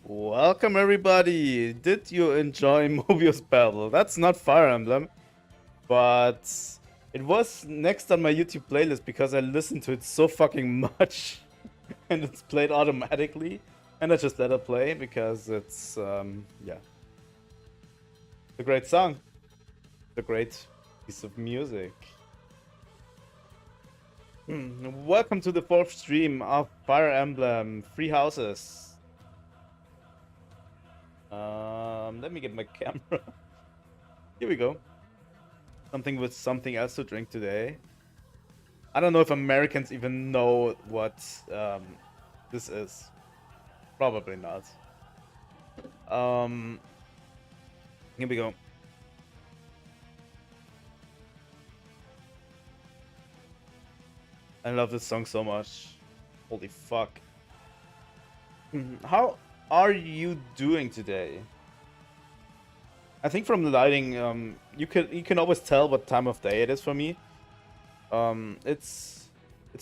Welcome everybody! Did you enjoy Mobius Battle? That's not Fire Emblem, but it was next on my YouTube playlist because I listened to it so fucking much and it's played automatically and I just let it play because it's, yeah. It's a great song. It's a great piece of music. Welcome to the 4th stream of Fire Emblem Free Houses. Let me get my camera. Here we go. Something with something else to drink today. I don't know if Americans even know what this is. Probably not. Here we go. I love this song so much. Holy fuck. How are you doing today? I think from the lighting, you can always tell what time of day it is for me. It's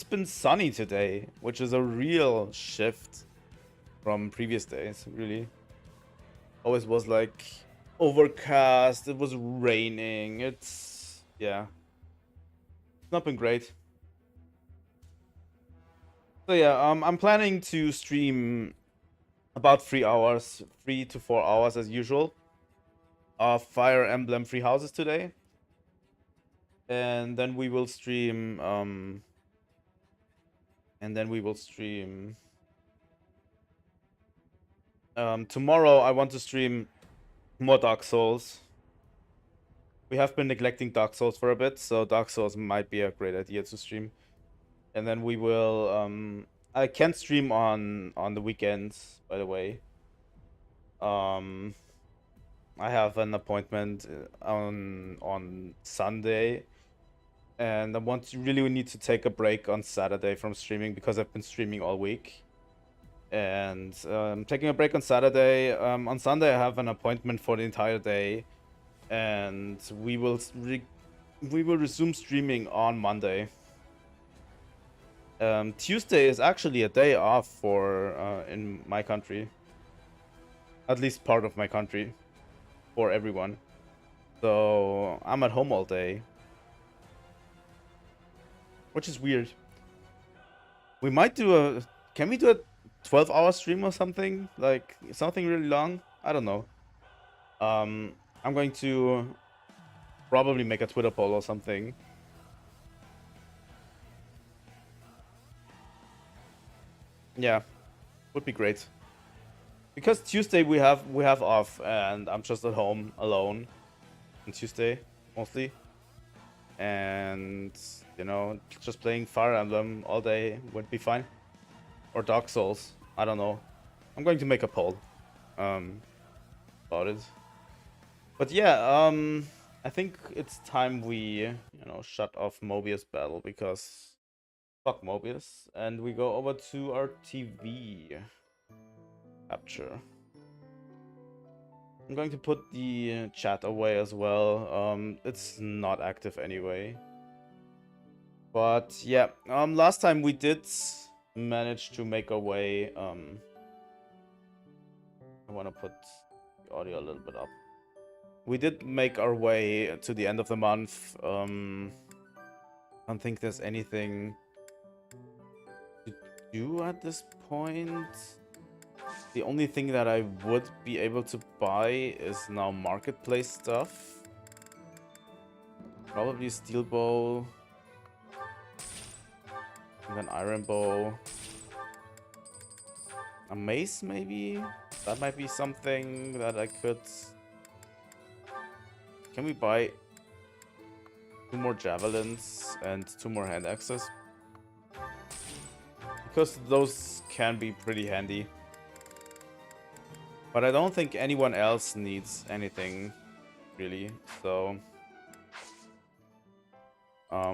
been sunny today, which is a real shift from previous days, really. Always was like overcast, it was raining, yeah. It's not been great. So yeah, I'm planning to stream about 3 hours, 3 to 4 hours as usual, of Fire Emblem Free Houses today. And then we will stream, tomorrow I want to stream more Dark Souls. We have been neglecting Dark Souls for a bit, so Dark Souls might be a great idea to stream. And then we will, I can stream on the weekends, by the way. I have an appointment on Sunday, and I really need to take a break on Saturday from streaming because I've been streaming all week. And taking a break on Saturday. On Sunday I have an appointment for the entire day, and we will resume streaming on Monday. Tuesday is actually a day off for in my country, at least part of my country, for everyone. So I'm at home all day, which is weird. We might do can we do a 12-hour stream or something? Like something really long? I don't know. I'm going to probably make a Twitter poll or something. Yeah, would be great. Because Tuesday we have off, and I'm just at home alone on Tuesday mostly, and you know, just playing Fire Emblem all day would be fine, or Dark Souls. I don't know. I'm going to make a poll about it. But yeah, I think it's time we shut off Mobius Battle because fuck Mobius, and we go over to our TV capture. I'm going to put the chat away as well. It's not active anyway. But yeah, last time we did manage to make our way. I want to put the audio a little bit up. We did make our way to the end of the month. I don't think there's anything to do at this point. The only thing that I would be able to buy is now marketplace stuff. Probably steel bow. And then iron bow. A mace maybe? That might be something that I could... Can we buy 2 more javelins and 2 more hand axes? Because those can be pretty handy. But I don't think anyone else needs anything, really, so...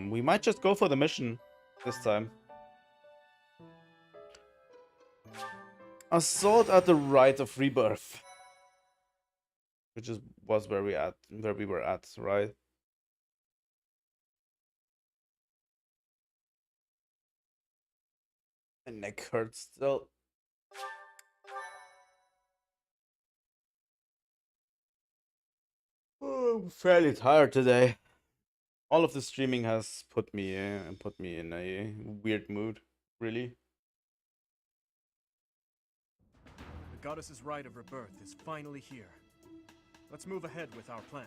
we might just go for the mission this time. Assault at the Rite of Rebirth. Which was where we were at, right? My neck hurts still. fairly tired today. All of the streaming has put me in a weird mood, really. The goddess's rite of rebirth is finally here. Let's move ahead with our plan.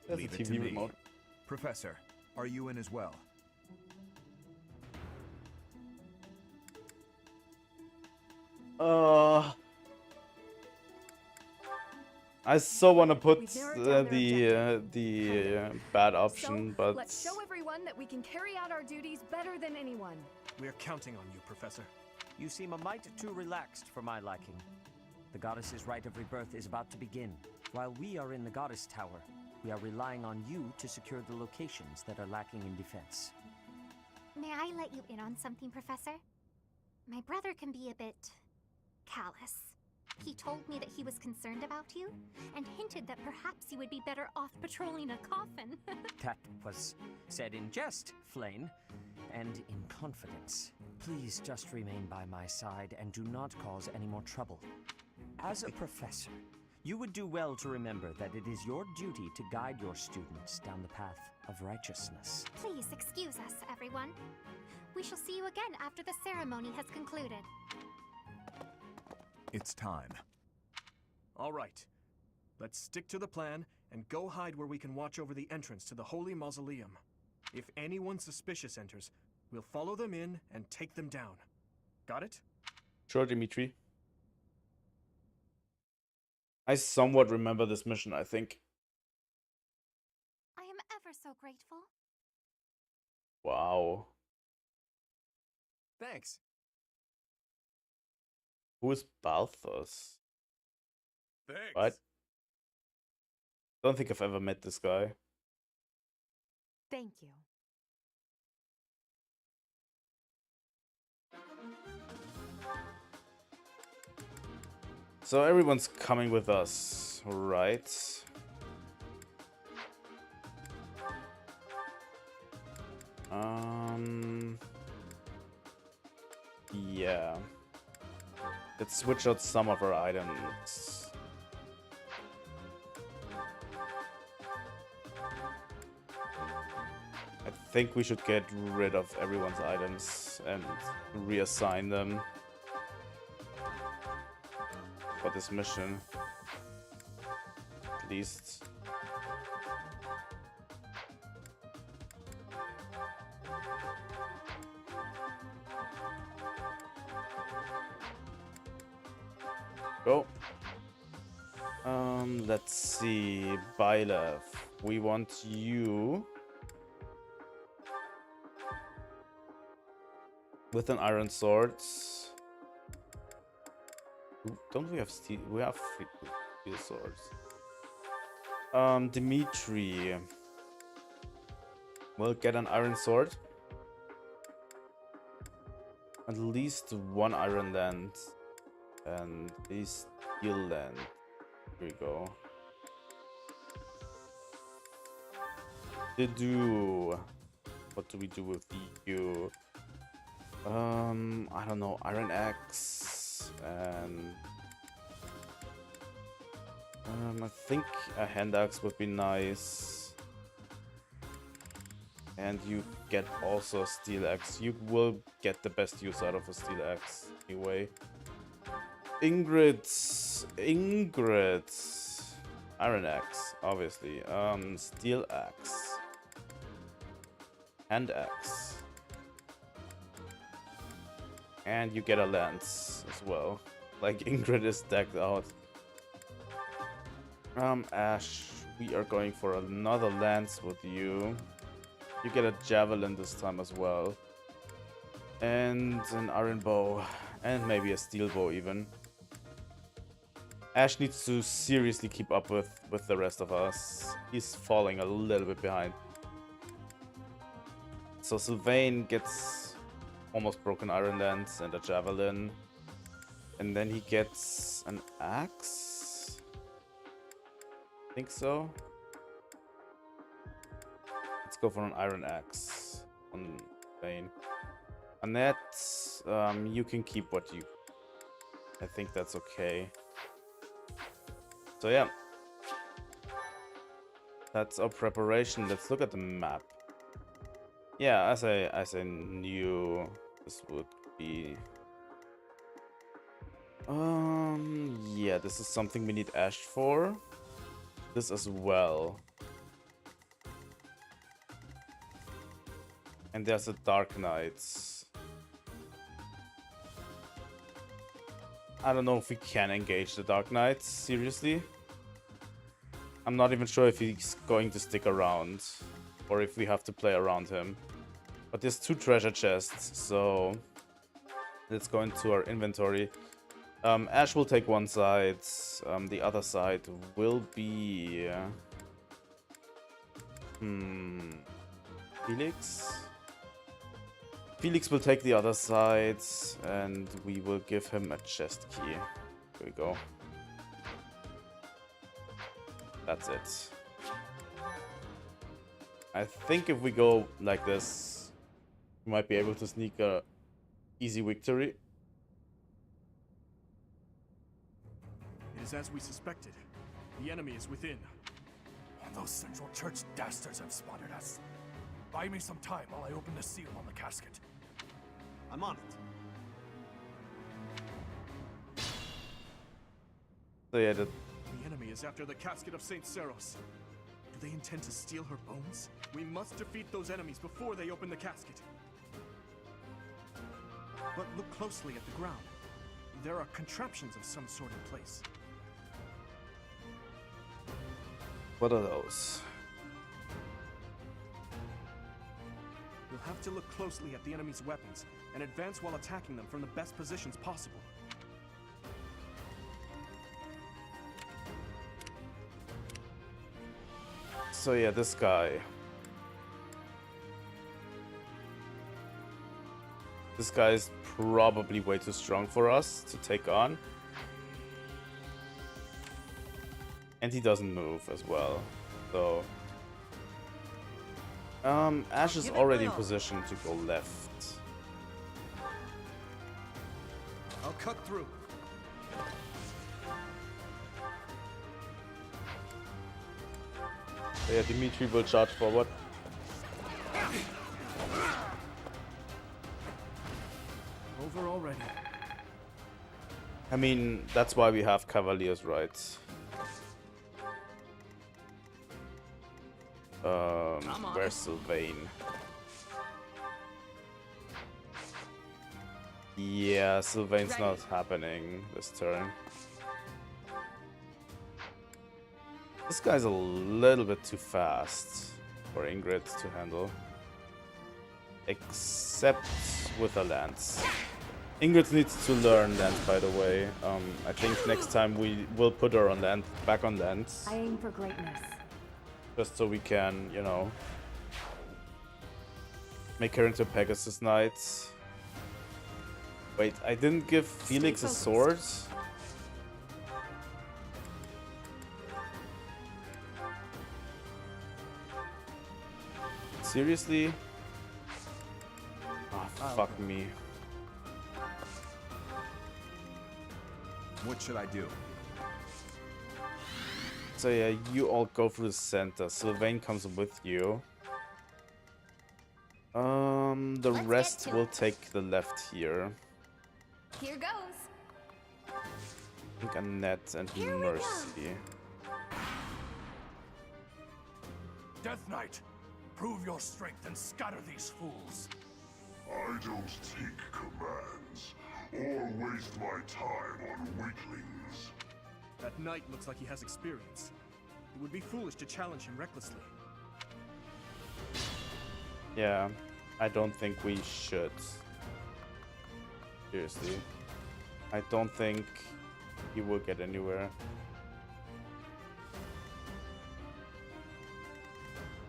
There's a Leave it to TV me. remote. Professor, are you in as well? I so want to put We've narrowed down their the bad option, So, but let's show everyone that we can carry out our duties better than anyone. We're counting on you, Professor. You seem a mite too relaxed for my liking. The goddess's rite of rebirth is about to begin. While we are in the goddess tower, we are relying on you to secure the locations that are lacking in defense. May I let you in on something, Professor? My brother can be a bit callous. He told me that he was concerned about you, and hinted that perhaps you would be better off patrolling a coffin. That was said in jest, Flane, and in confidence. Please just remain by my side and do not cause any more trouble. As a professor, you would do well to remember that it is your duty to guide your students down the path of righteousness. Please excuse us, everyone. We shall see you again after the ceremony has concluded. It's time. All right. Let's stick to the plan and go hide where we can watch over the entrance to the Holy Mausoleum. If anyone suspicious enters, we'll follow them in and take them down. Got it? sure, Dimitri. I somewhat remember this mission, I think. I am ever so grateful. Wow. Thanks. Who is Balthus? Thanks. What? Don't think I've ever met this guy. Thank you. So everyone's coming with us, right? Yeah. Let's switch out some of our items. I think we should get rid of everyone's items and reassign them for this mission. At least. Go. Let's see. Bailev. We want you with an iron sword. Ooh, don't we have steel? We have steel swords. Dimitri will get an iron sword. At least one iron land. And a steel land. Here we go. What do we do with you? I don't know. Iron axe and I think a hand axe would be nice. And you get also a steel axe. You will get the best use out of a steel axe anyway. Ingrid, iron axe, obviously. Steel axe, hand axe, and you get a lance as well. Like Ingrid is decked out. Ash, we are going for another lance with you. You get a javelin this time as well, and an iron bow, and maybe a steel bow even. Ash needs to seriously keep up with the rest of us. He's falling a little bit behind. So Sylvain gets almost broken iron lance and a javelin. And then he gets an axe? I think so. Let's go for an iron axe on Sylvain. Annette, you can keep what you... I think that's okay. So yeah, That's our preparation. Let's look at the map. Yeah, as I knew this would be. Yeah, this is something we need Ash for. This as well. And there's a Dark Knights. I don't know if we can engage the Dark Knights, seriously. I'm not even sure if he's going to stick around, or if we have to play around him. But there's 2 treasure chests, so let's go into our inventory. Ash will take one side, the other side will be... Felix? Felix will take the other side, and we will give him a chest key. Here we go. That's it. I think if we go like this, we might be able to sneak a easy victory. It is as we suspected. The enemy is within. Those Central Church dastards have spotted us. Buy me some time while I open the seal on the casket. I'm on it. So yeah, The enemy is after the casket of Saint Seros. Do they intend to steal her bones? We must defeat those enemies before they open the casket. But look closely at the ground. There are contraptions of some sort in place. what are those? You'll have to look closely at the enemy's weapons and advance while attacking them from the best positions possible. So yeah, this guy. This guy is probably way too strong for us to take on. And he doesn't move as well. So Ash is already in position to go left. I'll cut through. So yeah, Dimitri will charge forward. Over already. I mean, that's why we have Cavaliers, right? Where's Sylvain? Yeah, Sylvain's not happening this turn. This guy's a little bit too fast for Ingrid to handle. Except with a lance. Ingrid needs to learn lance, by the way. I think next time we will put her on land, back on lance. I aim for greatness. Just so we can, you know, make her into Pegasus Knight. Wait, I didn't give Felix a sword? Seriously? Ah, fuck me. What should I do? So yeah, you all go through the center. Sylvain comes with you. The Let's rest get to will it. take the left here. Here goes. I think Annette and Here we go. Mercy. Death Knight, prove your strength and scatter these fools. I don't take commands or waste my time on weaklings. That knight looks like he has experience. It would be foolish to challenge him recklessly. Yeah, I don't think we should. Seriously. I don't think he will get anywhere.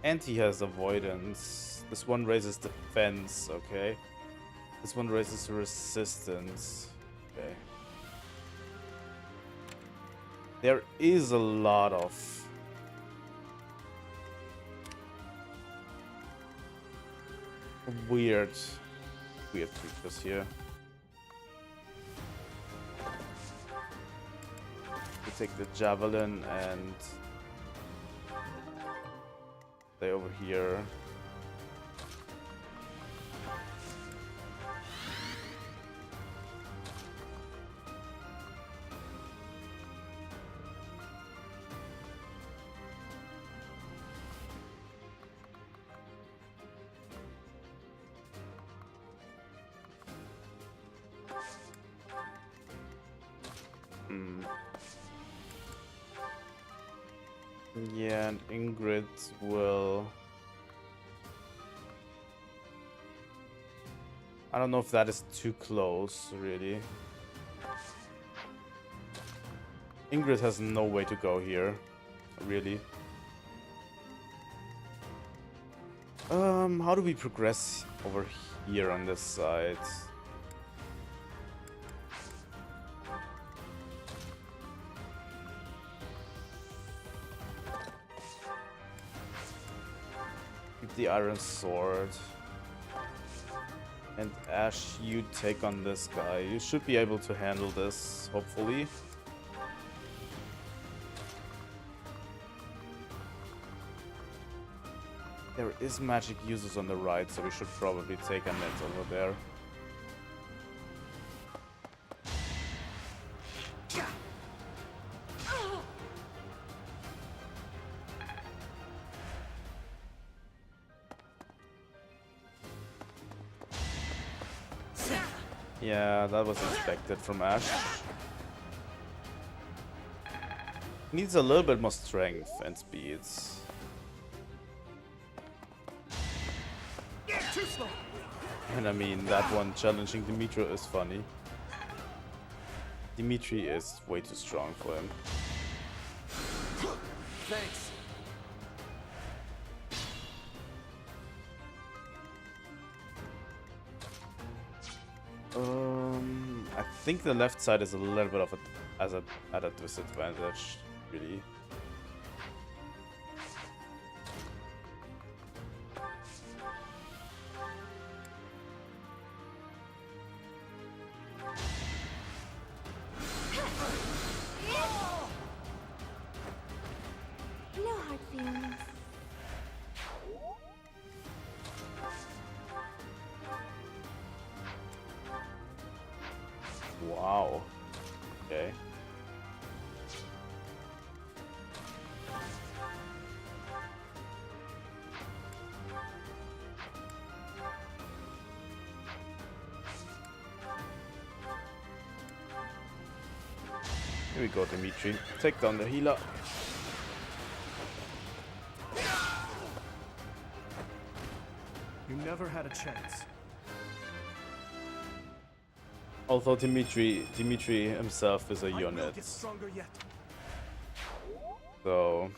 And he has avoidance. This one raises defense, okay. This one raises resistance. Okay. There is a lot of weird creatures here. We take the javelin and Stay over here. Yeah, and Ingrid will... I don't know if that is too close, really. Ingrid has no way to go here, really. How do we progress over here on this side? Keep the iron sword. And Ash, you take on this guy. You should be able to handle this, hopefully. There is magic users on the right, so we should probably take a net over there. Yeah, that was expected from Ash. Needs a little bit more strength and speed. And I mean, that one challenging Dimitri is funny. Dimitri is way too strong for him. Thanks. I think the left side is a little bit of at a disadvantage, really. No hard feelings. Wow. Okay. Here we go, Dimitri. Take down the healer. You never had a chance. Although Dimitri himself is a I will unit, get stronger yet. so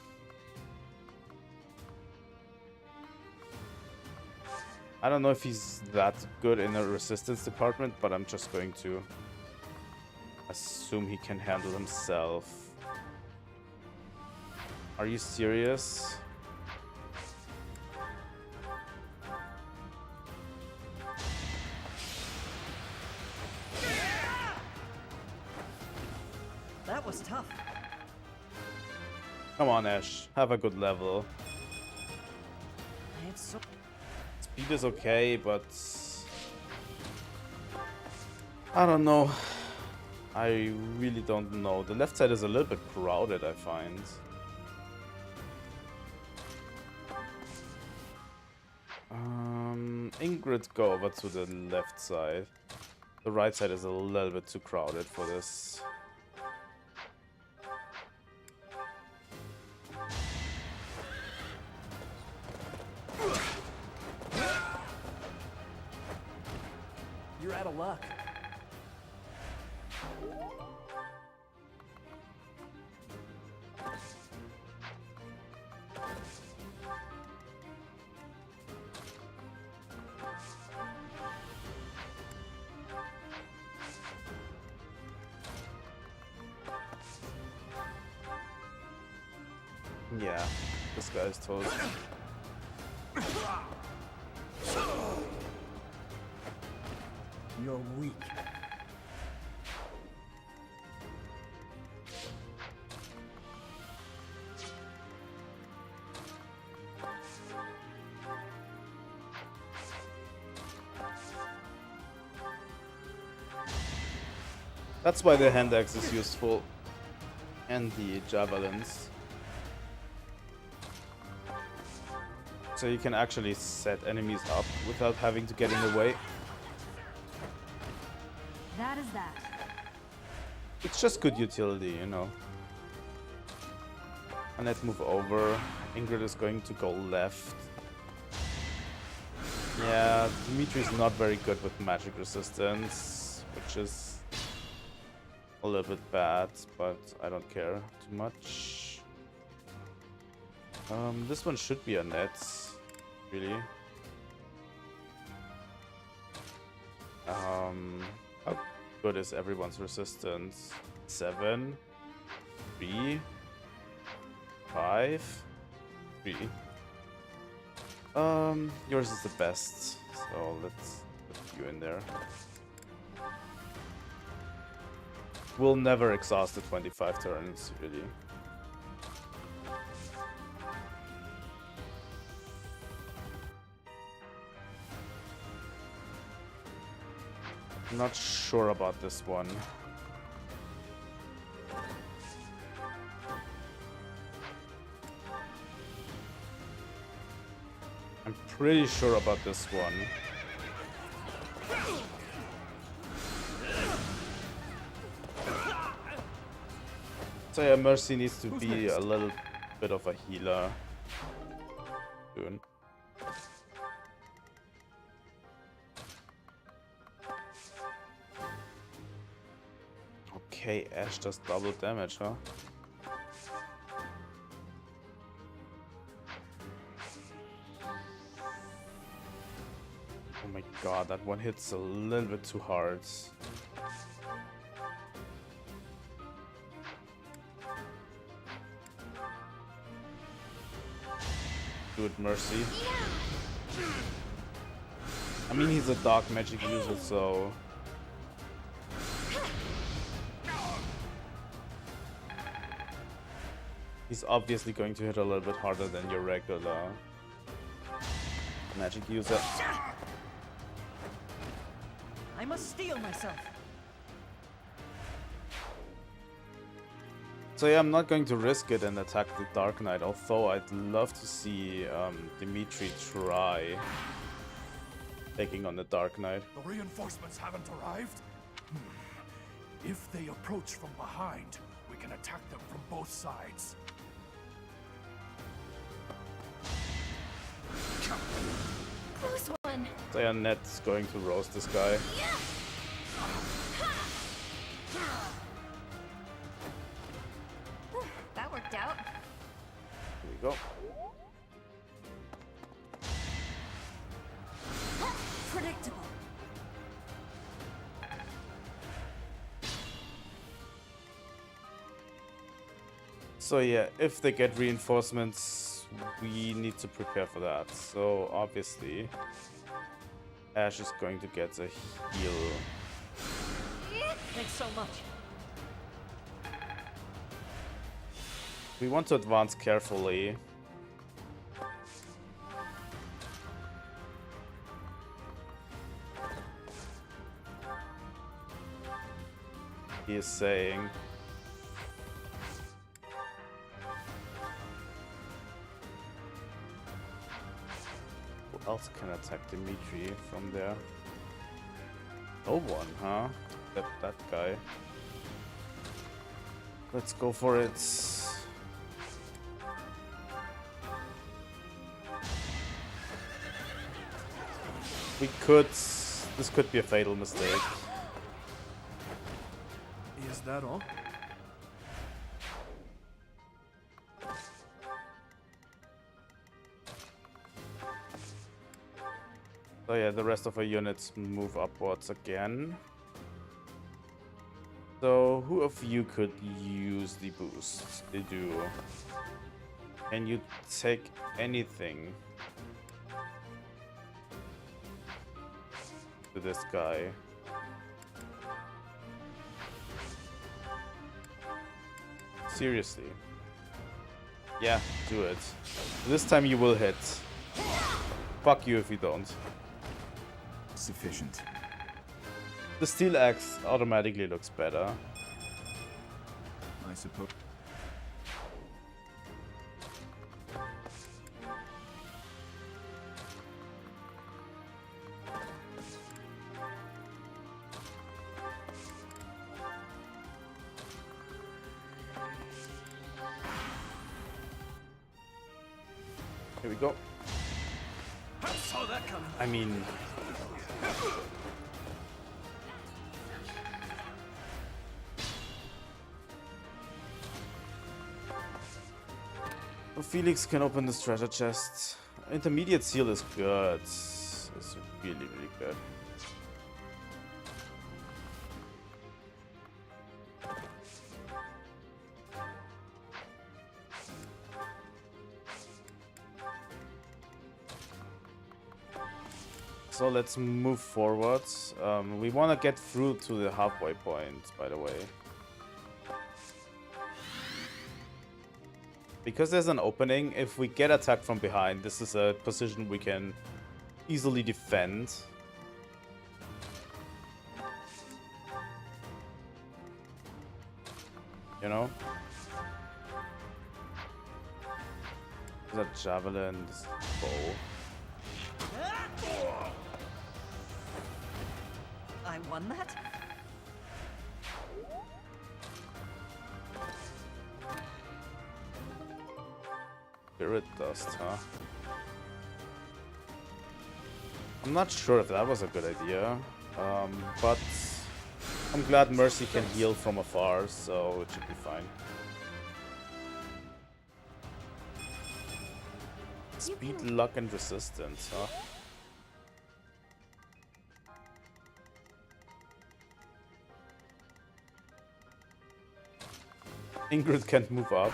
I don't know if he's that good in the resistance department, but I'm just going to assume he can handle himself. Are you serious? That was tough. Come on, Ash. Have a good level. It's so... Speed is okay, but I don't know. I really don't know. The left side is a little bit crowded, I find. Ingrid, go over to the left side. The right side is a little bit too crowded for this. You're out of luck. Yeah, this guy's toast. You're weak. That's why the hand axe is useful. And the javelins. So you can actually set enemies up without having to get in the way. That is that. It's just good utility, you know. And let's move over. Ingrid is going to go left. Yeah, Dimitri's not very good with magic resistance, which is a little bit bad, but I don't care too much. This one should be a net, really. How good is everyone's resistance? 7, 3, 5, 3. Yours is the best, so let's put you in there. We'll never exhaust the 25 turns, really. I'm not sure about this one. I'm pretty sure about this one. So yeah, Mercy needs to be a little bit of a healer soon. Okay, Ash does double damage, huh? Oh my god, that one hits a little bit too hard. Do it, Mercy. I mean, he's a dark magic user, so... he's obviously going to hit a little bit harder than your regular magic user. I must steel myself. So yeah, I'm not going to risk it and attack the Dark Knight, although I'd love to see Dimitri try taking on the Dark Knight. The reinforcements haven't arrived? If they approach from behind, we can attack them from both sides. Close one. So yeah, Net's going to roast this guy. That worked out. Here we go. Predictable. So yeah, if they get reinforcements, we need to prepare for that. So obviously, Ash is going to get a heal. Thanks so much. We want to advance carefully. He is saying... who else can attack Dimitri from there? No one, huh? Except that guy. Let's go for it. We could... this could be a fatal mistake. Is that all? So yeah, the rest of our units move upwards again. So who of you could use the boost? They do. Can you take anything to this guy? Seriously. Yeah, do it. This time you will hit. Fuck you if you don't. Sufficient. The steel axe automatically looks better. I suppose. Here we go. Saw that coming. I mean, Felix can open this treasure chest. Intermediate seal is good. It's really, really good. So let's move forward. We want to get through to the halfway point, by the way. Because there's an opening, if we get attacked from behind, this is a position we can easily defend. You know? There's a javelin, this bow. I won that? Spirit dust, huh? I'm not sure if that was a good idea, but I'm glad Mercy can heal from afar, so it should be fine. Speed, luck, and resistance, huh? Ingrid can't move up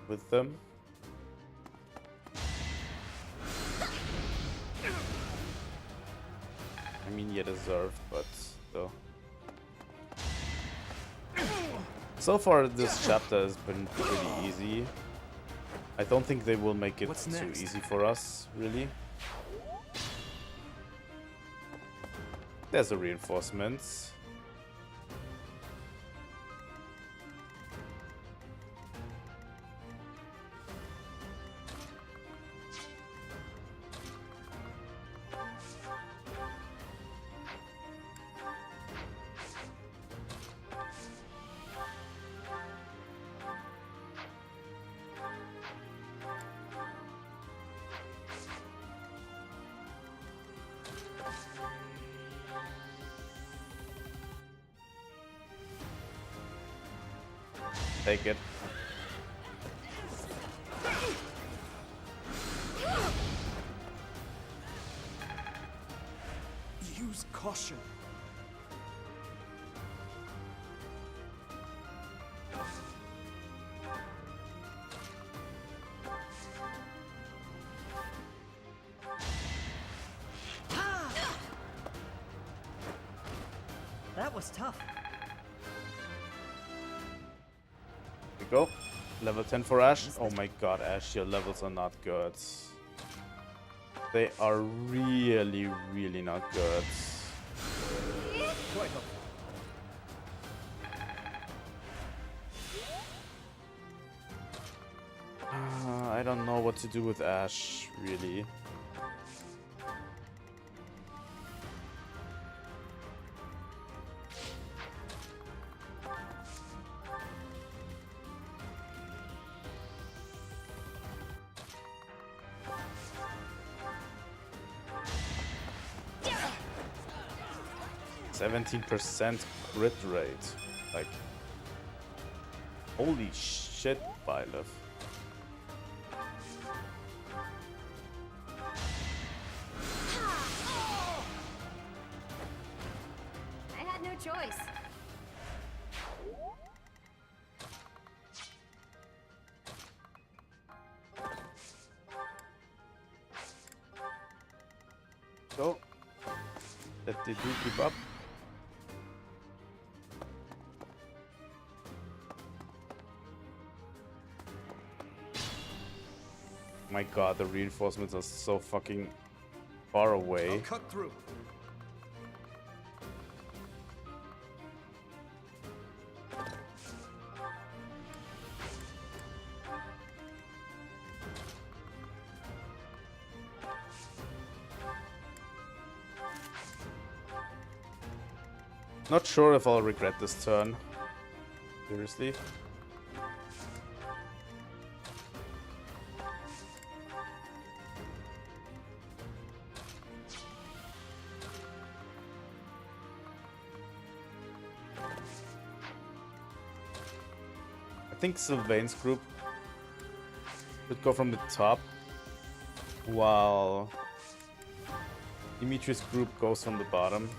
with them. I mean, yeah, deserved, but still. So far, this chapter has been pretty easy. I don't think they will make it too easy for us, really. There's a reinforcement. Take it. Use caution. That was tough. Go. Level 10 for Ash. Oh my god, Ash, your levels are not good. They are really, really not good. I don't know what to do with Ash, really. %17% crit rate. Like, holy shit, Byleth. I had no choice. Go. Let the dude keep up. My god, the reinforcements are so fucking far away. I'll cut through. Not sure if I'll regret this turn. Seriously. I think Sylvain's group should go from the top, while Dimitri's group goes from the bottom.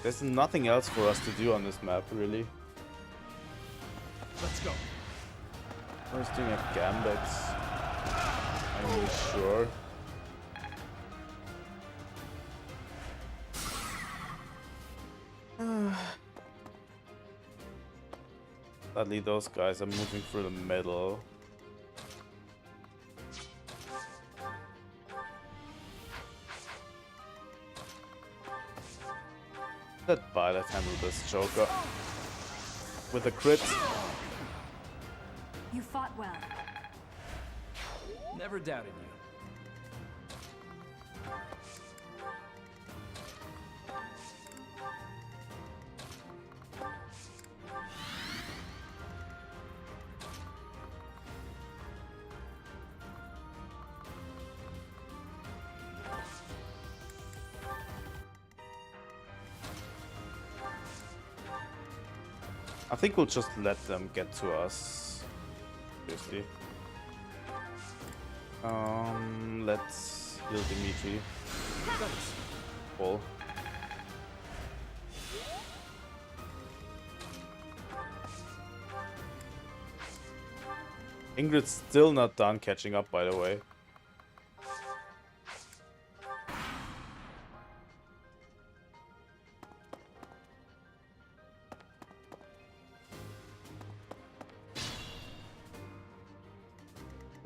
There's nothing else for us to do on this map, really. Let's go. I was doing a gambit. I'm really sure. Sadly, those guys are moving through the middle. Let Violet handle this Joker with a crit. You fought well. Never doubted you. I think we'll just let them get to us. Seriously. Let's heal Dimitri. Full. Ingrid's still not done catching up, by the way.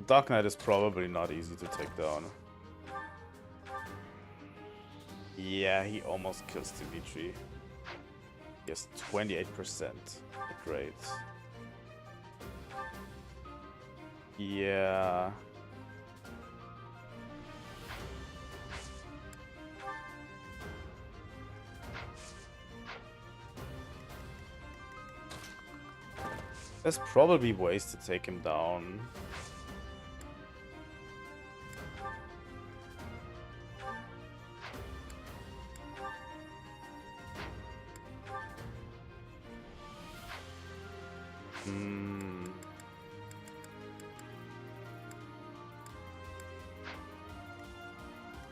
Dark Knight is probably not easy to take down. Yeah, he almost kills Dimitri. He has 28%. Great. Yeah. There's probably ways to take him down.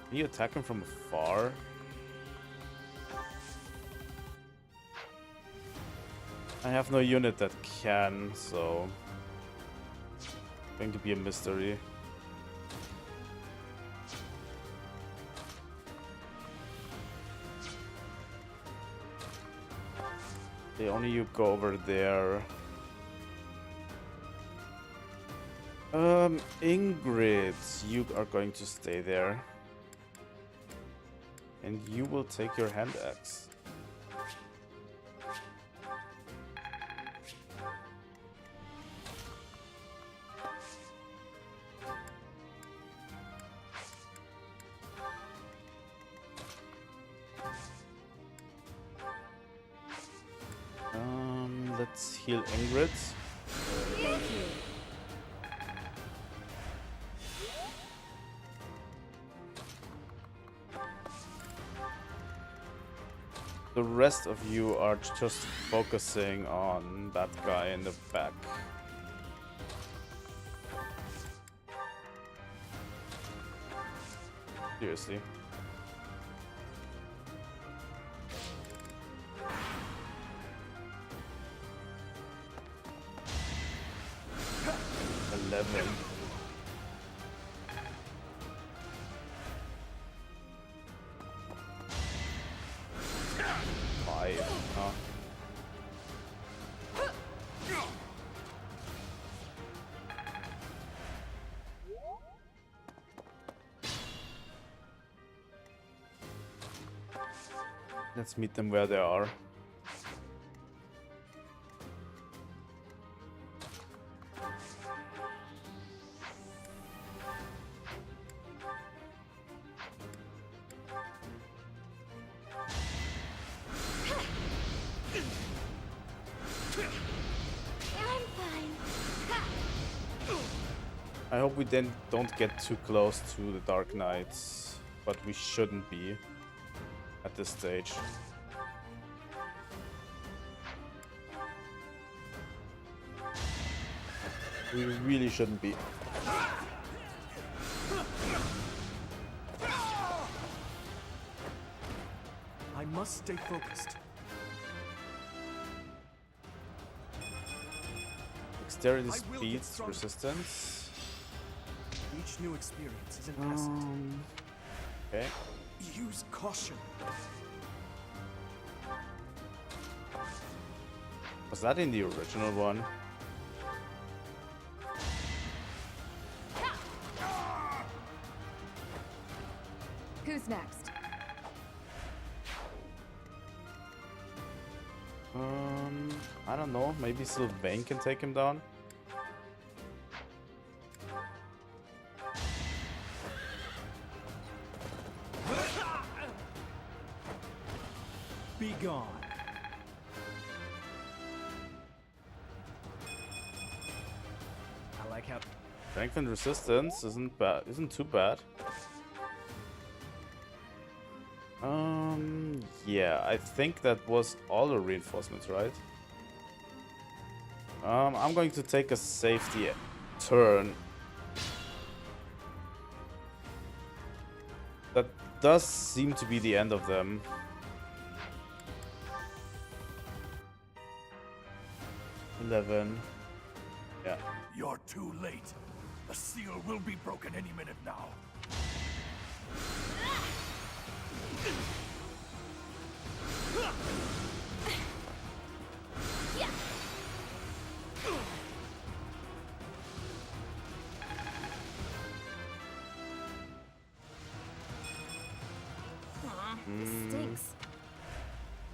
Can you attack him from afar? I have no unit that can, so it's going to be a mystery. Okay, only you go over there. Ingrid, you are going to stay there. And you will take your hand axe. Let's heal Ingrid. Thank you. The rest of you are just focusing on that guy in the back. Seriously. Let's meet them where they are. I hope we then don't get too close to the Dark Knights, but we shouldn't be at this stage. We really shouldn't be. I must stay focused. Dexterity, I will speed, get stronger. resistance. Each new experience is impressive. Okay. Use caution. Was that in the original one? Who's next? I don't know. Maybe Sylvain can take him down. Be gone. I like how. Strength and resistance isn't bad. Isn't too bad. Yeah, I think that was all the reinforcements, right? I'm going to take a safety turn. That does seem to be the end of them. Yeah. You're too late. The seal will be broken any minute now. Stinks.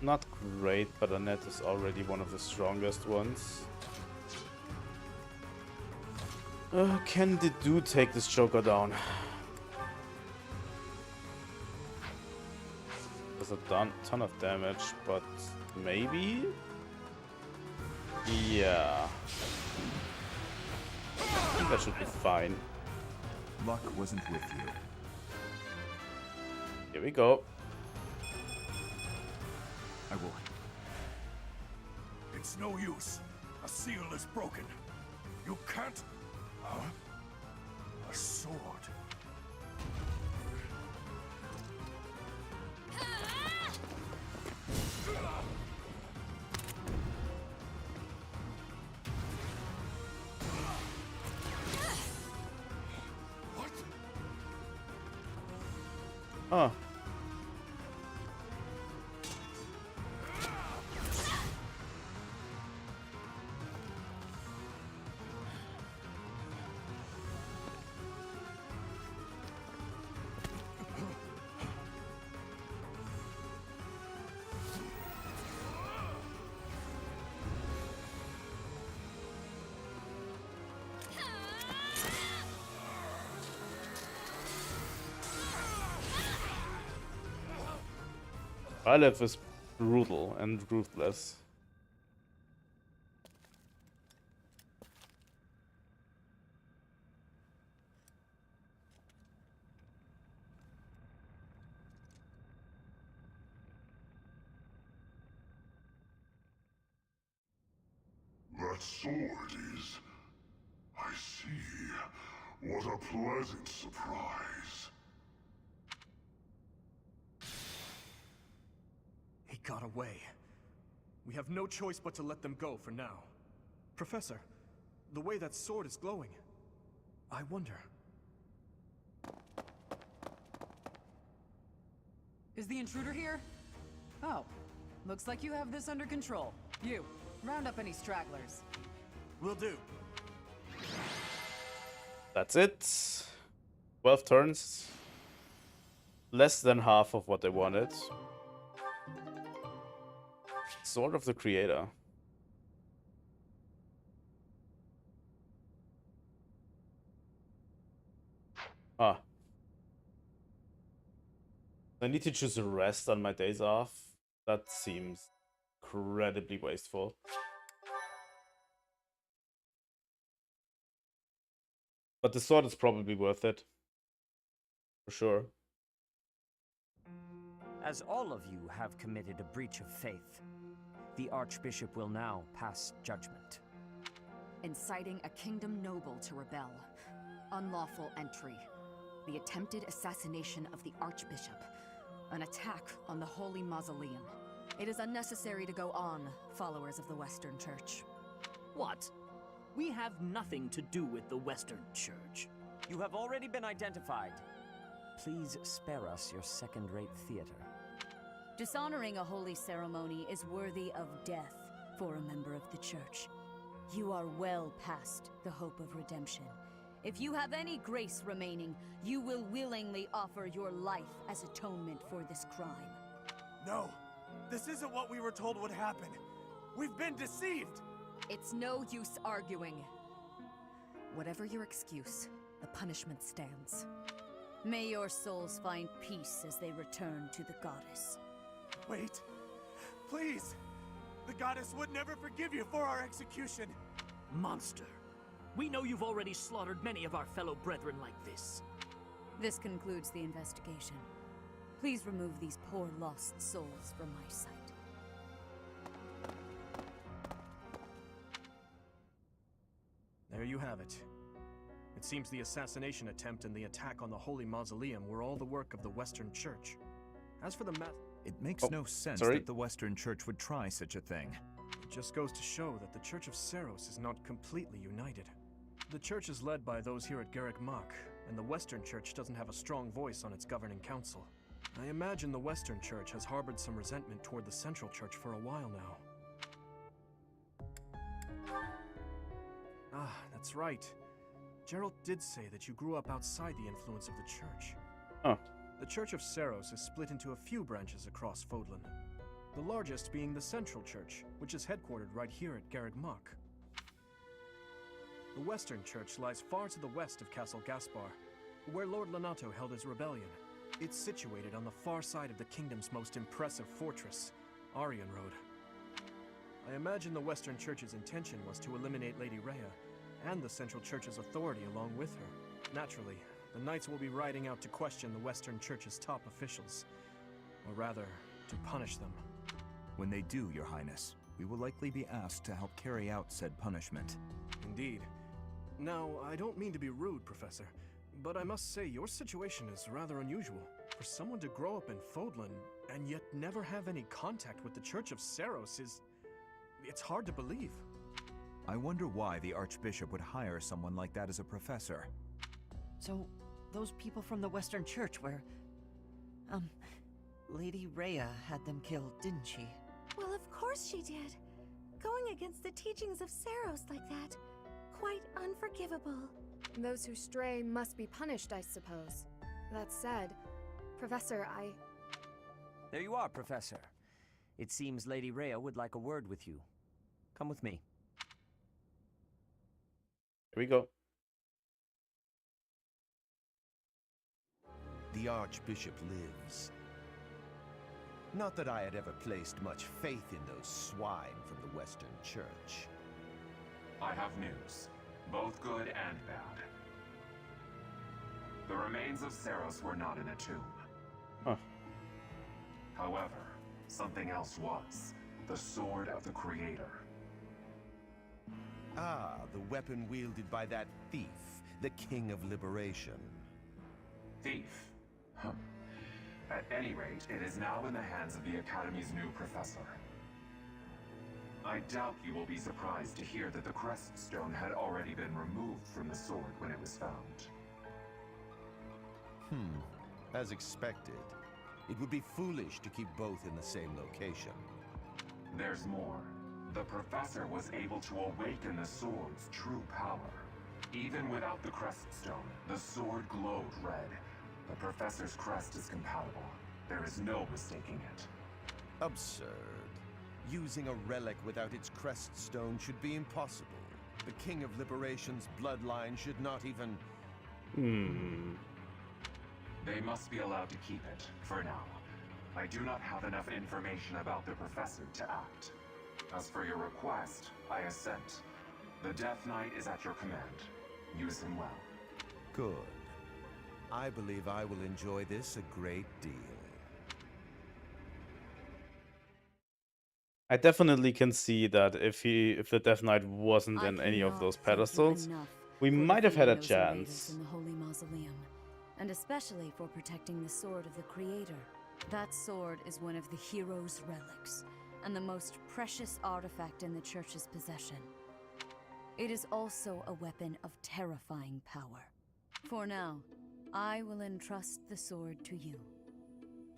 Not great, but Annette is already one of the strongest ones. Can the dude take this Joker down? Does a ton of damage, but maybe? Yeah. I think that should be fine. Luck wasn't with you. Here we go. I will. It's no use. A seal is broken. You can't... Huh? A sword. What? Oh. Aleph is brutal and ruthless. That sword is... I see. What a pleasant surprise. He got away. We have no choice but to let them go for now. Professor, the way that sword is glowing, I wonder. Is the intruder here? Oh, looks like you have this under control. You, round up any stragglers. Will do. That's it. 12 turns. Less than half of what I wanted. Sword of the Creator. Ah. I need to choose a rest on my days off. That seems incredibly wasteful. But the sword is probably worth it. For sure. As all of you have committed a breach of faith, the Archbishop will now pass judgment. Inciting a kingdom noble to rebel. Unlawful entry. The attempted assassination of the Archbishop. An attack on the Holy Mausoleum. It is unnecessary to go on, followers of the Western Church. What? We have nothing to do with the Western Church. You have already been identified. Please spare us your second-rate theater. Dishonoring a holy ceremony is worthy of death for a member of the Church. You are well past the hope of redemption. If you have any grace remaining, you will willingly offer your life as atonement for this crime. No! This isn't what we were told would happen! We've been deceived! It's no use arguing. Whatever your excuse, the punishment stands. May your souls find peace as they return to the goddess. Wait! Please! The goddess would never forgive you for our execution! Monster! We know you've already slaughtered many of our fellow brethren like this. This concludes the investigation. Please remove these poor lost souls from my sight. There you have it. It seems the assassination attempt and the attack on the Holy Mausoleum were all the work of the Western Church. As for the It makes no sense that the Western Church would try such a thing. It just goes to show that the Church of Seros is not completely united. The Church is led by those here at Garrick Mach, and the Western Church doesn't have a strong voice on its governing council. I imagine the Western Church has harbored some resentment toward the Central Church for a while now. Ah, that's right. Gerald did say that you grew up outside the influence of the Church. Oh. The Church of Seros is split into a few branches across Fodlan. The largest being the Central Church, which is headquartered right here at Garrick Mach. The Western Church lies far to the west of Castle Gaspar, where Lord Lonato held his rebellion. It's situated on the far side of the kingdom's most impressive fortress, Aryan Road. I imagine the Western Church's intention was to eliminate Lady Rhea, and the Central Church's authority along with her. Naturally, the Knights will be riding out to question the Western Church's top officials. Or rather, to punish them. When they do, Your Highness, we will likely be asked to help carry out said punishment. Indeed. Now, I don't mean to be rude, Professor, but I must say your situation is rather unusual. For someone to grow up in Fodlan, and yet never have any contact with the Church of Seros is... it's hard to believe. I wonder why the Archbishop would hire someone like that as a professor. So, those people from the Western Church were... Lady Rhea had them killed, didn't she? Well, of course she did. Going against the teachings of Seros like that, quite unforgivable. Those who stray must be punished, I suppose. That said, Professor, There you are, Professor. It seems Lady Rhea would like a word with you. Come with me. Here we go. The Archbishop lives. Not that I had ever placed much faith in those swine from the Western Church. I have news, both good and bad. The remains of Seros were not in a tomb. Huh. However, something else was. The Sword of the Creator. Ah, the weapon wielded by that thief, the King of Liberation. Thief? Huh. At any rate, it is now in the hands of the Academy's new professor. I doubt you will be surprised to hear that the crest stone had already been removed from the sword when it was found. As expected. It would be foolish to keep both in the same location. There's more. The professor was able to awaken the sword's true power. Even without the crest stone, the sword glowed red. The professor's crest is compatible. There is no mistaking it. Absurd. Using a relic without its crest stone should be impossible. The King of Liberation's bloodline should not even... They must be allowed to keep it, for now. I do not have enough information about the professor to act. As for your request, I assent. The Death Knight is at your command. Use him well. Good. I believe I will enjoy this a great deal. I definitely can see that if the Death Knight wasn't in any of cannot those thank you pedestals, enough we for might have had a defeating those invaders chance. in the Holy Mausoleum, and especially for protecting the sword of the Creator. That sword is one of the hero's relics, and the most precious artifact in the Church's possession. It is also a weapon of terrifying power. For now, I will entrust the sword to you.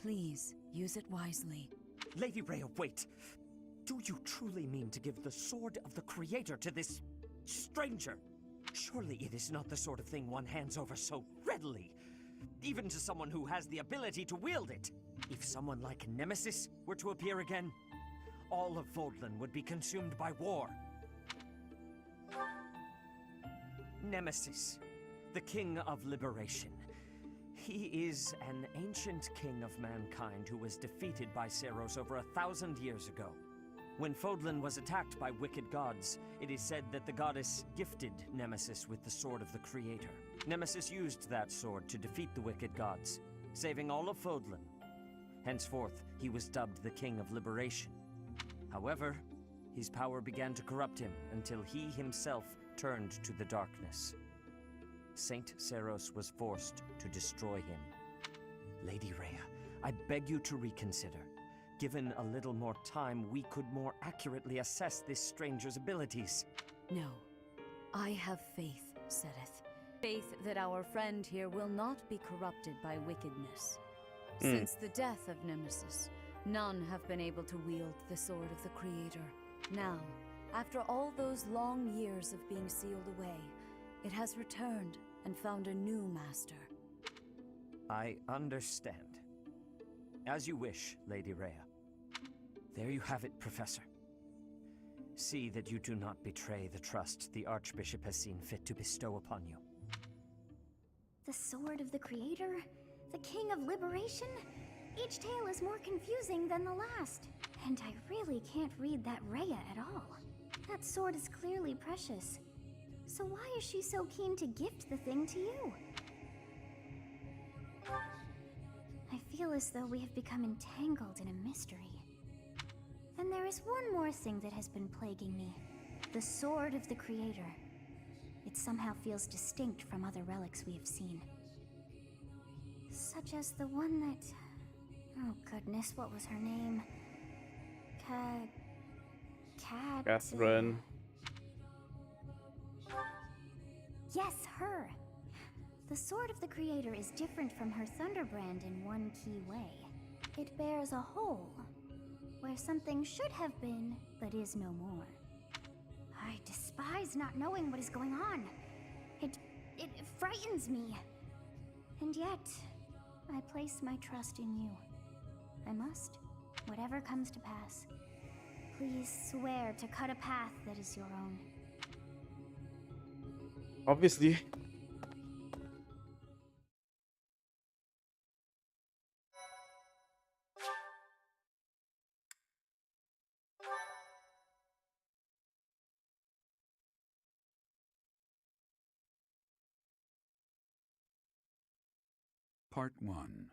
Please, use it wisely. Lady Rhea, wait! Do you truly mean to give the sword of the Creator to this stranger? Surely it is not the sort of thing one hands over so readily, even to someone who has the ability to wield it. If someone like Nemesis were to appear again, all of Vodland would be consumed by war. Nemesis, the King of Liberation. He is an ancient king of mankind who was defeated by Seiros over 1,000 years ago. When Fodlan was attacked by wicked gods, it is said that the goddess gifted Nemesis with the sword of the Creator. Nemesis used that sword to defeat the wicked gods, saving all of Fodlan. Henceforth, he was dubbed the King of Liberation. However, his power began to corrupt him until he himself turned to the darkness. Saint Seiros was forced to destroy him. Lady Rhea, I beg you to reconsider. Given a little more time, we could more accurately assess this stranger's abilities. No. I have faith, Seteth. Faith that our friend here will not be corrupted by wickedness. Since the death of Nemesis, none have been able to wield the sword of the Creator. Now, after all those long years of being sealed away, it has returned and found a new master. I understand. As you wish, Lady Rhea. There you have it, Professor. See that you do not betray the trust the Archbishop has seen fit to bestow upon you. The sword of the Creator? The King of Liberation? Each tale is more confusing than the last. And I really can't read that Rhea at all. That sword is clearly precious. So why is she so keen to gift the thing to you? I feel as though we have become entangled in a mystery. And there is one more thing that has been plaguing me. The sword of the Creator. It somehow feels distinct from other relics we have seen. Such as the one that... Oh goodness, what was her name? Catherine. Yes, her! The sword of the Creator is different from her Thunderbrand in one key way. It bears a hole, where something should have been, but is no more. I despise not knowing what is going on. It frightens me. And yet, I place my trust in you. I must, whatever comes to pass. Please swear to cut a path that is your own. Obviously. Part 1.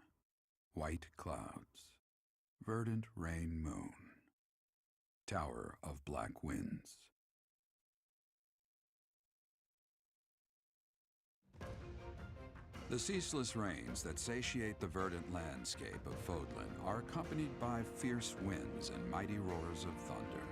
White Clouds. Verdant Rain Moon. Tower of Black Winds. The ceaseless rains that satiate the verdant landscape of Fodlan are accompanied by fierce winds and mighty roars of thunder.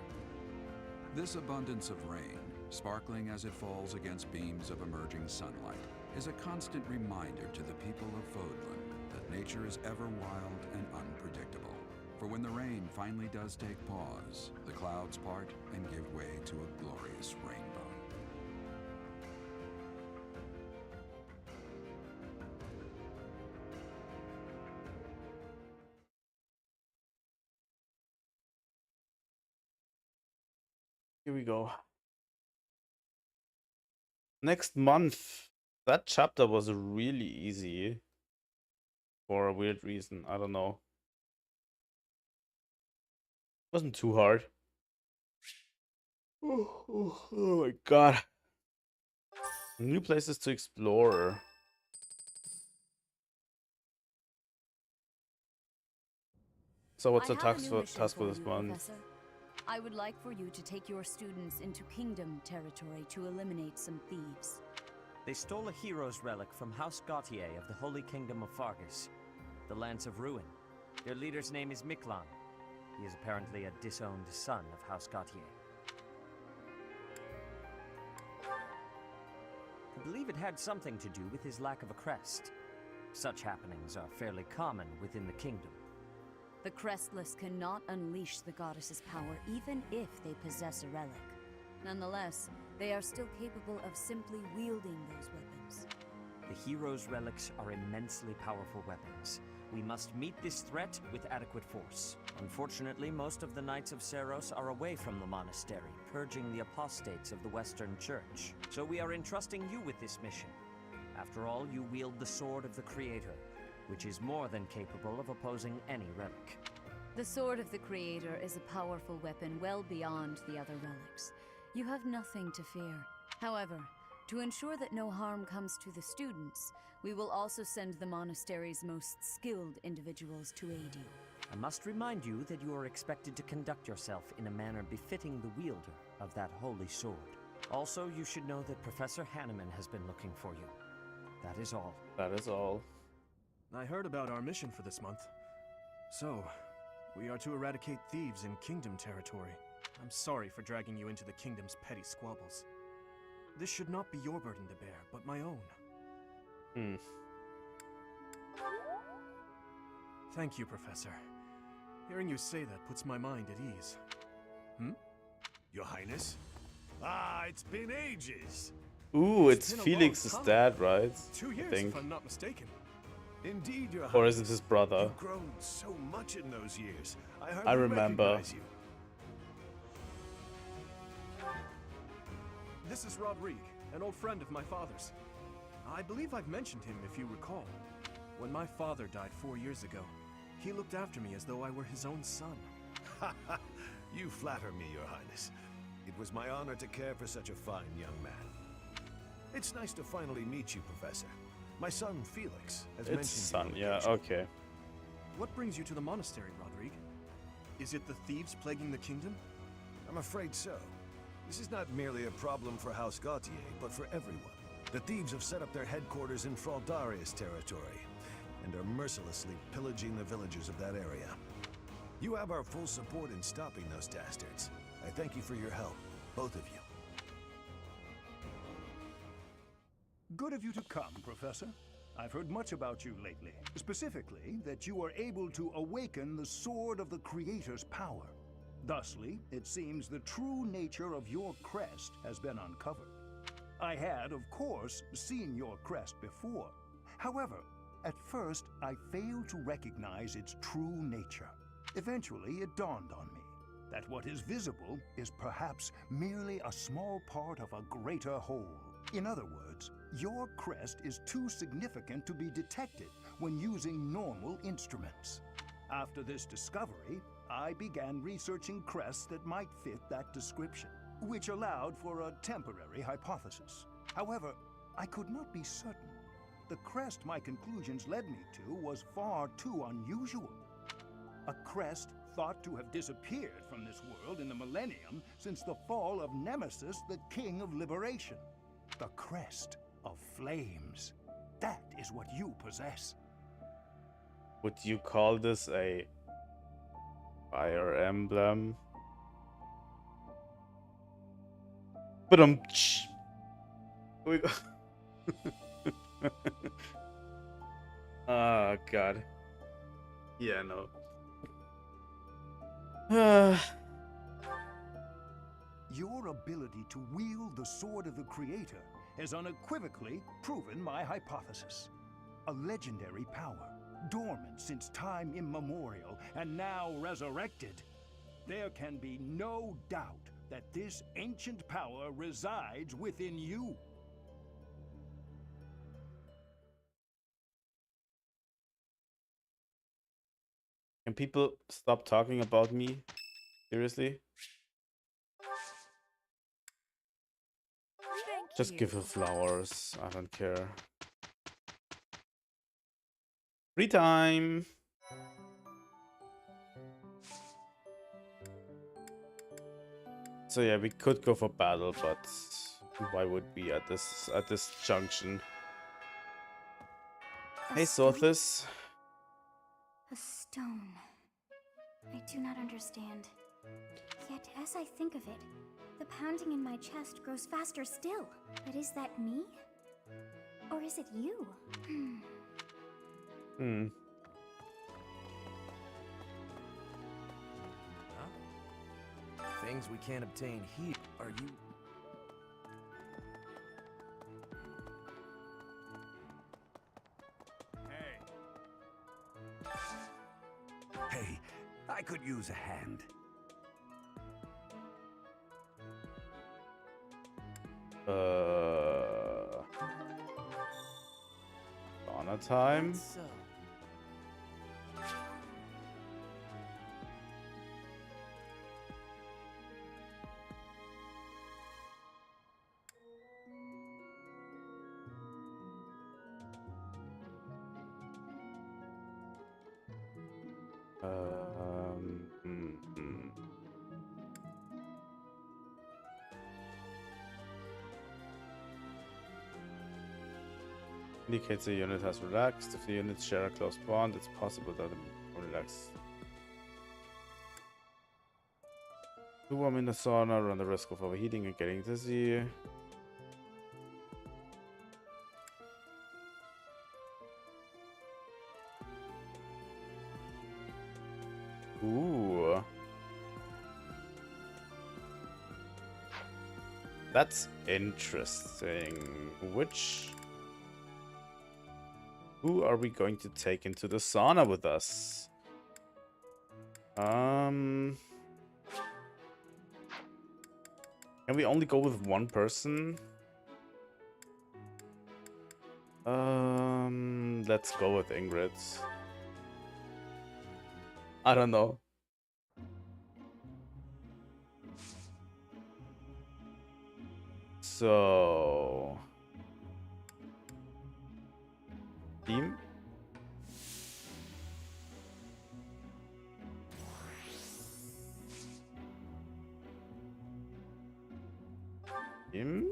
This abundance of rain, sparkling as it falls against beams of emerging sunlight, is a constant reminder to the people of Fodlan that nature is ever wild and unpredictable. For when the rain finally does take pause, the clouds part and give way to a glorious rainbow. Here we go. Next month. That chapter was really easy. For a weird reason. I don't know. Wasn't too hard. Oh my god. New places to explore. So what's I the have a task new for mission this you, month? Professor. I would like for you to take your students into Kingdom territory to eliminate some thieves. They stole a hero's relic from House Gautier of the Holy Kingdom of Fargus, the Lance of Ruin. Their leader's name is Miklan. He is apparently a disowned son of House Gautier. I believe it had something to do with his lack of a crest. Such happenings are fairly common within the kingdom. The Crestless cannot unleash the goddess's power even if they possess a relic. Nonetheless, they are still capable of simply wielding those weapons. The hero's relics are immensely powerful weapons. We must meet this threat with adequate force. Unfortunately, most of the Knights of Seiros are away from the monastery, purging the apostates of the Western Church. So we are entrusting you with this mission. After all, you wield the Sword of the Creator, which is more than capable of opposing any relic. The Sword of the Creator is a powerful weapon well beyond the other relics. You have nothing to fear. However, to ensure that no harm comes to the students, we will also send the monastery's most skilled individuals to aid you. I must remind you that you are expected to conduct yourself in a manner befitting the wielder of that holy sword. Also, you should know that Professor Hanneman has been looking for you. That is all. That is all. I heard about our mission for this month. So, we are to eradicate thieves in Kingdom territory. I'm sorry for dragging you into the Kingdom's petty squabbles. This should not be your burden to bear, but my own. Thank you, Professor. Hearing you say that puts my mind at ease. Your Highness? Ah, it's been ages. Ooh, it's been a Felix's long time. dad, right? 2 years, I think. if I'm not mistaken. Indeed, Your Highness. Or is it his brother? You've grown so much in those years. I hardly I remember. recognize you. This is Rodrigue, an old friend of my father's. I believe I've mentioned him, if you recall. When my father died 4 years ago, he looked after me as though I were his own son. You flatter me, Your Highness. It was my honor to care for such a fine young man. It's nice to finally meet you, Professor. My son, Felix, has mentioned It's son, your yeah, location. okay. What brings you to the monastery, Rodrigue? Is it the thieves plaguing the kingdom? I'm afraid so. This is not merely a problem for House Gautier, but for everyone. The thieves have set up their headquarters in Fraldarius territory, and are mercilessly pillaging the villagers of that area. You have our full support in stopping those dastards. I thank you for your help, both of you. Good of you to come, Professor. I've heard much about you lately. Specifically, that you are able to awaken the Sword of the Creator's power. Thusly, it seems the true nature of your crest has been uncovered. I had, of course, seen your crest before. However, at first, I failed to recognize its true nature. Eventually, it dawned on me that what is visible is perhaps merely a small part of a greater whole. In other words, your crest is too significant to be detected when using normal instruments. After this discovery, I began researching crests that might fit that description, which allowed for a temporary hypothesis. However, I could not be certain. The crest my conclusions led me to was far too unusual. A crest thought to have disappeared from this world in the millennium since the fall of Nemesis, the King of Liberation. The crest of flames. That is what you possess. Would you call this a Fire Emblem? But we go. Oh god. Yeah, no. Your ability to wield the Sword of the Creator has unequivocally proven my hypothesis. A legendary power, dormant since time immemorial, and now resurrected. There can be no doubt that this ancient power resides within you. Can people stop talking about me? Seriously? Just give her flowers. I don't care. Free time! So yeah, we could go for battle, but why would we at this junction? Hey, Sothis. A stone. I do not understand. Yet, as I think of it, the pounding in my chest grows faster still. But is that me? Or is it you? Things we can't obtain here. Are you... Hey, I could use a hand. Honor time. Indicates the unit has relaxed. If the units share a close bond, it's possible that it will relax. 2 warm in the sauna run the risk of overheating and getting dizzy. Ooh. That's interesting. Who are we going to take into the sauna with us? Can we only go with one person? Let's go with Ingrid. I don't know. So... Team? Team?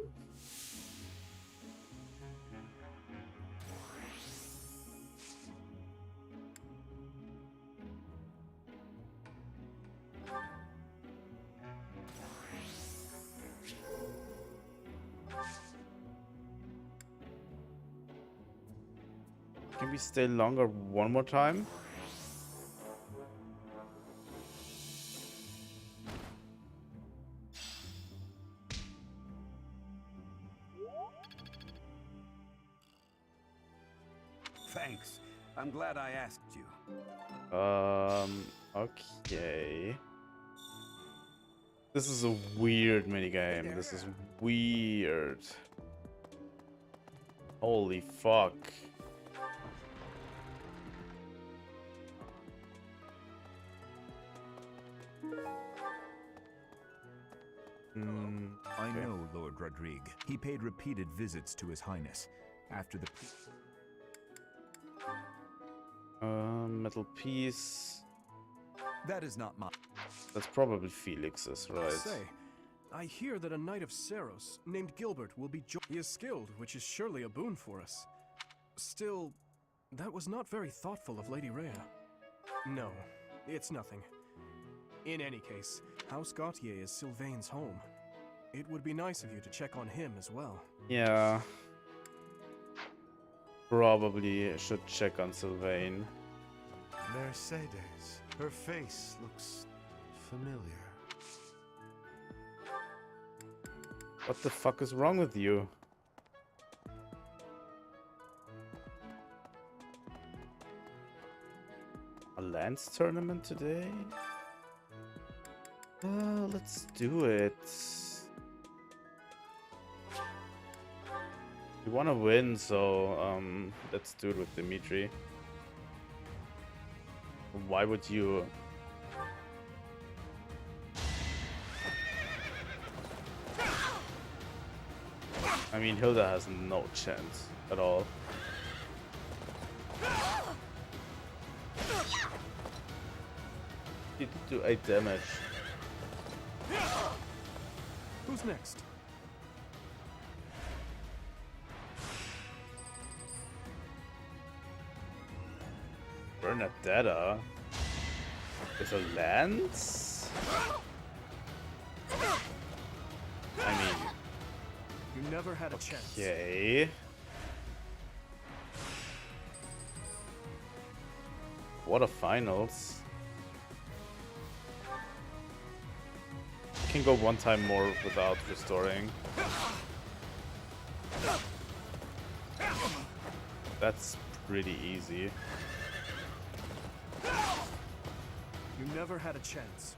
Can we stay longer one more time? Thanks. I'm glad I asked you. Okay. This is a weird minigame. This is weird. Holy fuck. I know Lord Rodrigue. He paid repeated visits to His Highness. After the... Metal piece. That is not my... That's probably Felix's, right? Say, I hear that a knight of Saros named Gilbert will be He is skilled, which is surely a boon for us. Still, that was not very thoughtful of Lady Rhea. No, it's nothing. In any case, House Gautier is Sylvain's home. It would be nice of you to check on him as well. Yeah. Probably should check on Sylvain. Mercedes. Her face looks familiar. What the fuck is wrong with you? A Lance tournament today? Let's do it. We want to win, so let's do it with Dimitri. Why would you? I mean, Hilda has no chance at all. He did do 8 damage. Who's next? Bernadetta with a lance? I mean, you never had a chance. Okay. What a finals. I can go one time more without restoring. That's pretty easy. You never had a chance.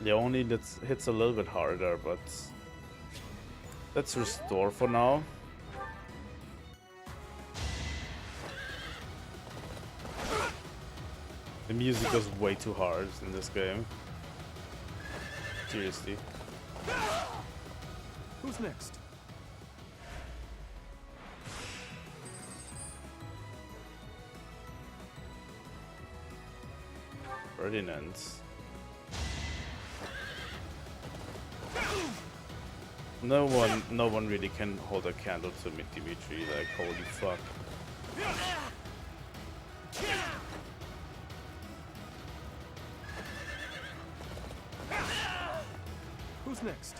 Leone hits a little bit harder, but let's restore for now. The music goes way too hard in this game. Seriously. Who's next? Ferdinand. No one really can hold a candle to Dimitri, like holy fuck. Who's next?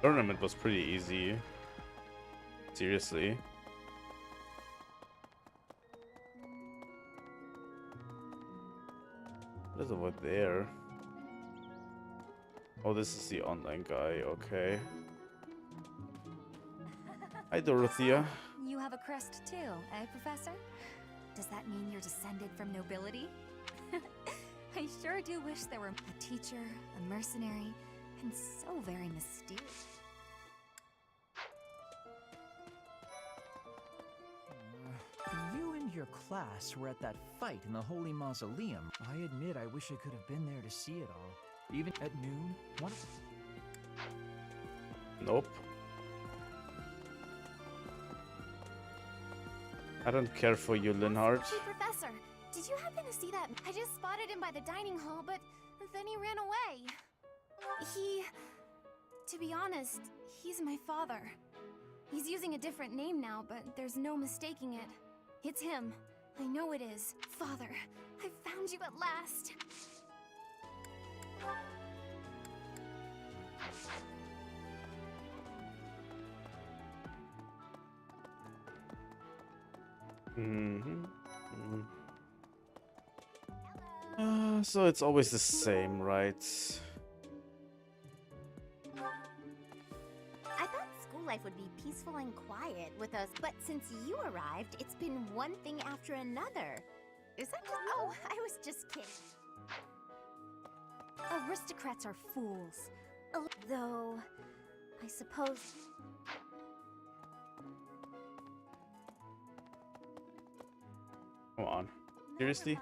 Tournament was pretty easy. Seriously. What is over there? Oh, this is the online guy, okay. Hi, Dorothea. You have a crest too, eh, Professor? Does that mean you're descended from nobility? I sure do wish there were a teacher, a mercenary, and so very mysterious. You and your class were at that fight in the Holy Mausoleum. I admit I wish I could have been there to see it all. Even at noon? What? Nope. I don't care for you, Linhart. Hey, Professor, did you happen to see that? I just spotted him by the dining hall, but then he ran away. To be honest, he's my father. He's using a different name now, but there's no mistaking it. It's him. I know it is. Father, I found you at last. So it's always the same, right? I thought school life would be peaceful and quiet with us, but since you arrived, it's been one thing after another. Is that just— Oh, I was just kidding. Aristocrats are fools. Though, I suppose... Come on. Seriously?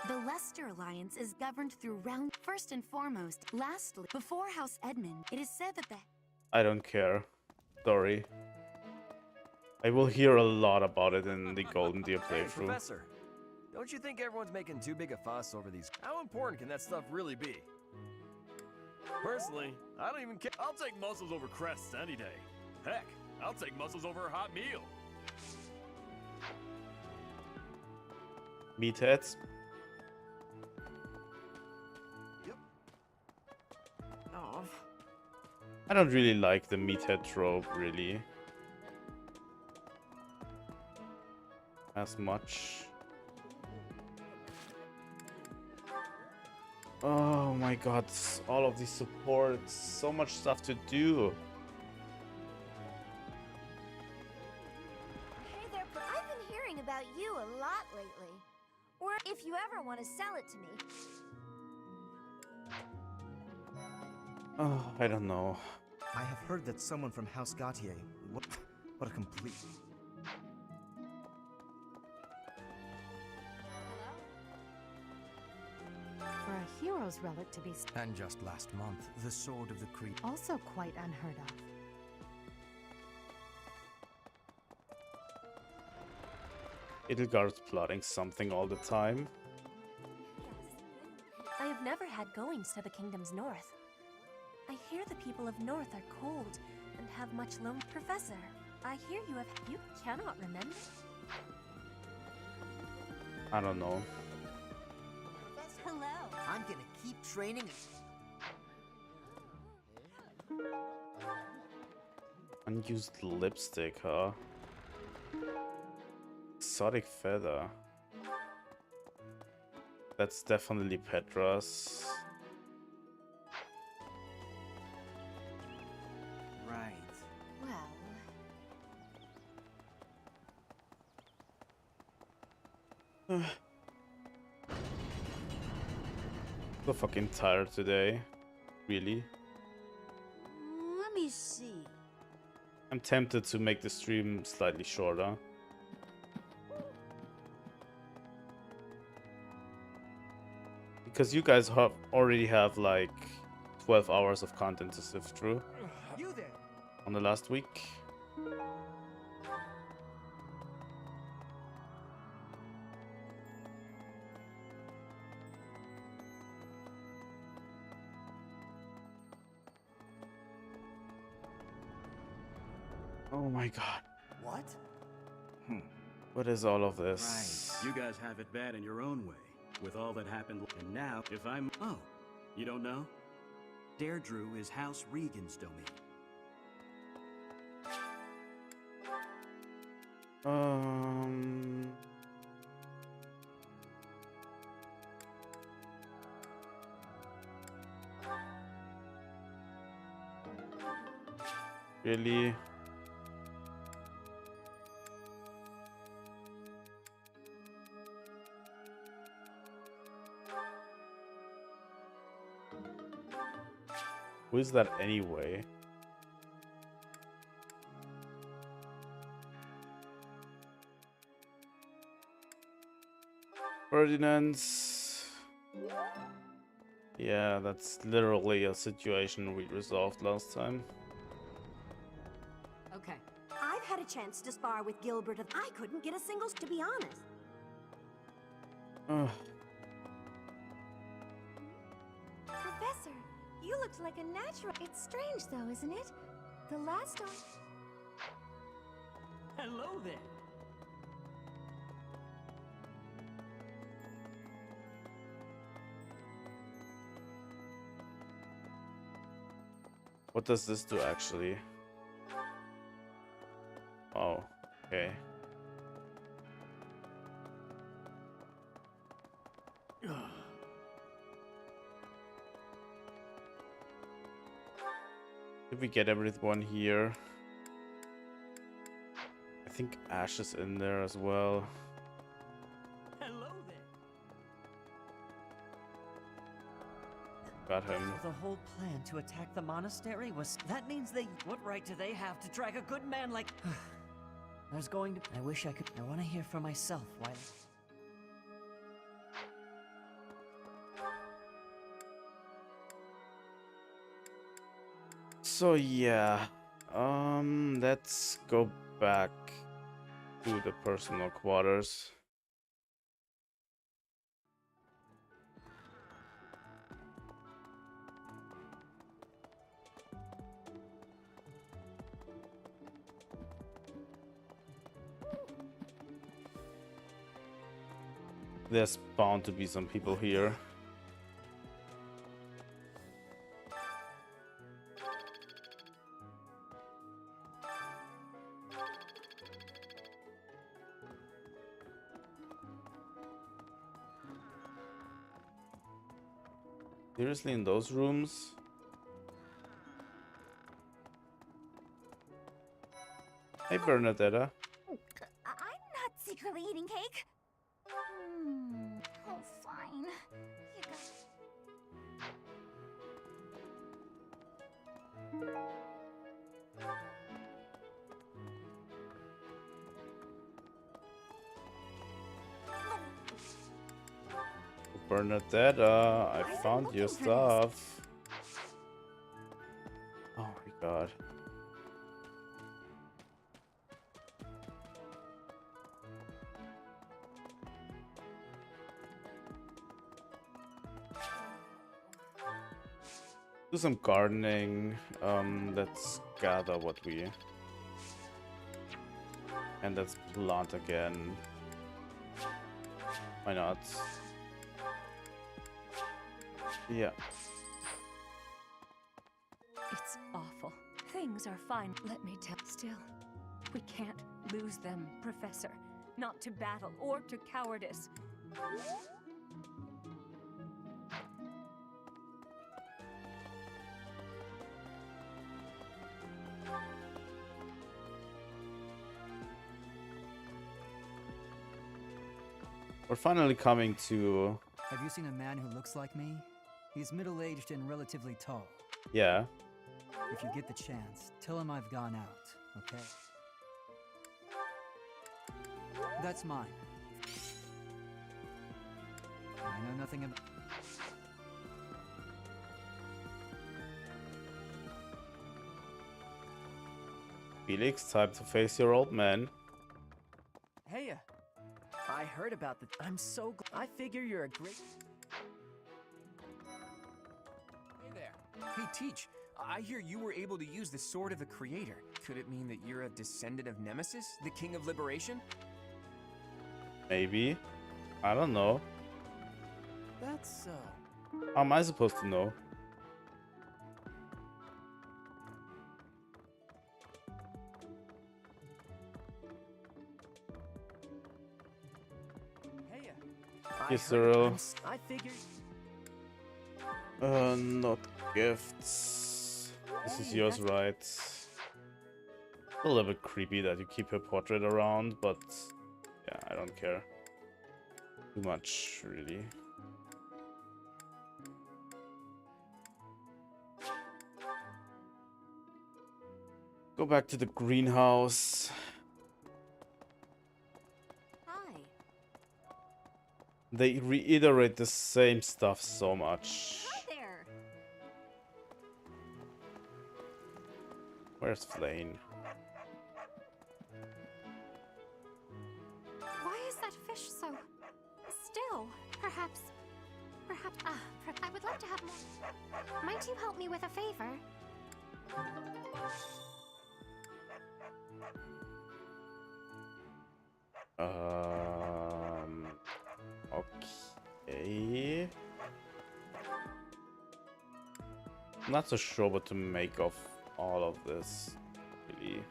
The Leicester Alliance is governed through first and foremost. Lastly, before House Edmund, it is said that the... I don't care. Sorry. I will hear a lot about it in the Golden Deer Hey, playthrough. Professor, don't you think everyone's making too big a fuss over these? How important can that stuff really be? Personally, I don't even care. I'll take mussels over crests any day. Heck, I'll take mussels over a hot meal. Meatheads. Oh. I don't really like the meathead trope, really. As much. Oh my god, all of these supports, so much stuff to do. Hey there, I've been hearing about you a lot lately. Or if you ever want to sell it to me. Oh, I don't know. I have heard that someone from House Gautier. What a complete... a hero's relic to be And just last month, the sword of the creed. also quite unheard of. Edelgard's plotting something all the time. I have never had goings to the kingdom's north. I hear the people of north are cold and have much lone. Professor, I hear you have. You cannot remember? I don't know. Hello. I'm gonna keep training. Unused lipstick, huh? Exotic feather. That's definitely Petra's. Right. Well, So fucking tired today. Really? Let me see. I'm tempted to make the stream slightly shorter. Because you guys already have like 12 hours of content to sift through You there. on the last week. Oh my god. What? What is all of this? You guys have it bad in your own way, with all that happened. And now, if I'm... Oh, you don't know? Deirdre is House Regan's domain. Really? Who is that anyway? Ferdinand's. Yeah, that's literally a situation we resolved last time. Okay. I've had a chance to spar with Gilbert. I couldn't get a single, to be honest. Professor, you looked like a natural. It's strange though, isn't it? The last one. Hello there. What does this do actually? Oh, okay. Did we get everyone here? I think Ash is in there as well. Hello there. Got him. So the whole plan to attack the monastery was... That means they... What right do they have to drag a good man like... There's going to... I wish I could... I want to hear for myself why... So yeah, let's go back to the personal quarters. There's bound to be some people here. Seriously, in those rooms? Hey, Bernadetta. I'm not secretly eating cake. Oh, fine. You Bernadetta, I found your stuff. Oh my god. Do some gardening. Let's gather what we... And let's plant again. Why not? Yeah. It's awful. Things are fine. Let me tell. Still, we can't lose them, Professor. Not to battle or to cowardice. We're finally coming to... Have you seen a man who looks like me? He's middle-aged and relatively tall. Yeah. If you get the chance, tell him I've gone out, okay? That's mine. I know nothing about... Felix, time to face your old man. Hey, I heard about the... I'm so glad. I figure you're a great... Hey there. Hey, Teach. I hear you were able to use the Sword of the Creator. Could it mean that you're a descendant of Nemesis, the King of Liberation? Maybe. I don't know. That's, How am I supposed to know? Yes, Cyril. I figured... Not gifts. This is yours, right? A little bit creepy that you keep her portrait around, but yeah, I don't care too much, really. Go back to the greenhouse. They reiterate the same stuff so much. Hi there. Where's Flane? Why is that fish so still? Perhaps. I would like to have more. Might you help me with a favor? Okay. I'm not so sure what to make of all of this, really.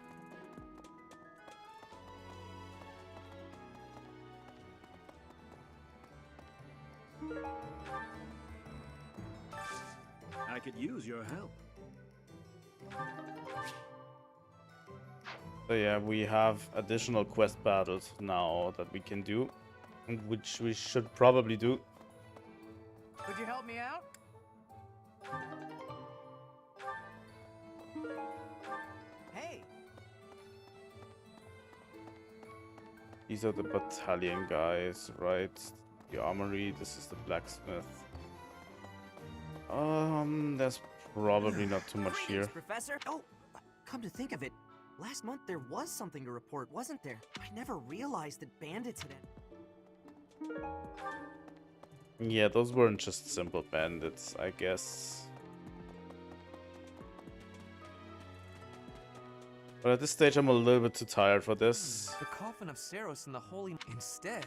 I could use your help. So yeah, we have additional quest battles now that we can do, which we should probably do. Could you help me out? Hey. These are the battalion guys, right? The armory, this is the blacksmith. There's probably not too much here. Professor? Oh, come to think of it, last month there was something to report, wasn't there? I never realized that bandits had... Yeah, those weren't just simple bandits, I guess. But at this stage, I'm a little bit too tired for this. The coffin of Saros and the holy... Instead...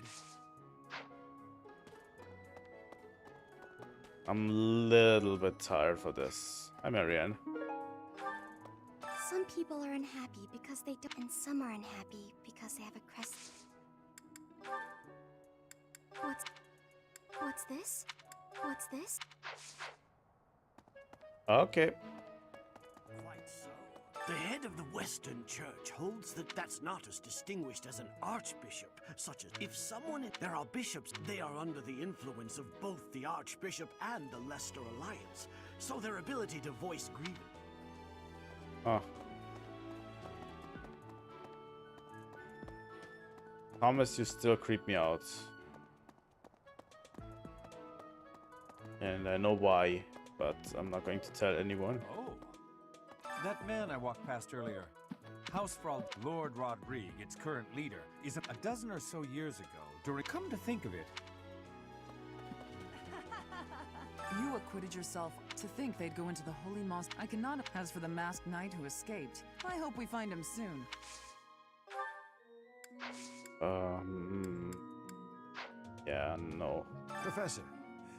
I'm a little bit tired for this. Hi, Marianne. Some people are unhappy because they don't, and some are unhappy because they have a crest. What's this? What's this? Okay. Quite so. The head of the Western Church holds that that's not as distinguished as an archbishop, such as if someone... There are bishops, they are under the influence of both the Archbishop and the Leicester Alliance, so their ability to voice grievance... Huh. Thomas, you still creep me out. And I know why, but I'm not going to tell anyone. Oh, that man I walked past earlier, Hausfrau Lord Rodrigue, its current leader, is a dozen or so years ago. Come to think of it, You acquitted yourself. To think they'd go into the Holy Mosque. I cannot. As for the masked knight who escaped, I hope we find him soon. Yeah, no. Professor,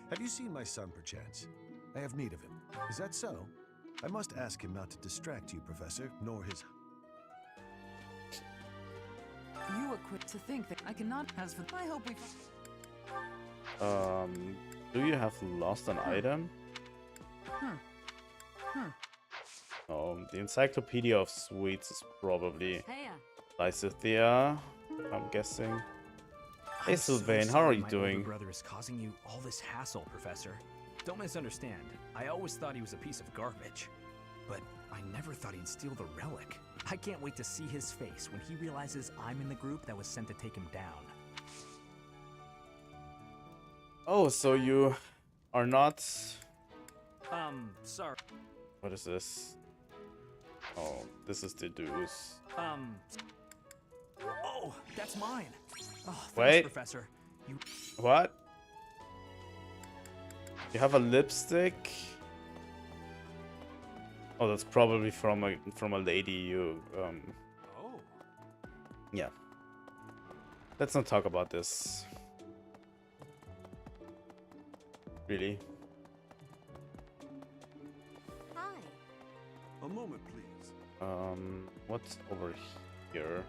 have you seen my son perchance? I have need of him. Is that so? I must ask him not to distract you, Professor, nor his... You acquit. To think that I cannot. As for, I hope we. Do you have lost an item? The Encyclopedia of Sweets is probably Lysithea, I'm guessing. Hey Sylvain, how are you doing? My brother is causing you all this hassle, Professor. Don't misunderstand. I always thought he was a piece of garbage. But I never thought he'd steal the relic. I can't wait to see his face when he realizes I'm in the group that was sent to take him down. Oh, so you are not... Sorry. What is this? Oh, this is the dues. Oh, that's mine. Oh, thanks, Wait. Professor. You... What? You have a lipstick? Oh, that's probably from a lady you, Oh. Yeah. Let's not talk about this. Really? Hi. A moment, please. What's over here?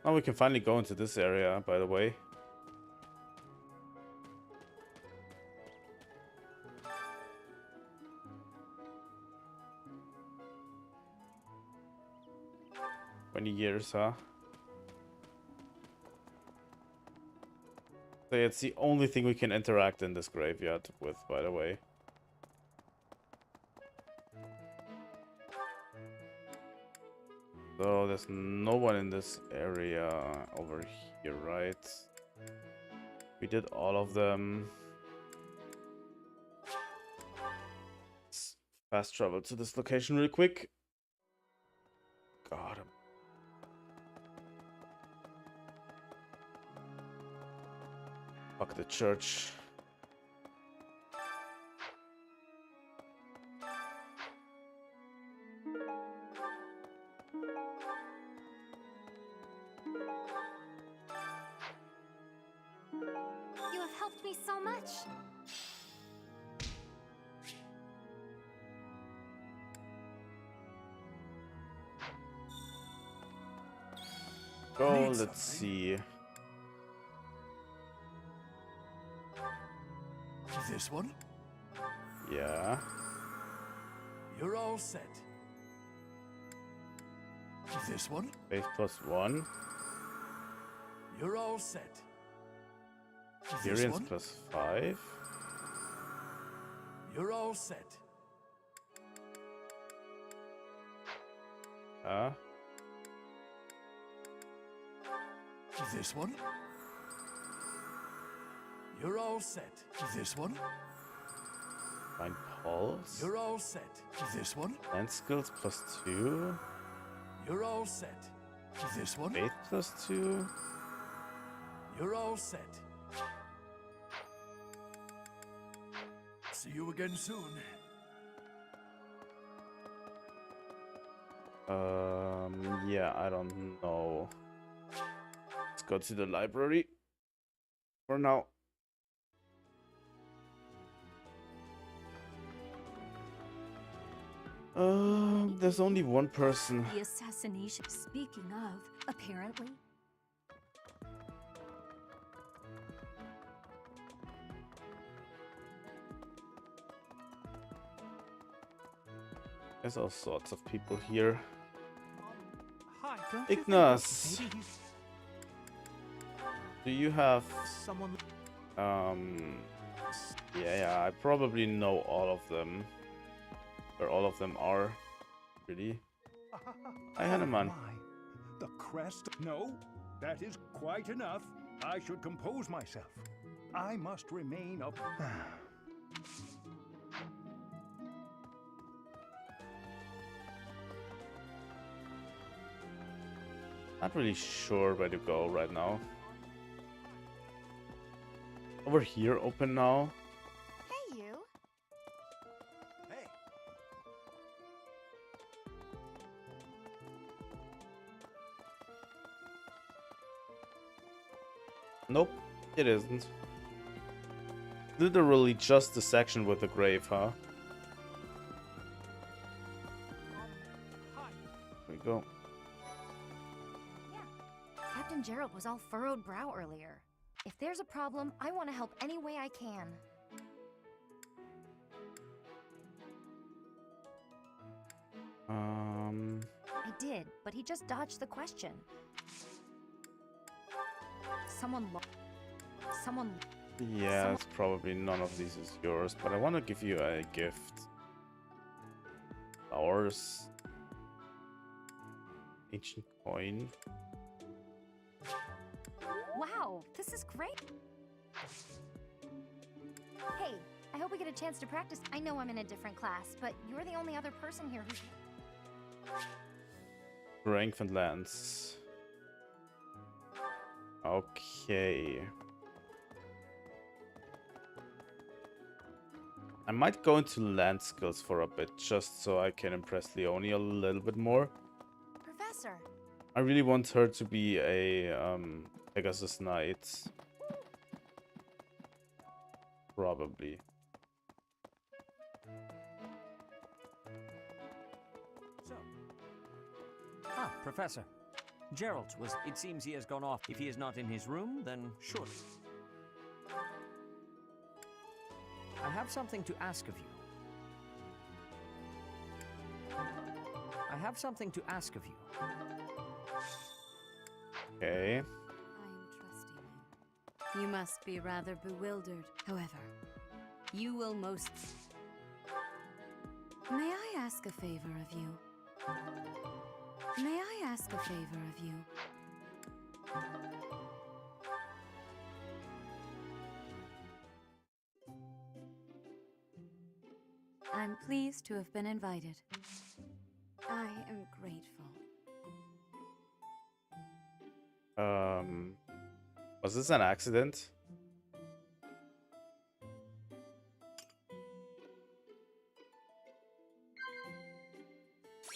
Oh, we can finally go into this area, by the way. Years, huh? So it's the only thing we can interact in this graveyard with, by the way. So there's no one in this area over here, right? We did all of them. Let's fast travel to this location real quick. God. Fuck the church. You have helped me so much. Oh, let's see. This one? Yeah. You're all set. This one? Faith +1. You're all set. Experience +5. You're all set. This one? You're all set. This one? Find Pulse. You're all set. This one? Land skills +2. You're all set. This one? Faith +2. You're all set. See you again soon. Yeah, I don't know. Let's go to the library for now. There's only one person. The assassination. Speaking of, apparently. There's all sorts of people here. Hi, don't Ignas, maybe do you have someone? Yeah, I probably know all of them. Where all of them are. Really? Hi, Hanuman. My, the crest? No, that is quite enough. I should compose myself. I must remain up. Not really sure where to go right now. Over here, open now. Hey, you. Hey. Nope, it isn't. Literally just the section with the grave, huh? There we go. Captain Gerald was all furrowed brow earlier. If there's a problem, I want to help any way I can. I did, but he just dodged the question. Someone. Yeah, it's probably none of these is yours, but I want to give you a gift. Flowers. Ancient coin. Wow, this is great. Hey, I hope we get a chance to practice. I know I'm in a different class, but you're the only other person here who's... Strength and lance. Okay. I might go into land skills for a bit, just so I can impress Leonie a little bit more. Professor. I really want her to be a Pegasus Knight. Probably. Ah, Professor. Gerald was... It seems he has gone off. If he is not in his room, then surely. I have something to ask of you. I have something to ask of you. Okay. I am trusting you. You must be rather bewildered. However, you will most... May I ask a favor of you? May I ask a favor of you? I'm pleased to have been invited. I am grateful. Was this an accident?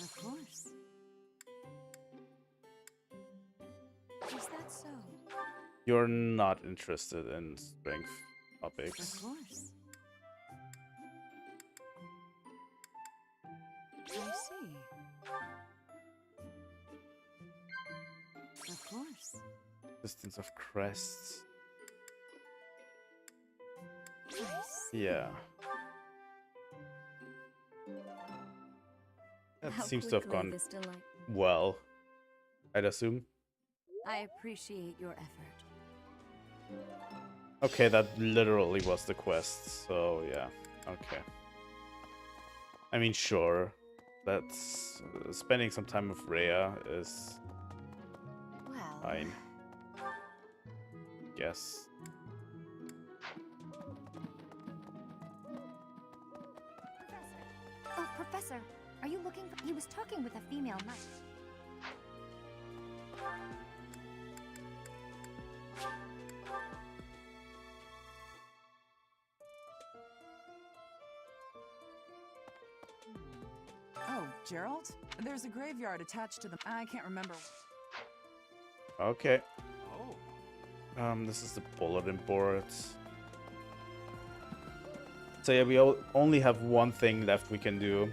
Of course. Is that so? You're not interested in strength topics. Of course. I see. Of course. Distance of crests. I see. Yeah. That How seems to have quickly gone this delight. well, I'd assume. I appreciate your effort. Okay, that literally was the quest, so yeah, okay. I mean, sure, that's... spending some time with Rhea is... Well... fine. Guess. Oh, Professor, are you looking for... He was talking with a female knight. Oh, Gerald? There's a graveyard attached to the... I can't remember. Okay. Oh. This is the bulletin board. So yeah, we only have one thing left we can do.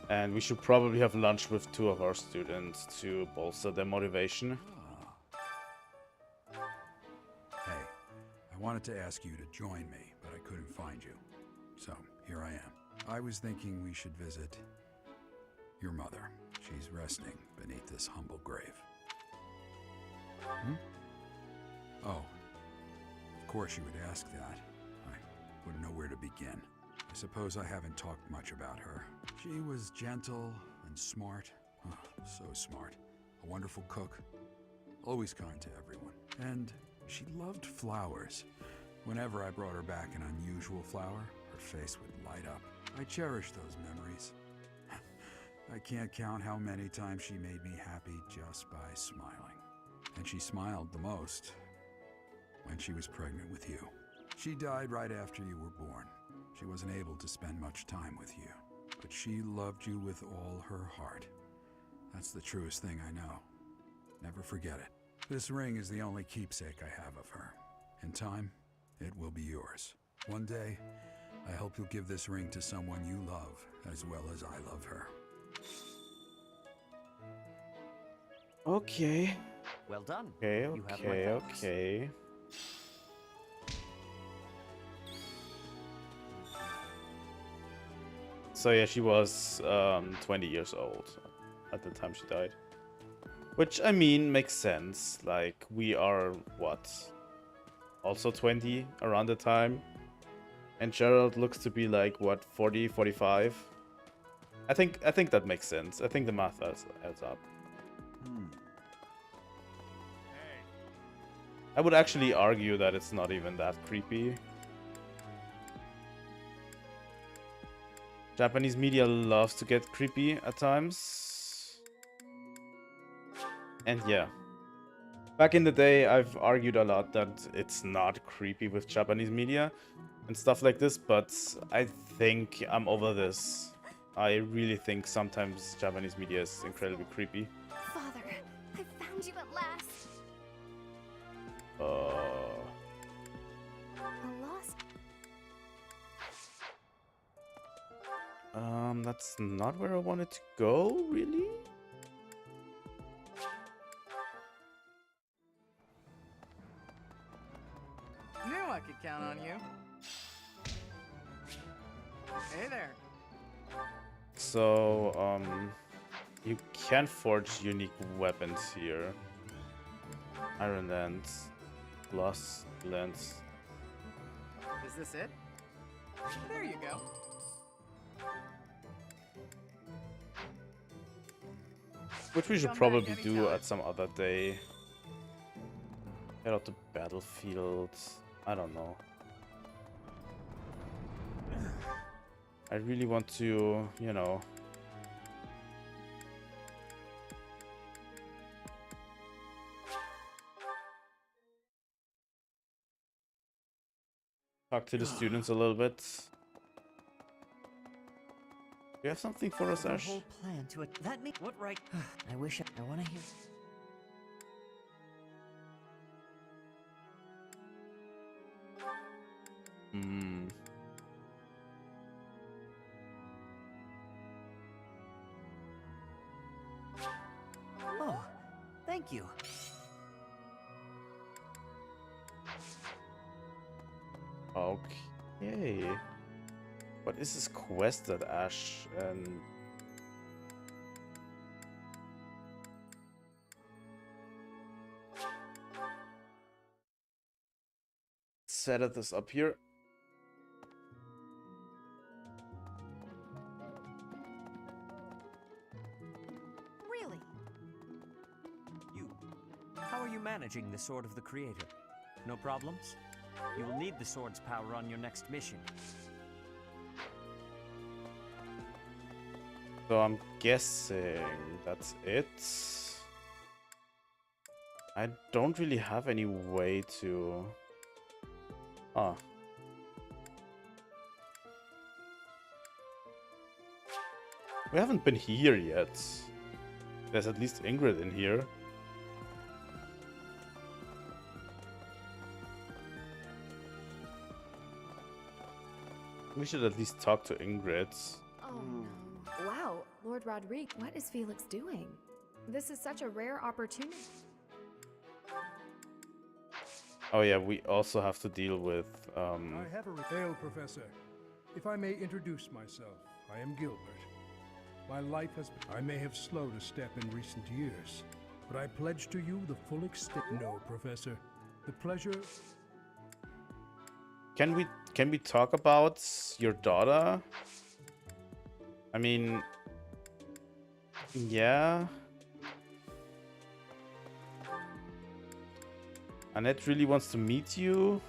And we should probably have lunch with 2 of our students to bolster their motivation. Hey, I wanted to ask you to join me, but I couldn't find you. So, here I am. I was thinking we should visit your mother. She's resting beneath this humble grave. Hmm? Oh, of course you would ask that. I wouldn't know where to begin. I suppose I haven't talked much about her. She was gentle and smart. Oh, so smart. A wonderful cook. Always kind to everyone. And she loved flowers. Whenever I brought her back an unusual flower, her face would light up. I cherish those memories. I can't count how many times she made me happy just by smiling. And she smiled the most when she was pregnant with you. She died right after you were born. She wasn't able to spend much time with you, but she loved you with all her heart. That's the truest thing I know. Never forget it. This ring is the only keepsake I have of her. In time, it will be yours. One day, I hope you'll give this ring to someone you love as well as I love her. Okay. Well done. Okay, You have my okay, thanks. okay. So yeah, she was 20 years old at the time she died. Which, I mean, makes sense. Like, we are, what? Also 20 around the time. And Gerald looks to be like, what, 40, 45? I think that makes sense. I think the math adds up. I would actually argue that it's not even that creepy. Japanese media loves to get creepy at times. And yeah. Back in the day, I've argued a lot that it's not creepy with Japanese media and stuff like this, but I think I'm over this. I really think sometimes Japanese media is incredibly creepy. Father, I found you at last. A lost. That's not where I wanted to go, really? Knew I could count on you. Hey there. So, you can forge unique weapons here. Iron lance, glass lance. Is this it? There you go. Which we should Come probably back do anytime. at some other day. Head out to battlefield. I don't know. I really want to, you know. Talk to the students a little bit. Do you have something for us, The Ash? whole plan to it. That me. What right? I wish I want to hear. Hmm. Oh, thank you. Okay. What is this quest that Ash and set this up here? Really? How are you managing the Sword of the Creator? No problems? You will need the sword's power on your next mission. So I'm guessing that's it. I don't really have any way to... Ah. We haven't been here yet. There's at least Ingrid in here. We should at least talk to Ingrid. Oh no. Wow, Lord Rodrigue, what is Felix doing? This is such a rare opportunity. Oh yeah, we also have to deal with I have a hail, Professor. If I may introduce myself, I am Gilbert. My life has I may have slowed a step in recent years, but I pledge to you the full extent. No, Professor. The pleasure. Can we talk about your daughter? I mean, yeah. Annette really wants to meet you.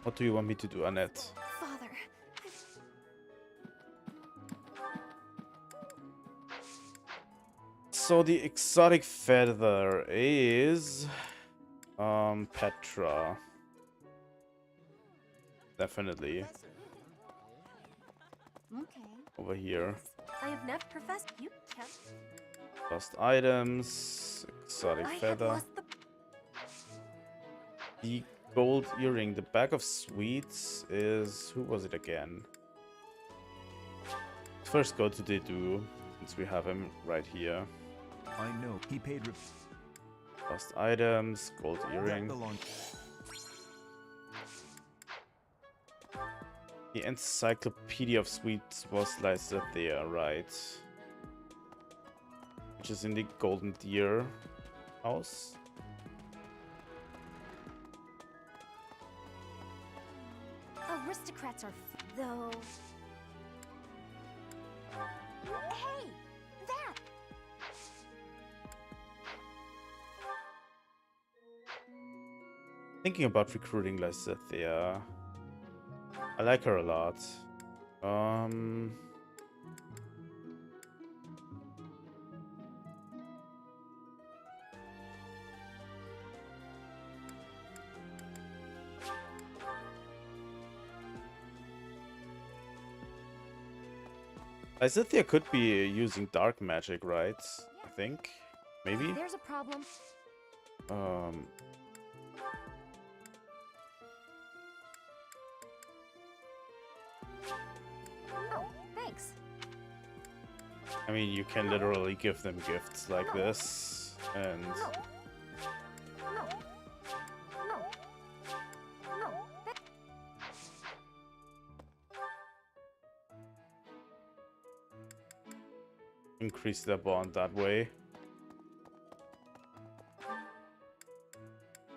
What do you want me to do, Annette? Father. So the exotic feather is Petra. Definitely. Okay. Over here. I have never professed you can't. Lost items, exotic feather. The gold earring. The bag of sweets is... Who was it again? First go to Dedu, since we have him right here. I know. He paid... Lost items, gold earring. The Encyclopedia of Sweets was Lysathea, right? Which is in the Golden Deer house. Aristocrats are though. Hey, that. Thinking about recruiting Lysathea. I like her a lot. Lysathea could be using dark magic, right? I think. Maybe? There's a problem. Oh, thanks. I mean, you can literally give them gifts like this, and... increase their bond that way.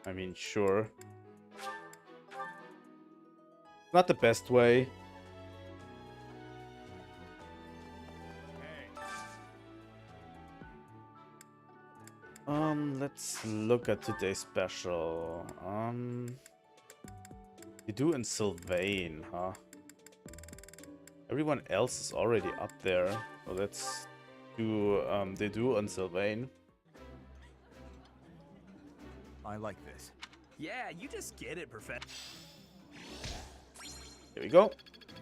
I mean, sure. Not the best way. Let's look at today's special. You do in Sylvain, huh? Everyone else is already up there, so let's do they do on Sylvain. I like this. Yeah, you just get it, Professor. Here we go.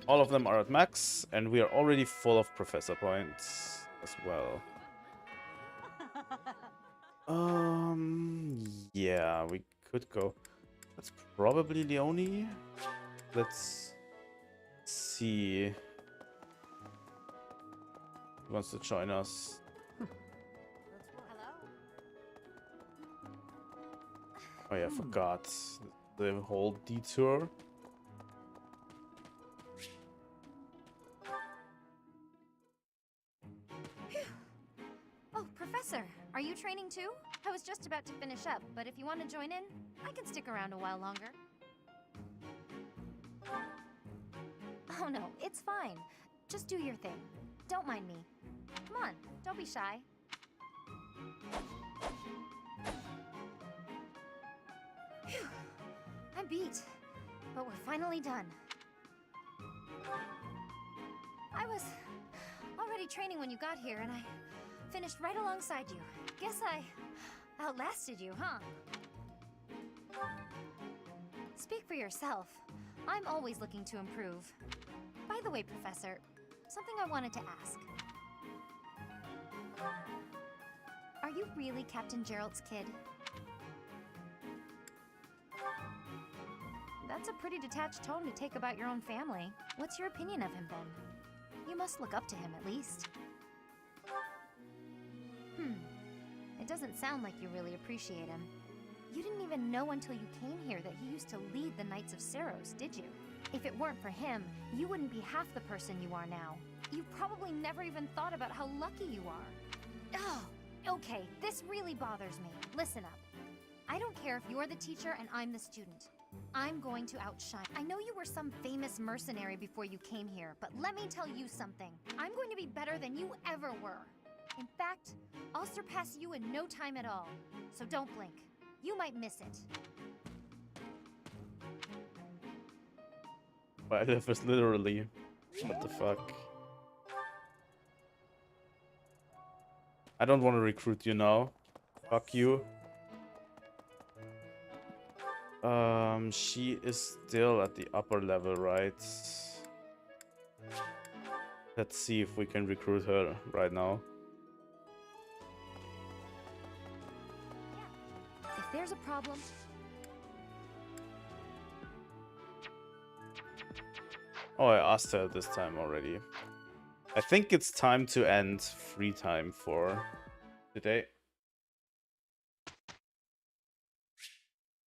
All of them are at max, and we are already full of professor points as well. Yeah, we could go. That's probably Leonie. Let's see. Who wants to join us? Oh yeah, I forgot the whole detour. Oh, Professor, are you training too? I was just about to finish up, but if you want to join in, I can stick around a while longer. Oh no, it's fine. Just do your thing. Don't mind me. Come on, don't be shy. Phew. I'm beat, but we're finally done. I was already training when you got here, and I finished right alongside you. Guess I outlasted you, huh? Speak for yourself. I'm always looking to improve. By the way, Professor, something I wanted to ask. Are you really Captain Gerald's kid? That's a pretty detached tone to take about your own family. What's your opinion of him, then? You must look up to him, at least. It doesn't sound like you really appreciate him. You didn't even know until you came here that he used to lead the Knights of Seiros, did you? If it weren't for him, you wouldn't be half the person you are now. You probably never even thought about how lucky you are. Oh, okay, this really bothers me. Listen up. I don't care if you're the teacher and I'm the student. I'm going to outshine. I know you were some famous mercenary before you came here, but let me tell you something. I'm going to be better than you ever were. In fact, I'll surpass you in no time at all. So don't blink. You might miss it. Wildlife is literally. What the fuck? I don't want to recruit you now. Fuck you. She is still at the upper level, right? Let's see if we can recruit her right now. If there's a problem... Oh, I asked her this time already. I think it's time to end free time for today.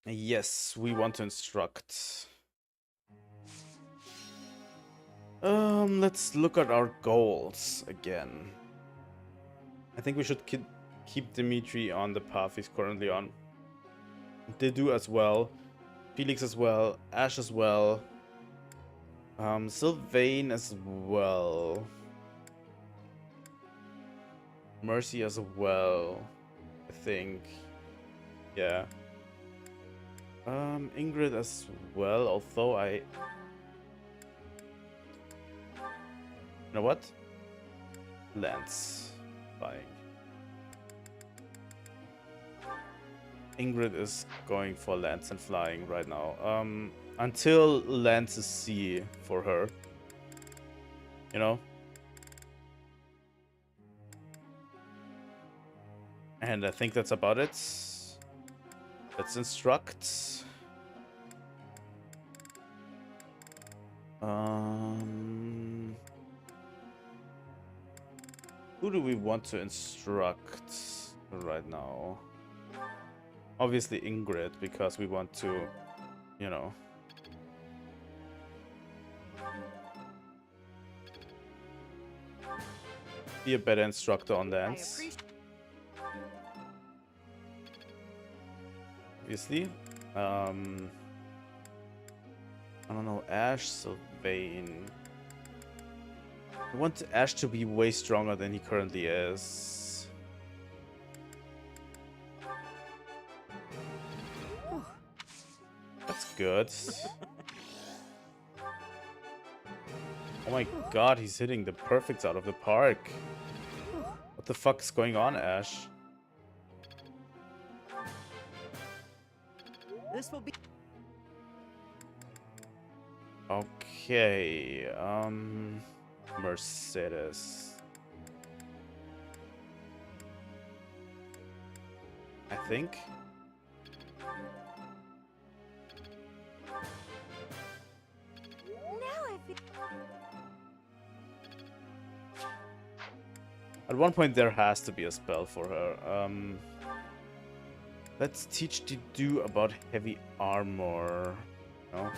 Yes, we want to instruct. Let's look at our goals again. I think we should keep Dimitri on the path he's currently on. Dedu as well. Felix as well. Ash as well. Sylvain as well. Mercy as well. I think. Yeah. Ingrid as well, although I... You know what? Lance. Flying. Ingrid is going for Lance and flying right now. Until Lance is C for her. You know? And I think that's about it. Let's instruct. Who do we want to instruct right now? Obviously Ingrid, because we want to, you know. Be a better instructor on dance. Obviously. I don't know, Ash, Sylvain. I want Ash to be way stronger than he currently is. That's good. Oh my god, he's hitting the perfects out of the park. What the fuck is going on, Ash? This will be... Okay, Mercedes. I think. At one point there has to be a spell for her. Let's teach Dedu about heavy armor. No?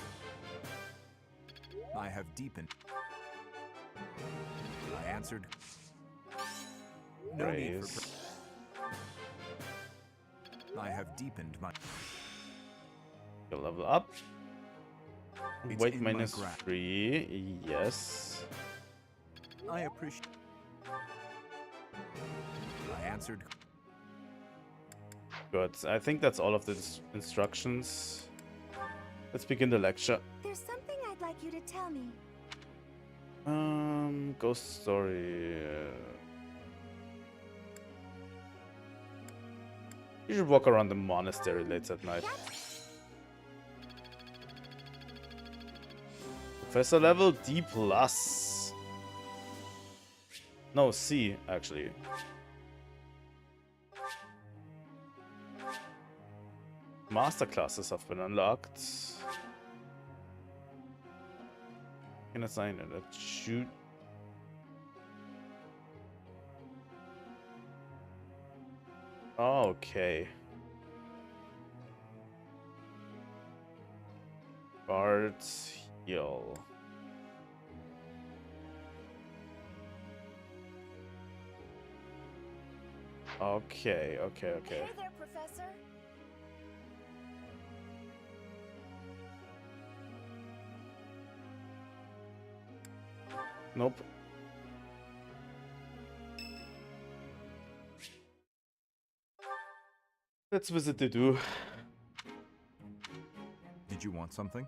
I have deepened. I answered. No need for... I have deepened my... You'll level up. It's Weight in my minus grasp. 3. Yes. I appreciate... I answered. Good. I think that's all of the instructions. Let's begin the lecture. There's something I'd like you to tell me. Ghost story. You should walk around the monastery late at night. Professor level D+. No, C, actually. Master classes have been unlocked. Can assign it a shoot. Okay. Guard heal. Okay. Hey there, Professor. Nope. Let's visit Dedu. Did you want something?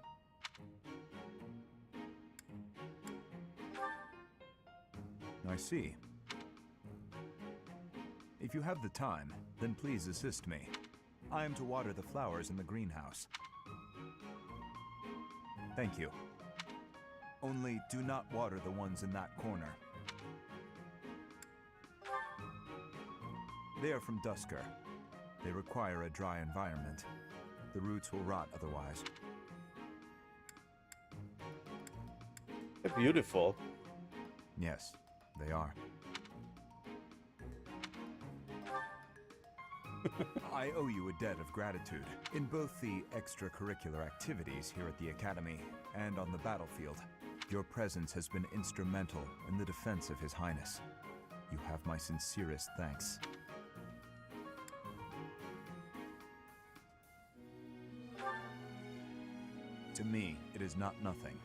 I see. If you have the time, then please assist me. I am to water the flowers in the greenhouse. Thank you. Only do not water the ones in that corner. They are from Dusker. They require a dry environment. The roots will rot otherwise. They're beautiful. Yes, they are. I owe you a debt of gratitude in both the extracurricular activities here at the Academy and on the battlefield. Your presence has been instrumental in the defense of His Highness. You have my sincerest thanks. To me, it is not nothing.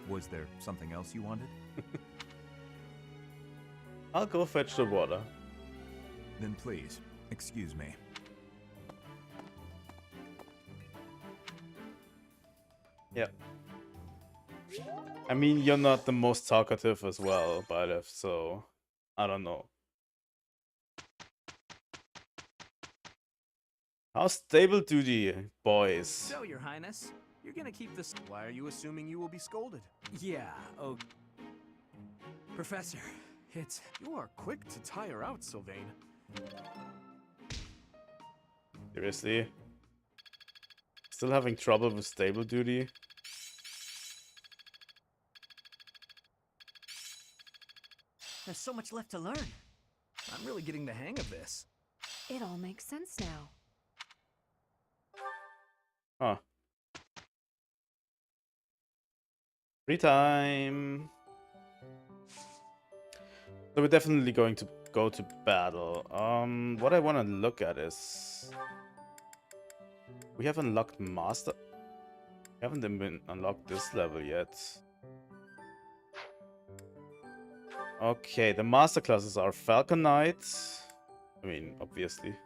Was there something else you wanted? I'll go fetch the water. Then please, excuse me. Yeah. I mean, you're not the most talkative as well, Byleth, so I don't know. How's stable duty, boys? So, Your Highness, you're gonna keep this. Why are you assuming you will be scolded? Yeah, oh. Professor, it's. You are quick to tire out, Sylvain. Seriously? Still having trouble with stable duty? There's so much left to learn. I'm really getting the hang of this. It all makes sense now. Huh. Free time. So we're definitely going to go to battle. What I want to look at is we haven't unlocked master. We haven't even unlocked this level yet. Okay, the master classes are Falcon Knight. I mean, obviously.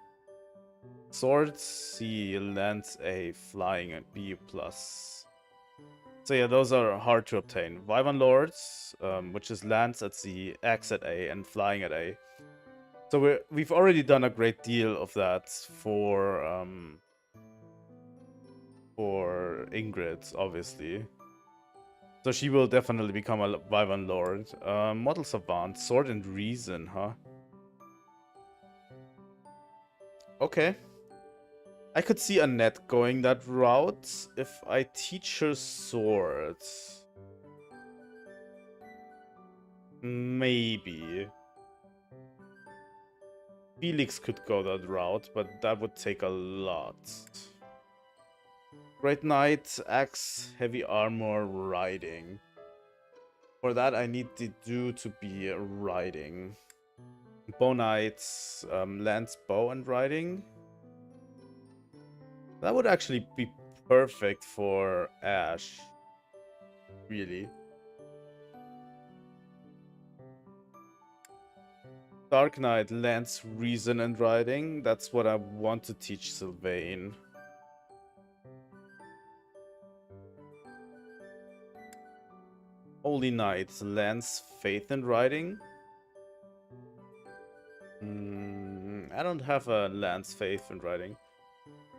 Sword C lands A, flying at B+. So yeah, those are hard to obtain. Wyvern Lords, which is lands at C, axe at A, and flying at A. So we've already done a great deal of that for Ingrid, obviously. So she will definitely become a Wyvern Lord. Model Savant, Sword and Reason, huh? Okay. I could see Annette going that route if I teach her sword. Maybe. Felix could go that route, but that would take a lot. Great Knight, Axe, Heavy Armor, Riding. For that I need the do to be Riding. Bow Knights, Lance, Bow and Riding. That would actually be perfect for Ash. Really. Dark Knight, Lance, Reason and Riding. That's what I want to teach Sylvain. Holy Knight, Lance, Faith and Riding. I don't have a Lance, Faith and Riding.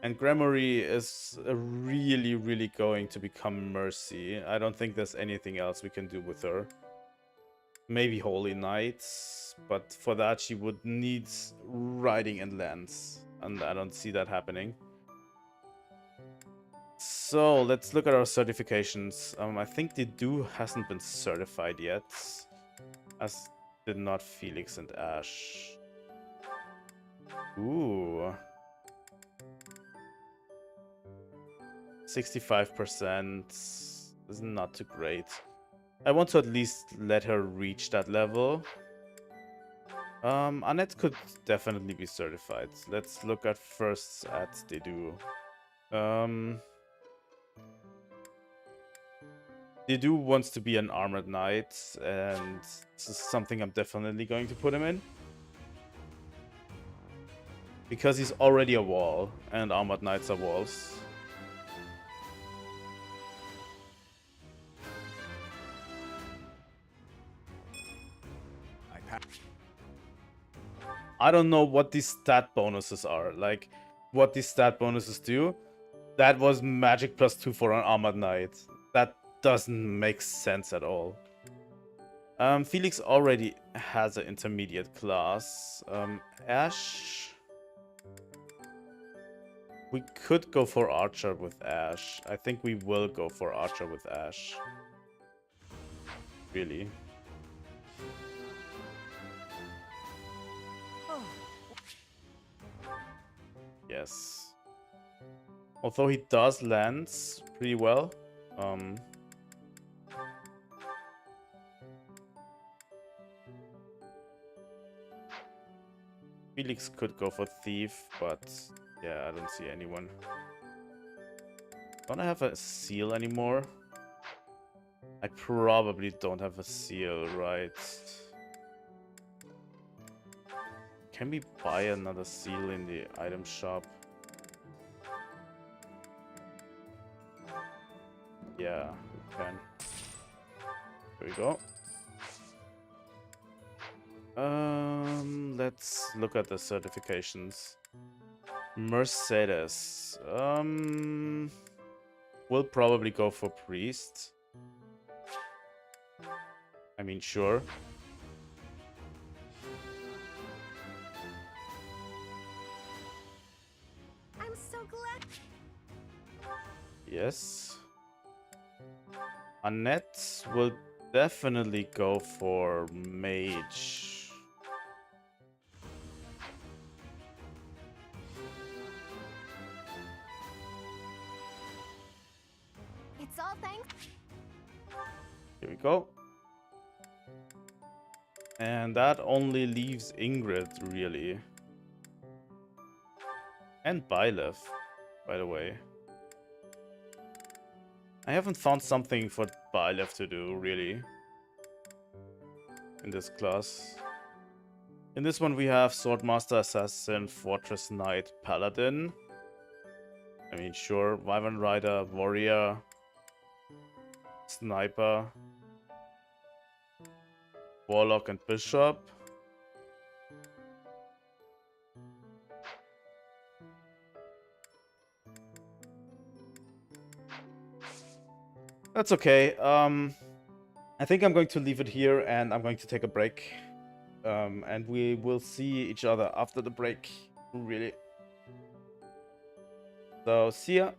And Gramarye is really, really going to become Mercy. I don't think there's anything else we can do with her. Maybe Holy Knights, but for that she would need Riding and Lance. And I don't see that happening. So, let's look at our certifications. I think the Do hasn't been certified yet. As did not Felix and Ash. Ooh. 65% is not too great. I want to at least let her reach that level. Annette could definitely be certified. Let's look at first at Dedu. Dedu wants to be an armored knight, and this is something I'm definitely going to put him in. Because he's already a wall, and armored knights are walls. I don't know what these stat bonuses are. Like, what these stat bonuses do. That was magic +2 for an armored knight. That doesn't make sense at all. Felix already has an intermediate class. Ash. We could go for Archer with Ash. I think we will go for Archer with Ash. Really. Yes. Although he does lands pretty well. Felix could go for Thief, but yeah, I don't see anyone. Don't I have a seal anymore? I probably don't have a seal, right? Can we buy another seal in the item shop? Yeah, we can. There we go. Let's look at the certifications. Mercedes. We'll probably go for Priest. I mean, sure. I'm so glad. Yes. Annette will definitely go for Mage. It's all thanks. Here we go. And that only leaves Ingrid, really. And Byleth, by the way. I haven't found something for Byleth to do, really. In this class. In this one we have Swordmaster, Assassin, Fortress Knight, Paladin. I mean, sure. Wyvern Rider, Warrior. Sniper. Warlock and Bishop. That's okay. I think I'm going to leave it here and I'm going to take a break. And we will see each other after the break. Really. So, see ya.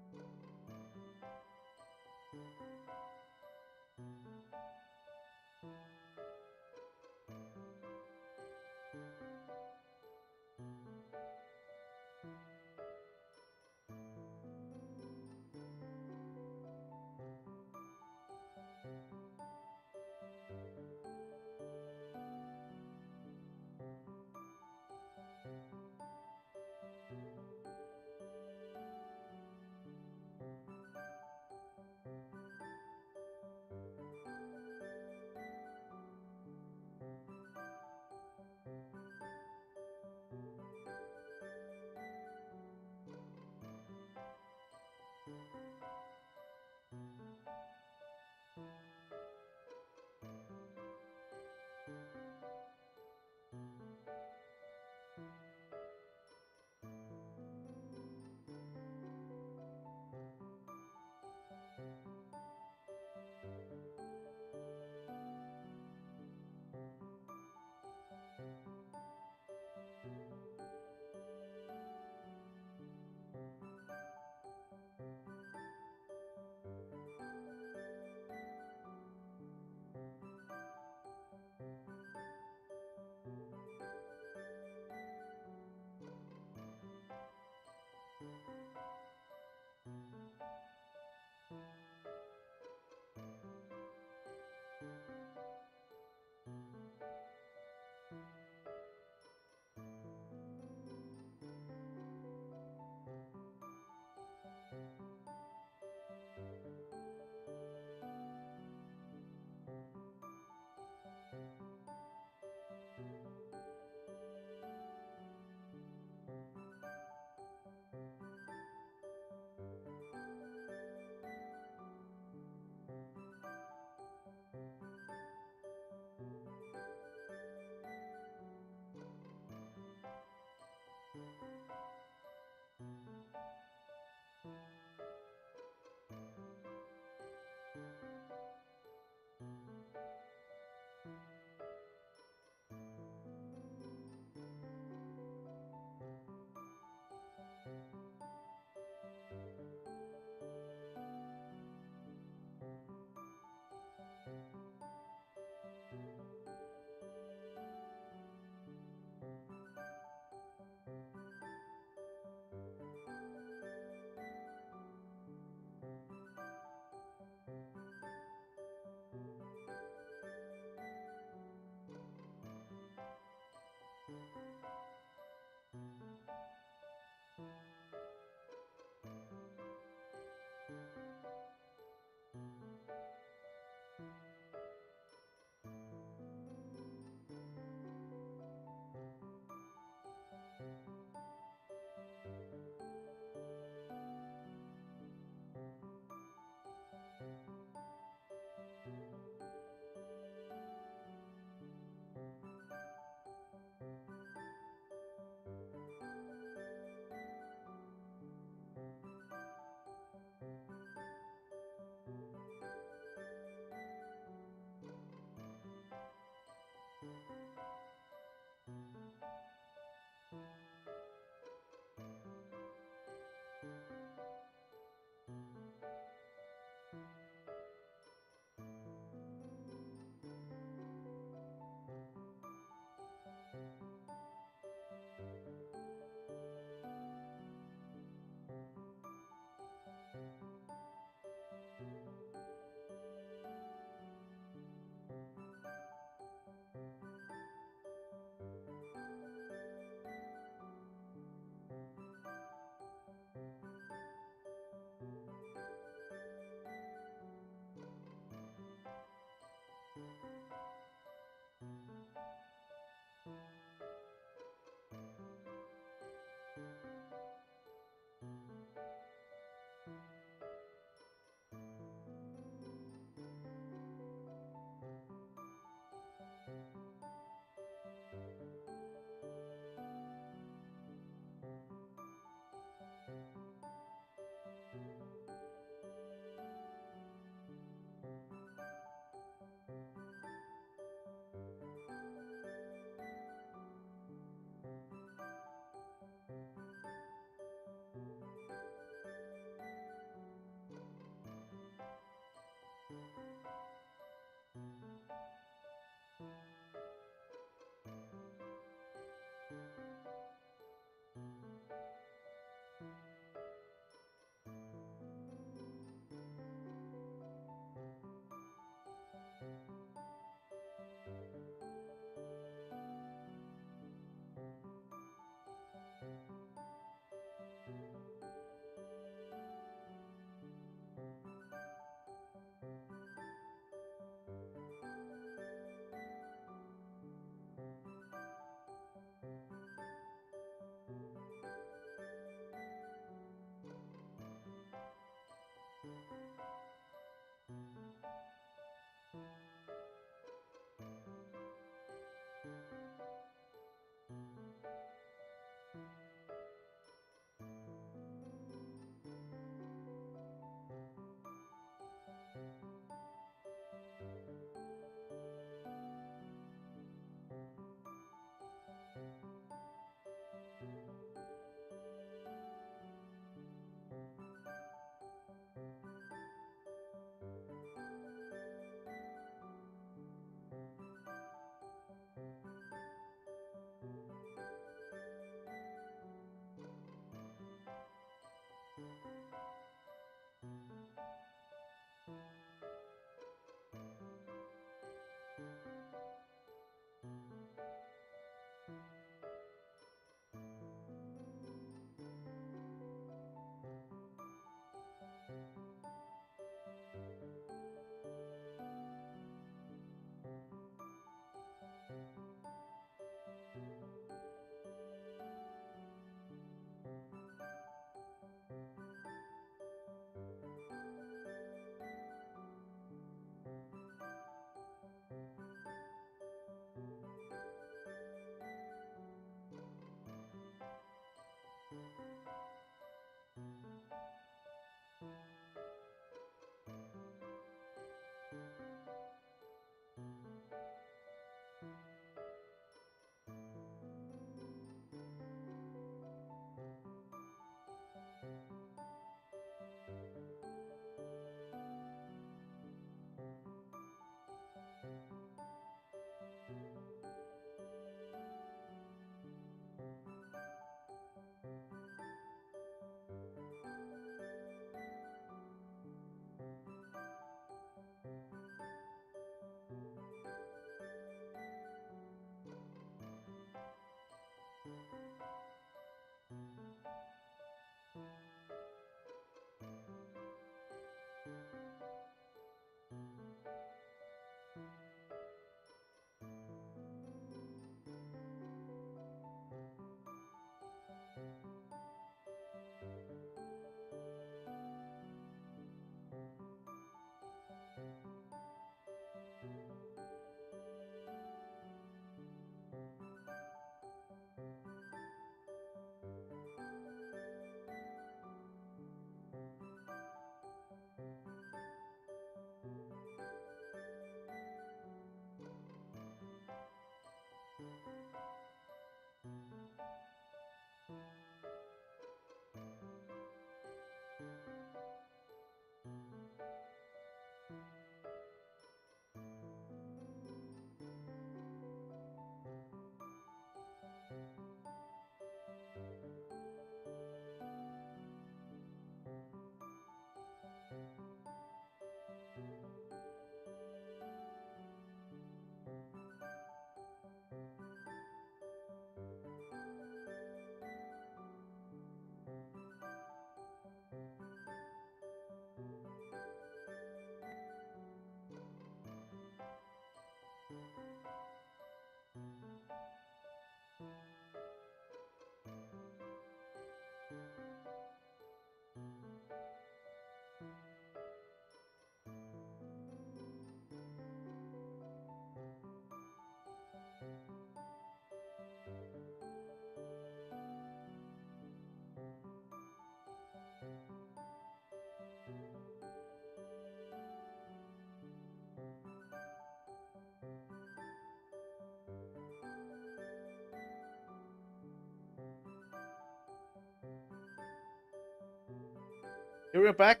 Here we're back,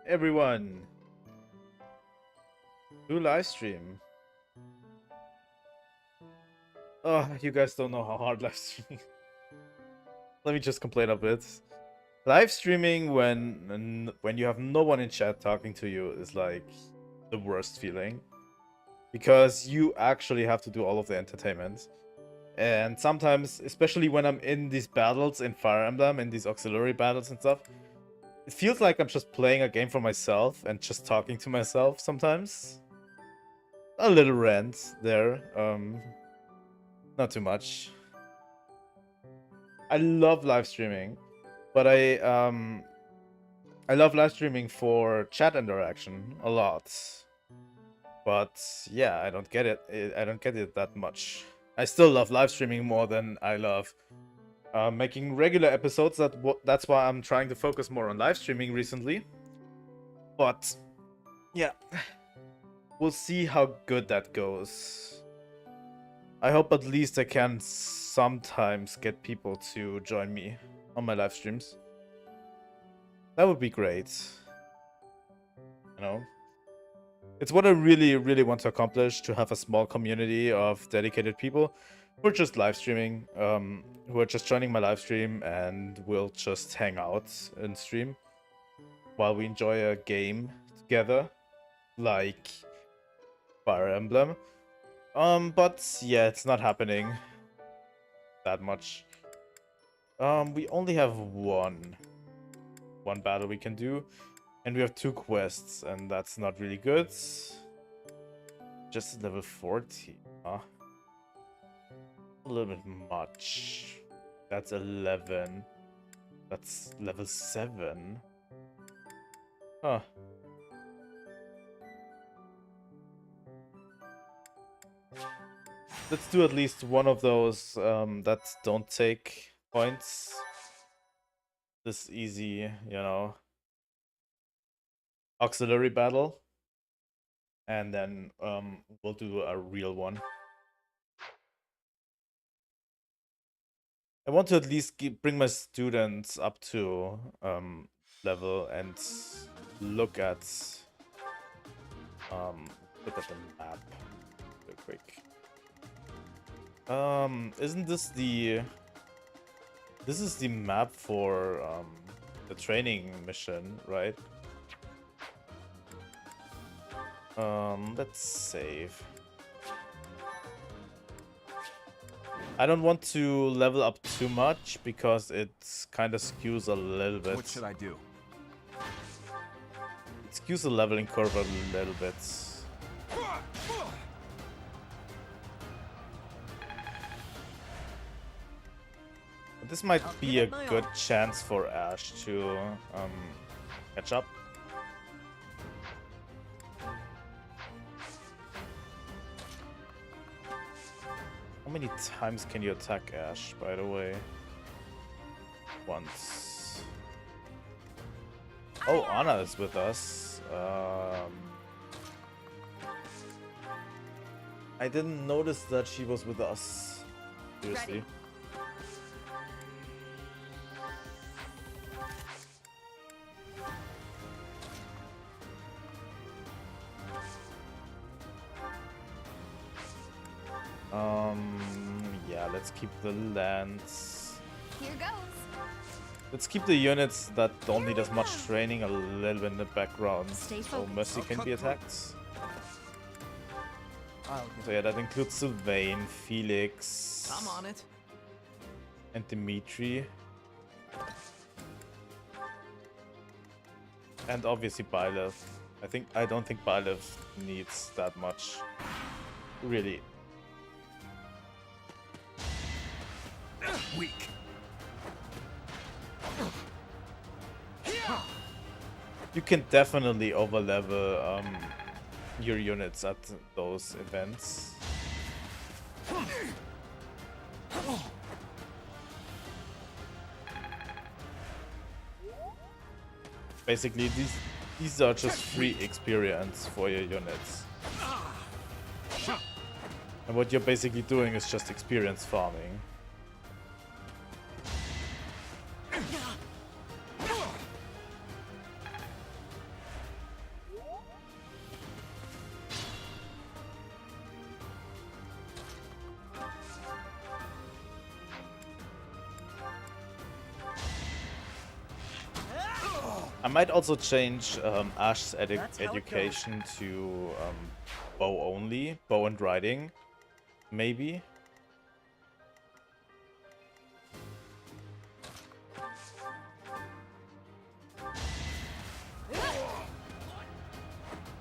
everyone. Do live stream. Oh, you guys don't know how hard live streaming. Let me just complain a bit. Live streaming when you have no one in chat talking to you is like the worst feeling, because you actually have to do all of the entertainment. And sometimes, especially when I'm in these battles in Fire Emblem, in these auxiliary battles and stuff, it feels like I'm just playing a game for myself and just talking to myself sometimes. A little rant there. Not too much. I love live streaming, but I love live streaming for chat interaction a lot. But yeah, I don't get it. I don't get it that much. I still love live streaming more than I love making regular episodes. That's why I'm trying to focus more on live streaming recently. But yeah, we'll see how good that goes. I hope at least I can sometimes get people to join me on my live streams. That would be great. You know? It's what I really, really want to accomplish, to have a small community of dedicated people who are just live streaming, who are just joining my live stream and will just hang out and stream while we enjoy a game together, like Fire Emblem. But yeah, it's not happening that much. We only have one battle we can do. And we have 2 quests, and that's not really good. Just level 40, huh? A little bit much. That's 11. That's level 7. Huh. Let's do at least one of those that don't take points. This easy, you know. Auxiliary battle, and then we'll do a real one. I want to at least bring my students up to level and look at the map real quick. Isn't this the is the map for the training mission, right? Let's save. I don't want to level up too much because it kind of skews a little bit. What should I do? It skews the leveling curve a little bit. But this might be a good chance for Ash to catch up. How many times can you attack Ash, by the way? Once. Oh, Anna is with us. I didn't notice that she was with us. Seriously. Yeah, let's keep the lands. Here goes. Let's keep the units that don't need as much training a little bit in the background. Stay So focused. Mercy can be attacked. So yeah, that includes Sylvain, Felix. I'm on it. And Dimitri. And obviously Bailev. I don't think Bailev needs that much. Really. Weak. You can definitely overlevel your units at those events. Basically, these are just free experience for your units. And what you're basically doing is just experience farming. might also change Ash's That's how it education to bow only, bow and riding, maybe.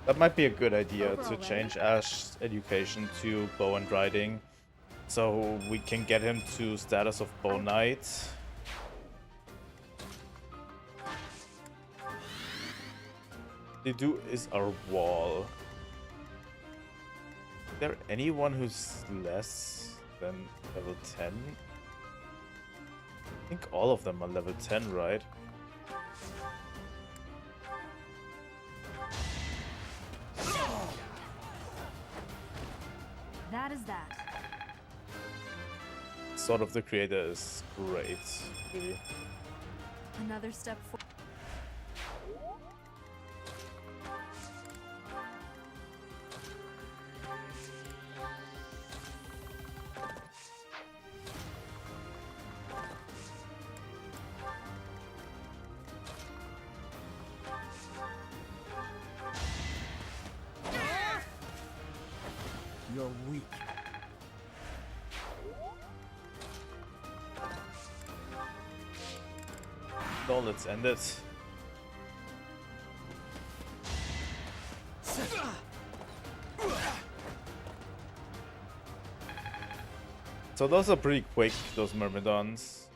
That might be a good idea to change Ash's education to bow and riding, so we can get him to status of bow knight. They do is our wall. Is there anyone who's less than level 10? I think all of them are level 10, right? That is that. Sword of the Creator is great, really. Another step forward. You're weak. So let's end it. So those are pretty quick, those Myrmidons.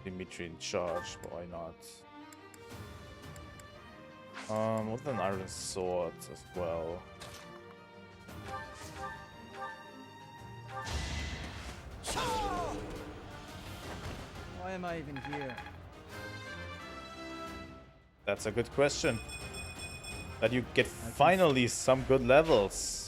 Dimitri in charge, but why not? With an iron sword as well. Why am I even here? That's a good question. That you get finally some good levels.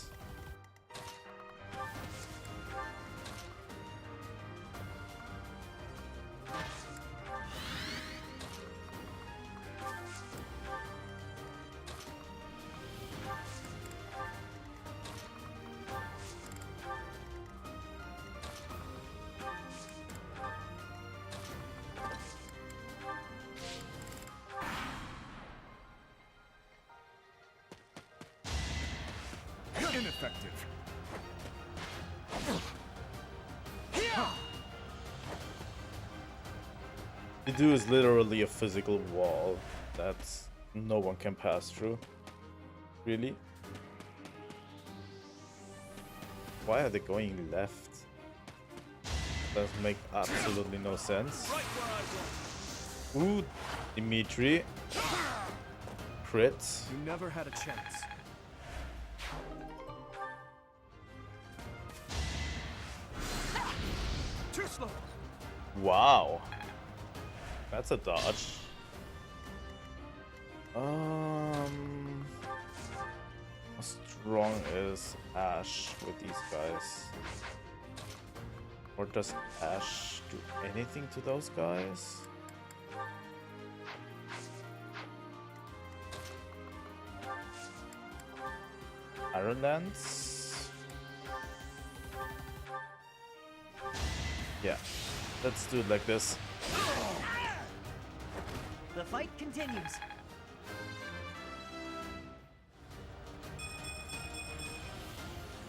Ineffective. The dude is literally a physical wall that no one can pass through. Really? Why are they going left? Doesn't make absolutely no sense. Ooh, Dimitri. Crit. You never had a chance. Too slow. Wow. That's a dodge. How strong is Ash with these guys? Or does Ash do anything to those guys? Iron Lance? Yeah, let's do it like this. The fight continues.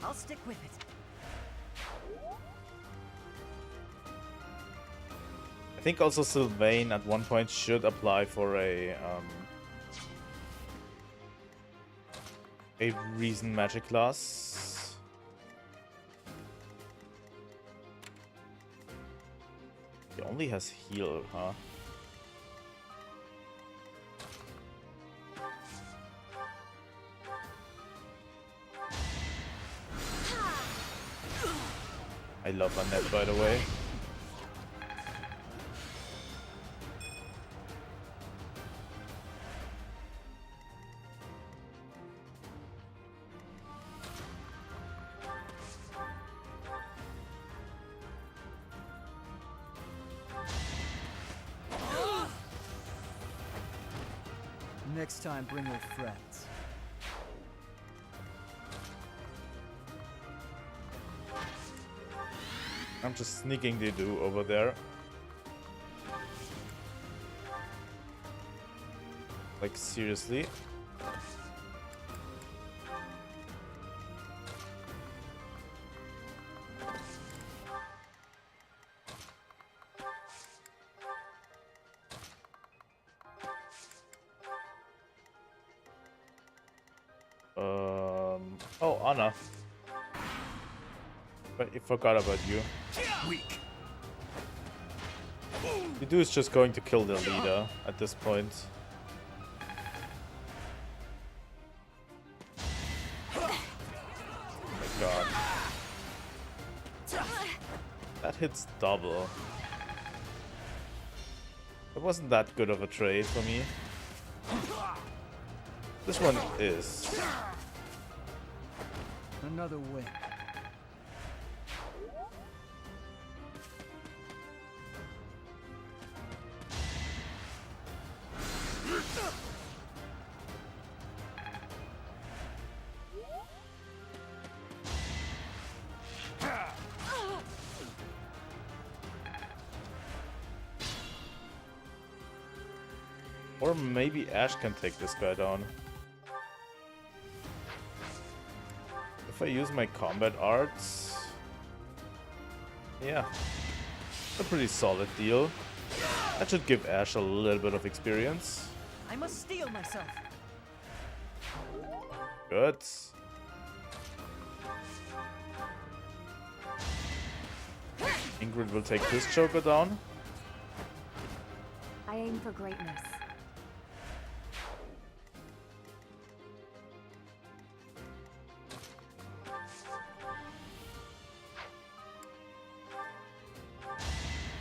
I'll stick with it. I think also Sylvain at one point should apply for a reason magic class. He only has heal, huh? I love Annette, by the way. Next time, bring your friends. I'm just sneaking the do over there. Like, seriously? Oh, Anna. But I forgot about you. Weak. The dude is just going to kill the leader at this point. Oh my god. That hits double. It wasn't that good of a trade for me. This one is. Another win. Or maybe Ash can take this guy down. If I use my combat arts... Yeah. A pretty solid deal. That should give Ash a little bit of experience. I must steel myself. Good. Ingrid will take this Joker down. I aim for greatness.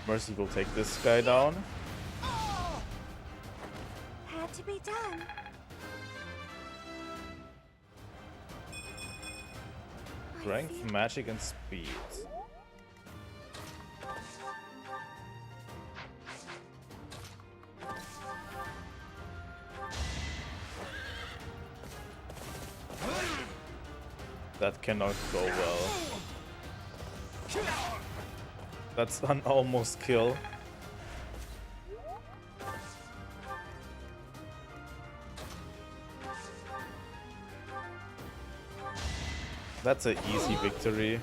Mercy will take this guy down. Had to be done. Strength, magic, and speed. That cannot go well. That's an almost kill. That's an easy victory.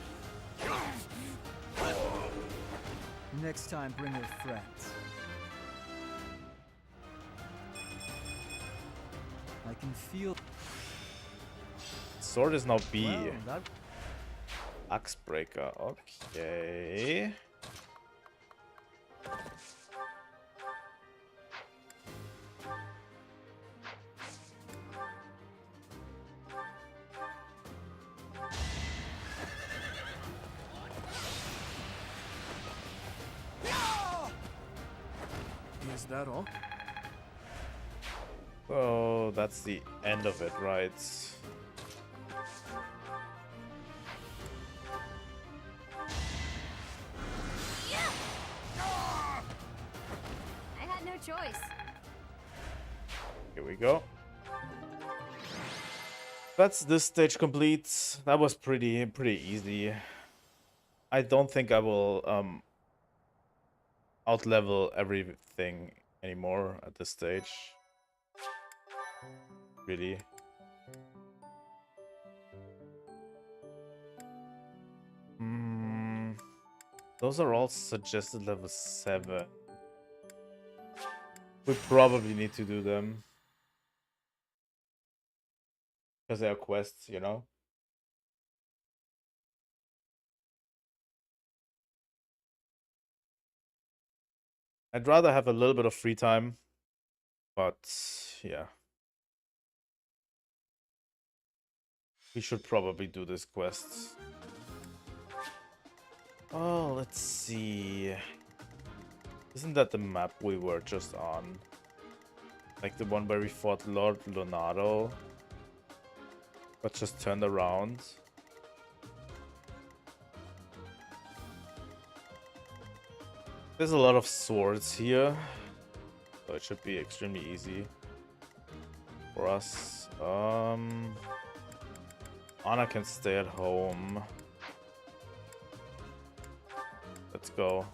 Next time, bring your friends. I can feel. Sword is now B. Well, that... Axe breaker. Okay. Is that all? Oh, that's the end of it, right? I had no choice. Here we go. That's this stage complete. That was pretty easy. I don't think I will outlevel everything anymore at this stage. Really. Those are all suggested level 7. We probably need to do them. Because they are quests, you know? I'd rather have a little bit of free time. But, yeah. We should probably do this quest. Oh, let's see. Isn't that the map we were just on? Like the one where we fought Lord Leonardo? But just turned around? There's a lot of swords here. So it should be extremely easy for us. Anna can stay at home. Let's go.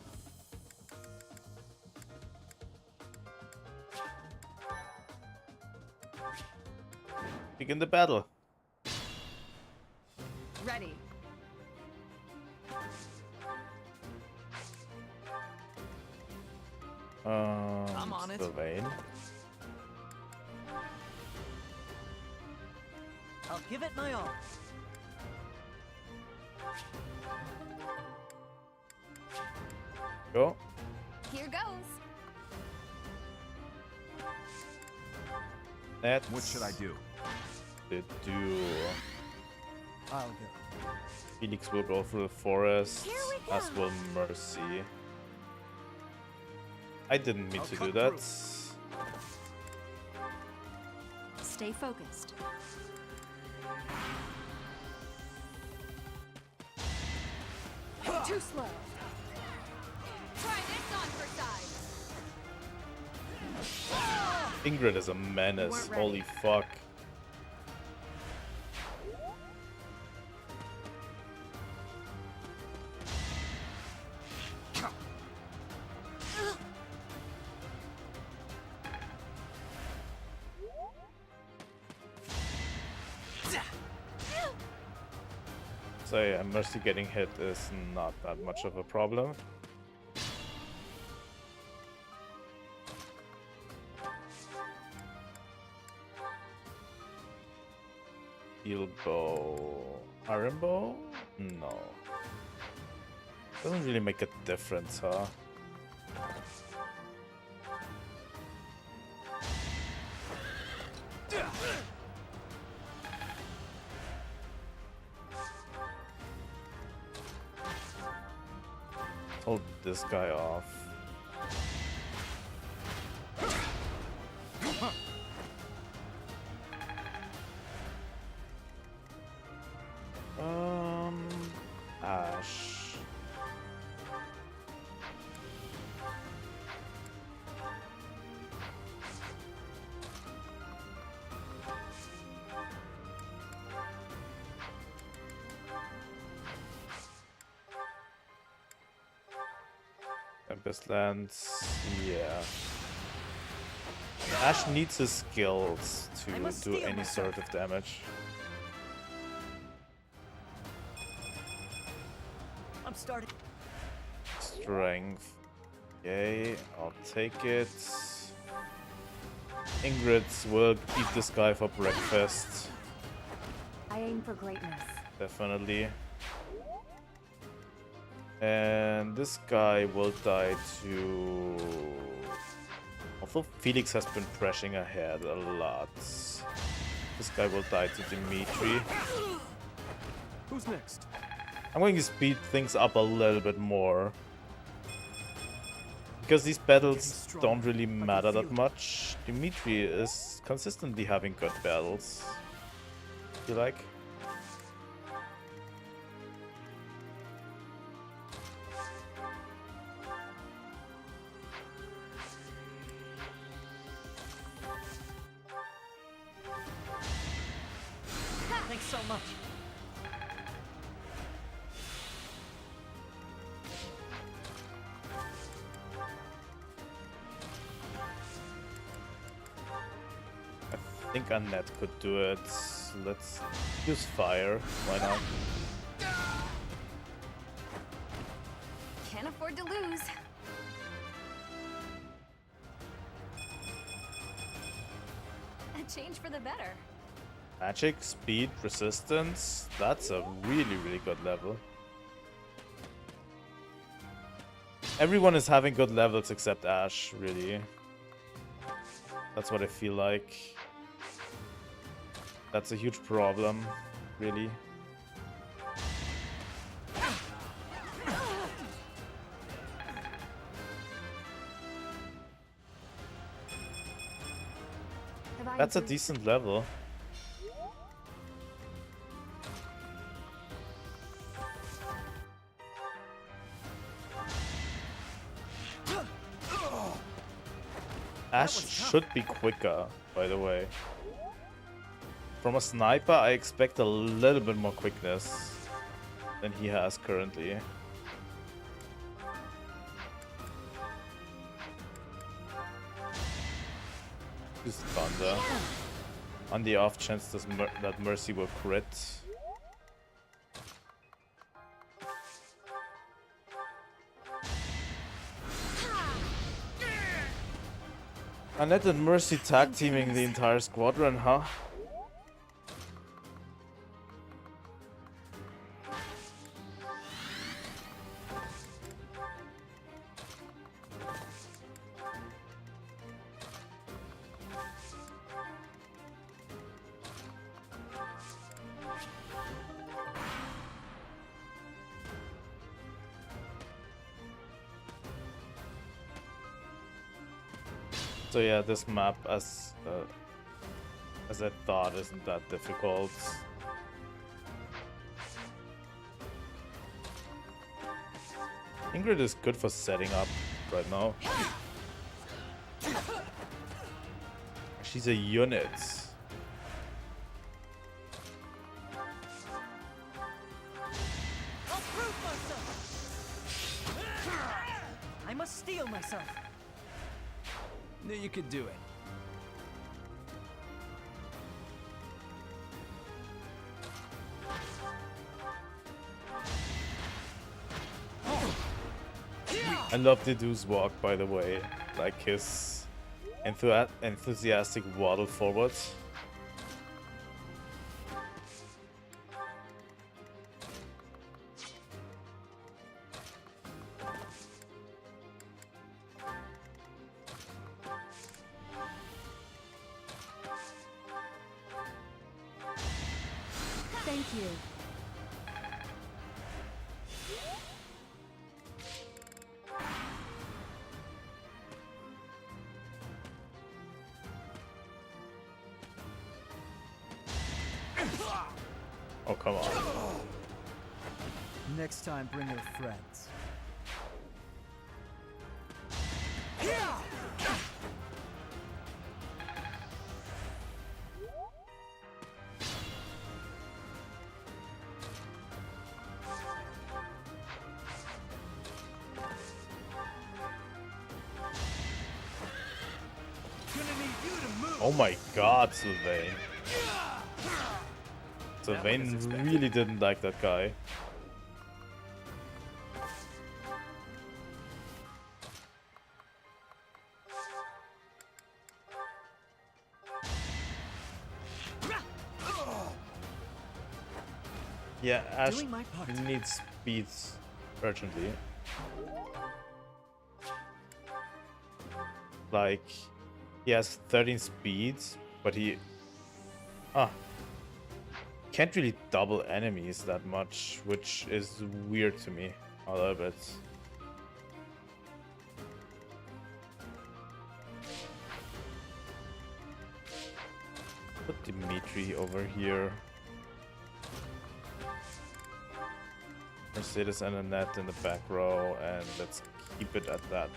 Begin the battle. Ready. I'm on it. Sylvain. I'll give it my all. Go. Here goes. That's What should I do? the duel. I'll go. Felix will go through the forest, as will Mercy. I didn't mean to do that. Stay focused. Too slow. Try this on for size. Ingrid is a menace. Holy fuck. So yeah, Mercy getting hit is not that much of a problem. Heal bow. Iron bow? No. Doesn't really make a difference, huh? Hold this guy off. Ash. Tempest lands, yeah. Ash needs his skills to do any sort of damage. I'm starting. Strength. Okay, I'll take it. Ingrid will eat this guy for breakfast. I aim for greatness. Definitely. And this guy will die to... Although Felix has been pressing ahead a lot. This guy will die to Dimitri. Who's next? I'm going to speed things up a little bit more. Because these battles don't really matter that much. Dimitri is consistently having good battles. You like? Thanks so much. I think Annette could do it. Let's use fire. Why not? Can't afford to lose. A change for the better. Magic, speed, resistance. That's a really, really good level. Everyone is having good levels except Ash, really. That's what I feel like. That's a huge problem, really. That's a decent level. Ash should be quicker, by the way. From a sniper, I expect a little bit more quickness than he has currently. Just thunder. On the off chance that Mercy will crit. Annette and Mercy tag teaming the entire squadron, huh? So yeah, this map, as I thought, isn't that difficult. Ingrid is good for setting up right now. She's a unit. I must steel myself. Knew you could do it. I love Dedu's walk, by the way. Like his enthusiastic waddle forward. Thank you. Oh, come on. Next time, bring your friends. Oh my god, Sylvain. Sylvain really didn't like that guy. Yeah, Ash needs speeds urgently. Like, he has 13 speeds, but he can't really double enemies that much, which is weird to me a little bit. Put Dimitri over here. Mercedes and Annette in the back row, and let's keep it at that.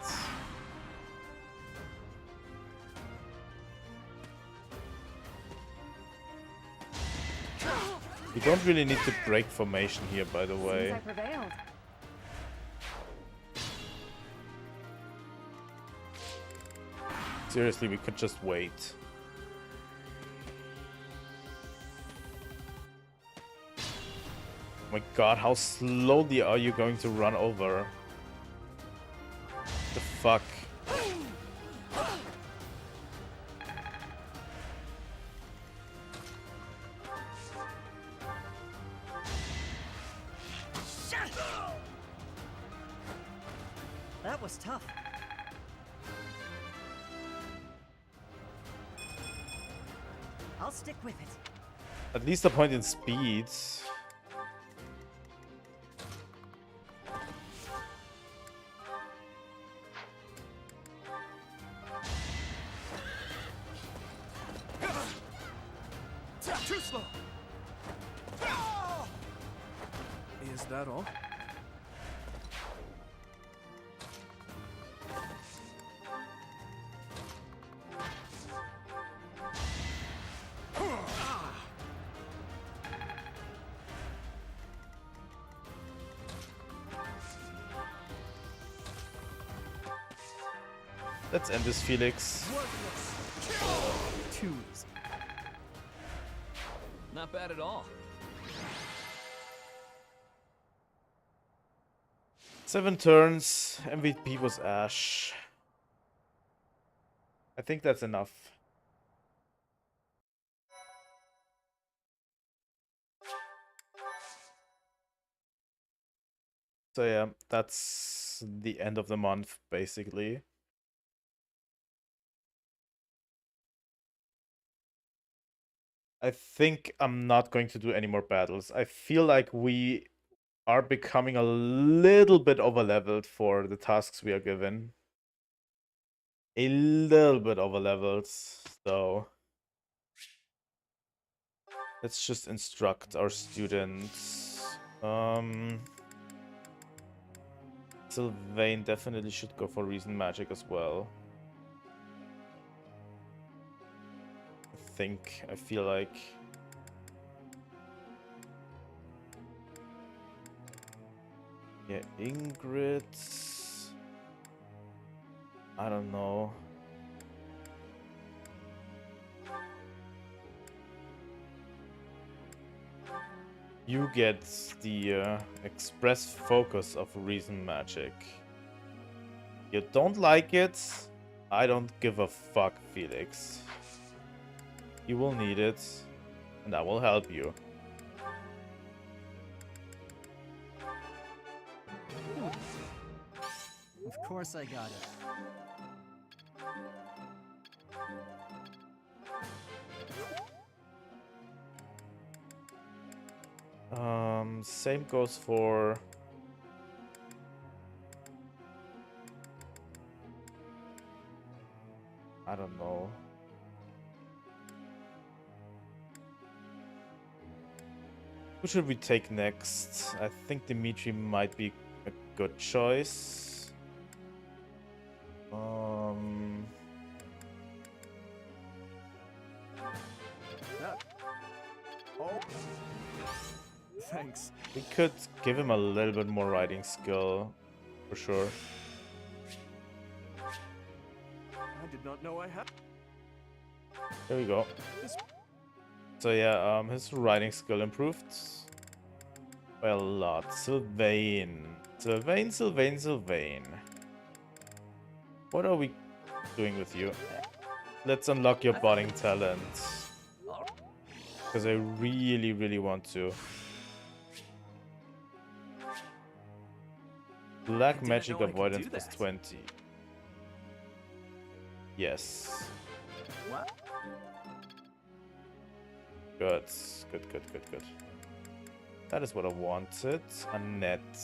You don't really need to break formation here, by the way. Seems I prevailed. Seriously, we could just wait. Oh my god, how slowly are you going to run over? The fuck? That was tough. I'll stick with it. At least a point in speed. Too slow. Is that all? Let's end this, Felix. Not bad at all. 7 turns. MVP was Ash. I think that's enough. So yeah, that's the end of the month, basically. I think I'm not going to do any more battles. I feel like we are becoming a little bit overleveled for the tasks we are given. A little bit overleveled, so let's just instruct our students. Sylvain definitely should go for reason magic as well. I feel like yeah, Ingrid. I don't know. You get the express focus of reason magic. You don't like it? I don't give a fuck, Felix. You will need it, and I will help you. Of course I got it. Same goes for I don't know. Who should we take next? I think Dimitri might be a good choice. Oh. Thanks. We could give him a little bit more riding skill, for sure. I did not know I had. There we go. So yeah, his riding skill improved by a lot. Sylvain. Sylvain. What are we doing with you? Let's unlock your botting talent. Because I really, really want to. Black magic avoidance plus 20. Yes. What? Good. That is what I wanted. Annette.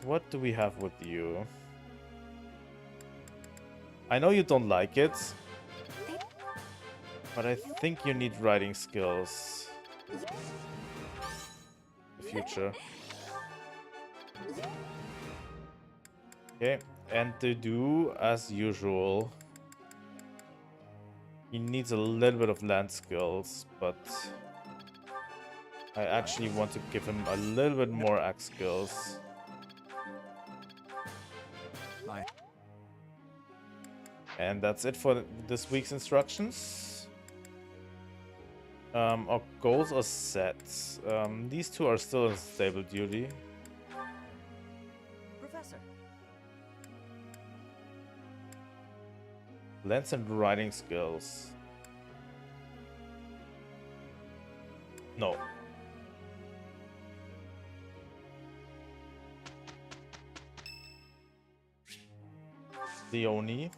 What do we have with you? I know you don't like it, but I think you need writing skills. The future. Okay, and to do as usual. He needs a little bit of land skills, but I actually want to give him a little bit more axe skills. And that's it for this week's instructions. Our goals are set. These two are still in stable duty. Professor. Lance and riding skills. No. Leonie.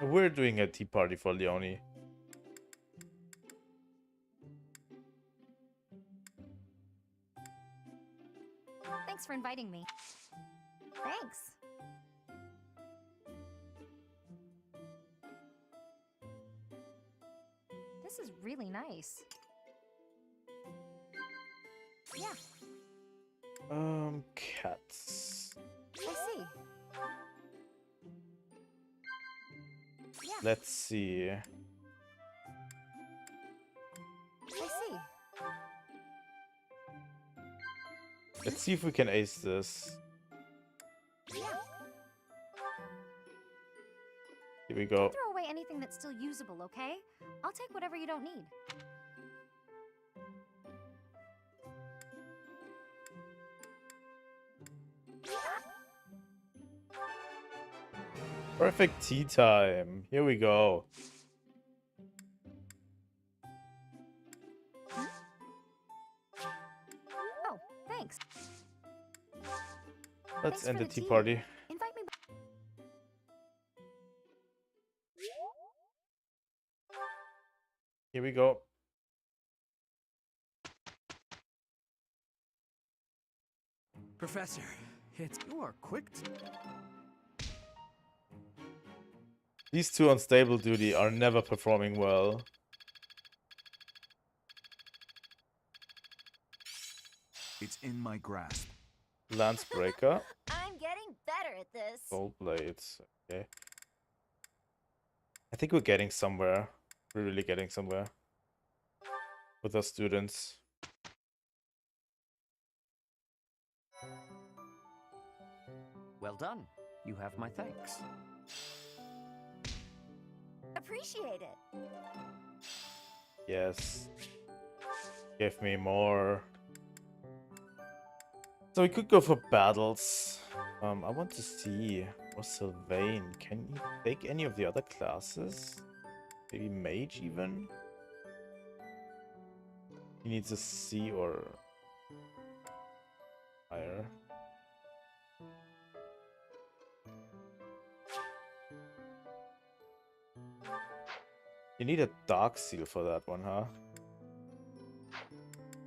We're doing a tea party for Leonie. Thanks for inviting me. Thanks. This is really nice. Yeah. Cats. I see. Yeah. Let's see. I see. Let's see if we can ace this. Yeah. Here we go. Throw away anything that's still usable, okay? I'll take whatever you don't need. Perfect tea time. Here we go. Oh, thanks. Let's Thanks end for the tea tea. party. Invite me. Here we go. Professor, you are quick. These two on stable duty are never performing well. It's in my grasp. Lance Breaker. I'm getting better at this. Gold blades. Okay. I think we're getting somewhere. We're really getting somewhere with our students. Well done. You have my thanks. Appreciate it. Yes. Give me more. So we could go for battles. I want to see. Or Sylvain. Can you take any of the other classes? Maybe mage even? He needs a C or higher. You need a dark seal for that one, huh?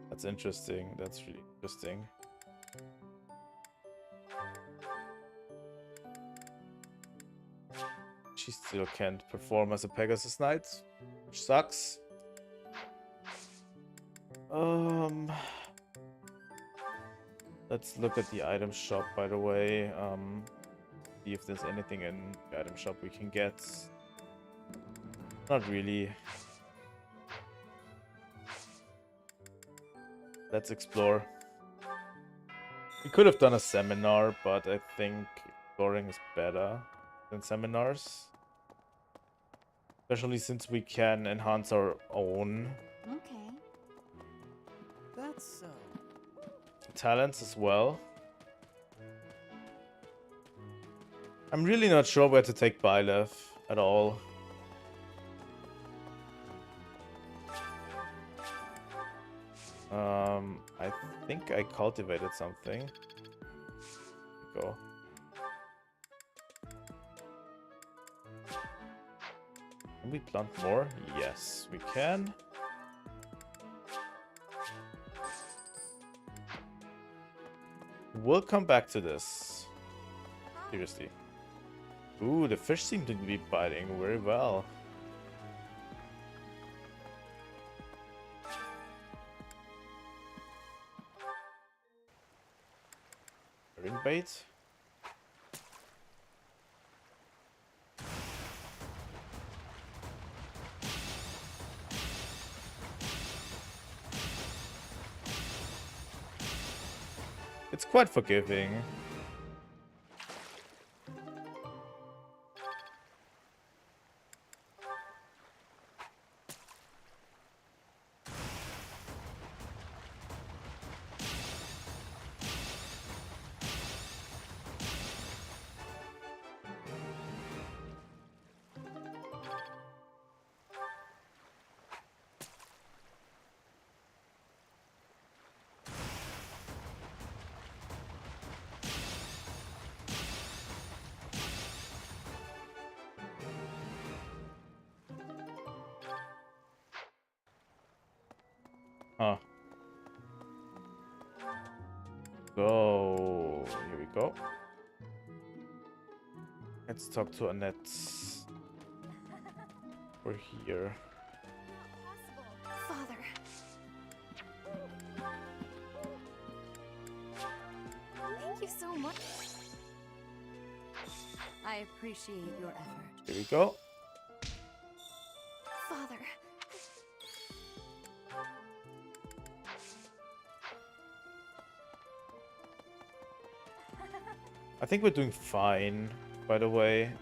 That's interesting. That's really interesting. She still can't perform as a Pegasus Knight, which sucks. Let's look at the item shop, by the way. See if there's anything in the item shop we can get. Not really. Let's explore. We could have done a seminar, but I think exploring is better than seminars. Especially since we can enhance our own Okay. That's talents as well. I'm really not sure where to take Byleth at all. I think I cultivated something. Go. Can we plant more? Yes, we can. We'll come back to this. Seriously. Ooh, the fish seem to be biting very well. Ring bait. It's quite forgiving. Huh. So, here we go. Let's talk to Annette. We're here. Father. Thank you so much. I appreciate your effort. Here we go. Father. I think we're doing fine, by the way.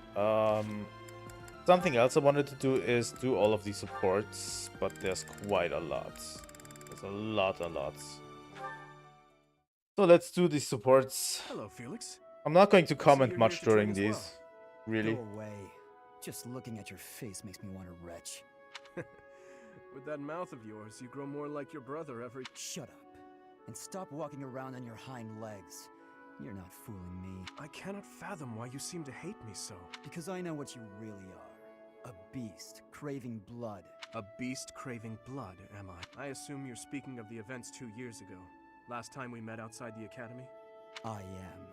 Something else I wanted to do is do all of these supports, but there's quite a lot. There's a lot. So let's do these supports. Hello, Felix. I'm not going to comment you're much here to train during as these, well. really. Go away. Just looking at your face makes me want to retch. With that mouth of yours, you grow more like your brother every— Shut up. And stop walking around on your hind legs. You're not fooling me. I cannot fathom why you seem to hate me so. Because I know what you really are. A beast, craving blood. A beast craving blood, am I? I assume you're speaking of the events 2 years ago. Last time we met outside the academy? I am.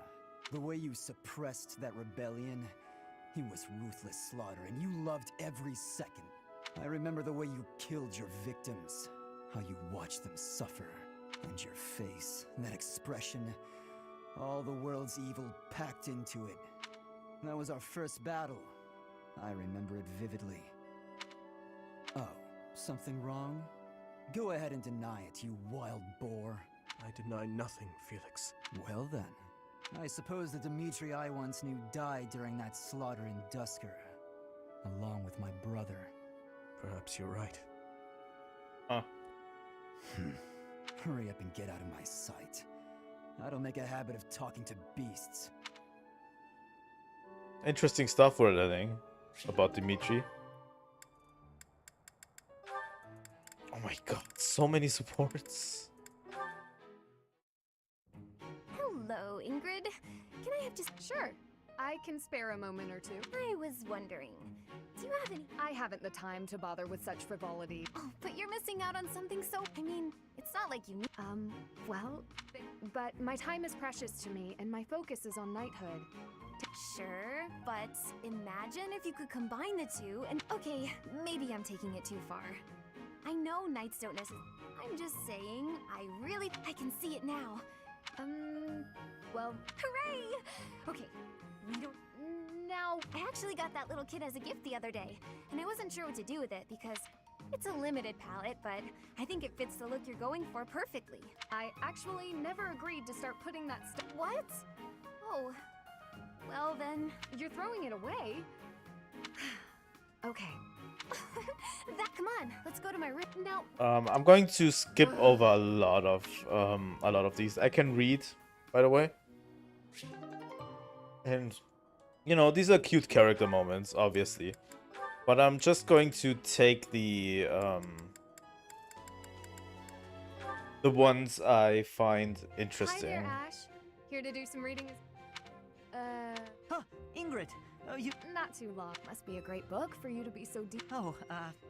The way you suppressed that rebellion, it was ruthless slaughter, and you loved every second. I remember the way you killed your victims, how you watched them suffer, and your face, that expression, all the world's evil packed into it. That was our first battle. I remember it vividly. Oh, something wrong? Go ahead and deny it, you wild boar. I deny nothing, Felix. Well then, I suppose the Dimitri I once knew died during that slaughter in Dusker, along with my brother. Perhaps you're right. Huh. Hurry up and get out of my sight. I don't make a habit of talking to beasts. Interesting stuff we're learning about Dimitri. Oh my god, so many supports. Hello, Ingrid. Can I have just... Sure. I can spare a moment or two. I was wondering, do you have any... I haven't the time to bother with such frivolity. Oh, but you're missing out on something so... I mean, it's not like you need... Well... But my time is precious to me, and my focus is on knighthood. Sure, but imagine if you could combine the two and... Okay, maybe I'm taking it too far. I know knights don't necessarily... I'm just saying, I can see it now. Well... Hooray! Okay, we don't... Now, I actually got that little kit as a gift the other day, and I wasn't sure what to do with it because it's a limited palette, but I think it fits the look you're going for perfectly. I actually never agreed to start putting that stuff... What? Oh, well then... You're throwing it away? Okay. Come on, let's go to my room now. I'm going to skip over a lot of these. I can read, by the way. And you know, these are cute character moments, obviously. But I'm just going to take the ones I find interesting. Hi there, Ash. Here to do some reading. Huh, Ingrid. You... Not too long. Must be a great book for you to be so deep. Oh,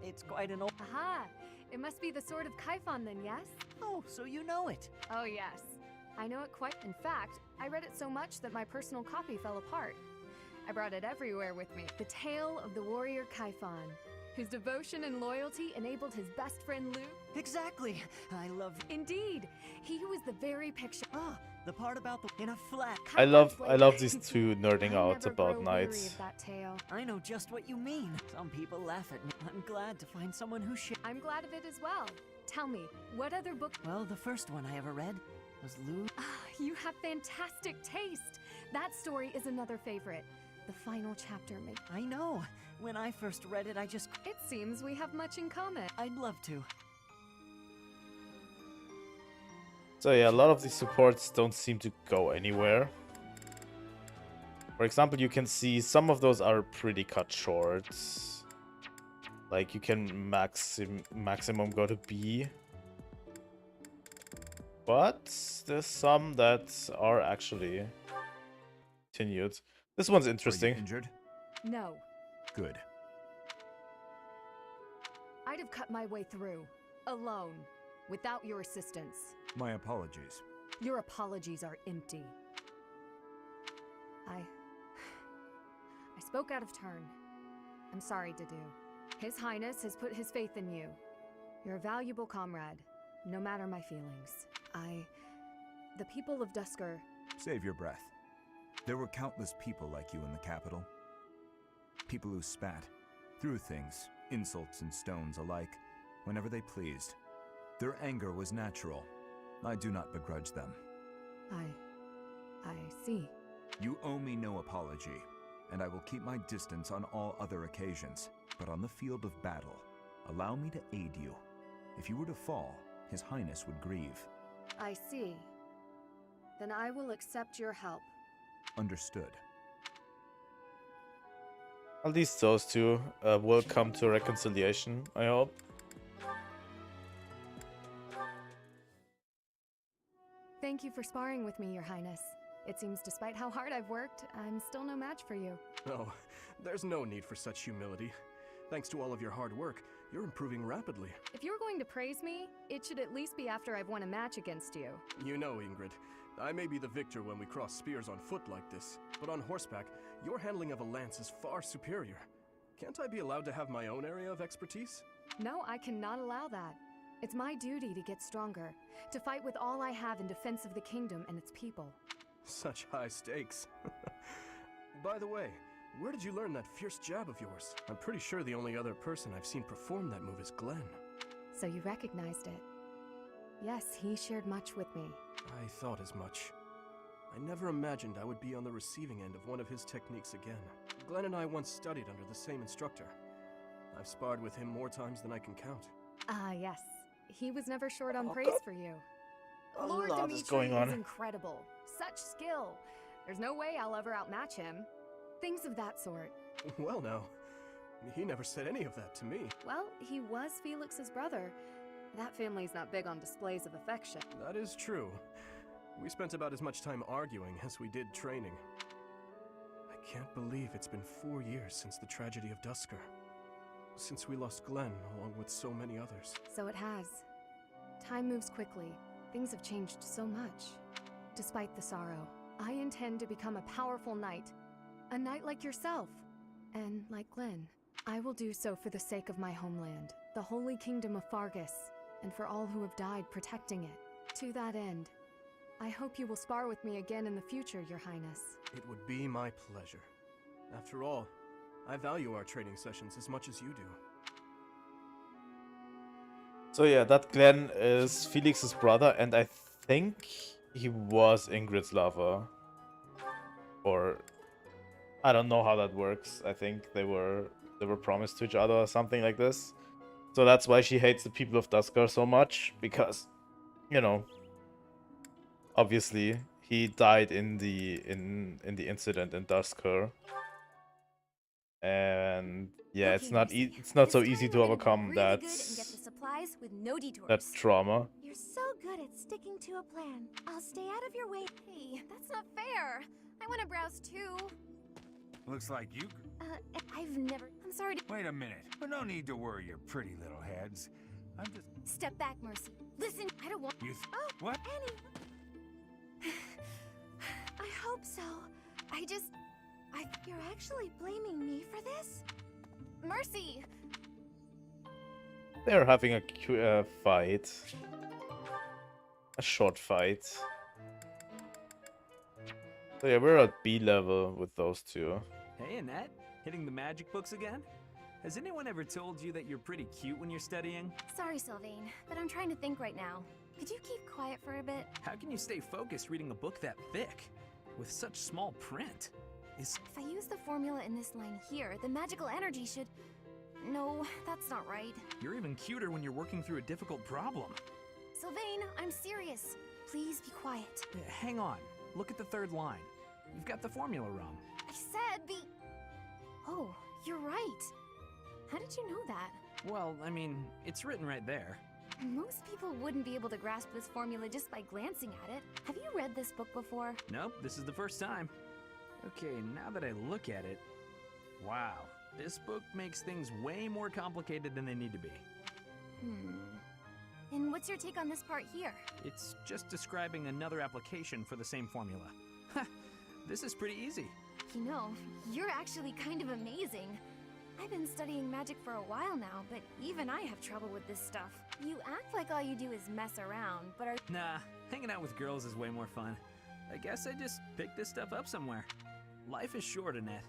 it's quite an old... Aha! It must be the Sword of Kaifon then, yes? Oh, so you know it. Oh, yes. I know it quite... In fact, I read it so much that my personal copy fell apart. I brought it everywhere with me. The Tale of the Warrior Kaifon, whose devotion and loyalty enabled his best friend Lu. Exactly. I love... Indeed. He was the very picture... Ah, the part about the... in a flat... I love these two nerding out about knights. Of that tale. I know just what you mean. Some people laugh at me. I'm glad to find someone who shares... I'm glad of it as well. Tell me, what other book... Well, the first one I ever read was Lu... You have fantastic taste. That story is another favorite. The final chapter may... I know. When I first read it, I just... It seems we have much in common. I'd love to. So yeah, a lot of these supports don't seem to go anywhere. For example, you can see some of those are pretty cut short. Like you can maximum go to B. But there's some that are actually continued. This one's interesting. Are you injured? No. Good. I'd have cut my way through, alone, without your assistance. My apologies. Your apologies are empty. I spoke out of turn. I'm sorry, Dedu. His Highness has put his faith in you. You're a valuable comrade, no matter my feelings. The people of Dusker... Save your breath. There were countless people like you in the capital. People who spat, threw things, insults and stones alike, whenever they pleased. Their anger was natural. I do not begrudge them. I see. You owe me no apology. and I will keep my distance on all other occasions. But on the field of battle, allow me to aid you. If you were to fall, His Highness would grieve. I see. Then I will accept your help. Understood. At least those two will come to reconciliation, I hope. Thank you for sparring with me, Your Highness. It seems despite how hard I've worked, I'm still no match for you. Oh, there's no need for such humility. Thanks to all of your hard work, you're improving rapidly. If you're going to praise me, it should at least be after I've won a match against you. You know, Ingrid, I may be the victor when we cross spears on foot like this, but on horseback, your handling of a lance is far superior. Can't I be allowed to have my own area of expertise? No, I cannot allow that. It's my duty to get stronger, to fight with all I have in defense of the kingdom and its people. Such high stakes. By the way, where did you learn that fierce jab of yours? I'm pretty sure the only other person I've seen perform that move is Glenn. So you recognized it. Yes, he shared much with me. I thought as much. I never imagined I would be on the receiving end of one of his techniques again. Glenn and I once studied under the same instructor. I've sparred with him more times than I can count. Yes. He was never short on praise for you. Lord lot Dimitri is going on. is incredible. Such skill. There's no way I'll ever outmatch him. Things of that sort. Well now, he never said any of that to me. Well, he was Felix's brother. That family's not big on displays of affection. That is true. We spent about as much time arguing as we did training. I can't believe it's been 4 years since the tragedy of Dusker. Since we lost Glenn, along with so many others. So it has. Time moves quickly. Things have changed so much. Despite the sorrow, I intend to become a powerful knight. A knight like yourself. And like Glenn. I will do so for the sake of my homeland, the holy kingdom of Fargus, and for all who have died protecting it. To that end, I hope you will spar with me again in the future, Your Highness. It would be my pleasure. After all, I value our training sessions as much as you do. So yeah, that Glenn is Felix's brother, and I think he was Ingrid's lover. Or I don't know how that works. I think they were promised to each other or something like this. So that's why she hates the people of Duskar so much, because, you know, obviously he died in the incident in Duskar. And yeah, it's not so easy to overcome that trauma. You're so good at sticking to a plan. I'll stay out of your way. Hey, that's not fair. I want to browse too. Looks like you... I've never... I'm sorry to... Wait a minute. No need to worry your pretty little heads. I'm just... Step back, Mercy. Listen, I don't want... You Oh, what? Annie. I hope so. You're actually blaming me for this? Mercy! They're having a fight. A short fight. So yeah, we're at B level with those two. Hey, Annette. Hitting the magic books again? Has anyone ever told you that you're pretty cute when you're studying? Sorry, Sylvain, but I'm trying to think right now. Could you keep quiet for a bit? How can you stay focused reading a book that thick? With such small print? If I use the formula in this line here, the magical energy should... No, that's not right. You're even cuter when you're working through a difficult problem. Sylvain, I'm serious. Please be quiet. Hang on. Look at the third line. You've got the formula wrong. I said the... Oh, you're right. How did you know that? Well, I mean, it's written right there. Most people wouldn't be able to grasp this formula just by glancing at it. Have you read this book before? Nope, this is the first time. Okay, now that I look at it... Wow, this book makes things way more complicated than they need to be. And what's your take on this part here? It's just describing another application for the same formula. This is pretty easy. You know, you're actually kind of amazing. I've been studying magic for a while now, but even I have trouble with this stuff. You act like all you do is mess around, but are... Nah, hanging out with girls is way more fun. I guess I just picked this stuff up somewhere. Life is short, Annette.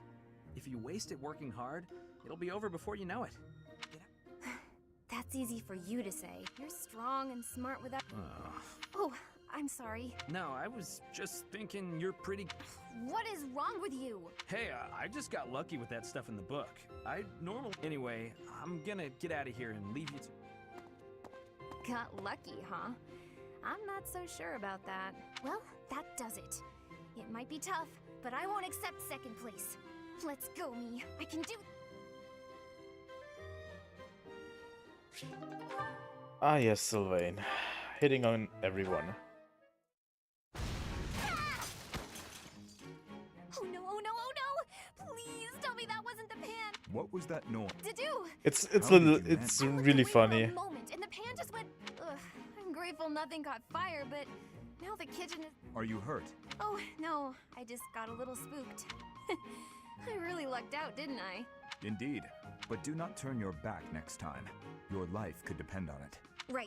If you waste it working hard, it'll be over before you know it. That's easy for you to say. You're strong and smart without... Oh, I'm sorry. No, I was just thinking you're pretty... What is wrong with you? Hey, I just got lucky with that stuff in the book. Anyway, I'm gonna get out of here and leave you to... Got lucky, huh? I'm not so sure about that. Well, that does it. It might be tough, but I won't accept second place. Let's go, me. I can do... Ah yes, Sylvain. Hitting on everyone. Oh no, oh no, oh no! Please tell me that wasn't the pan! What was that noise? Did It's How did you it's really funny. a moment, and the pan just went... Ugh, I'm grateful nothing caught fire, but now the kitchen is... Are you hurt? Oh, no, I just got a little spooked. I really lucked out, didn't I? Indeed. But do not turn your back next time. Your life could depend on it. Right.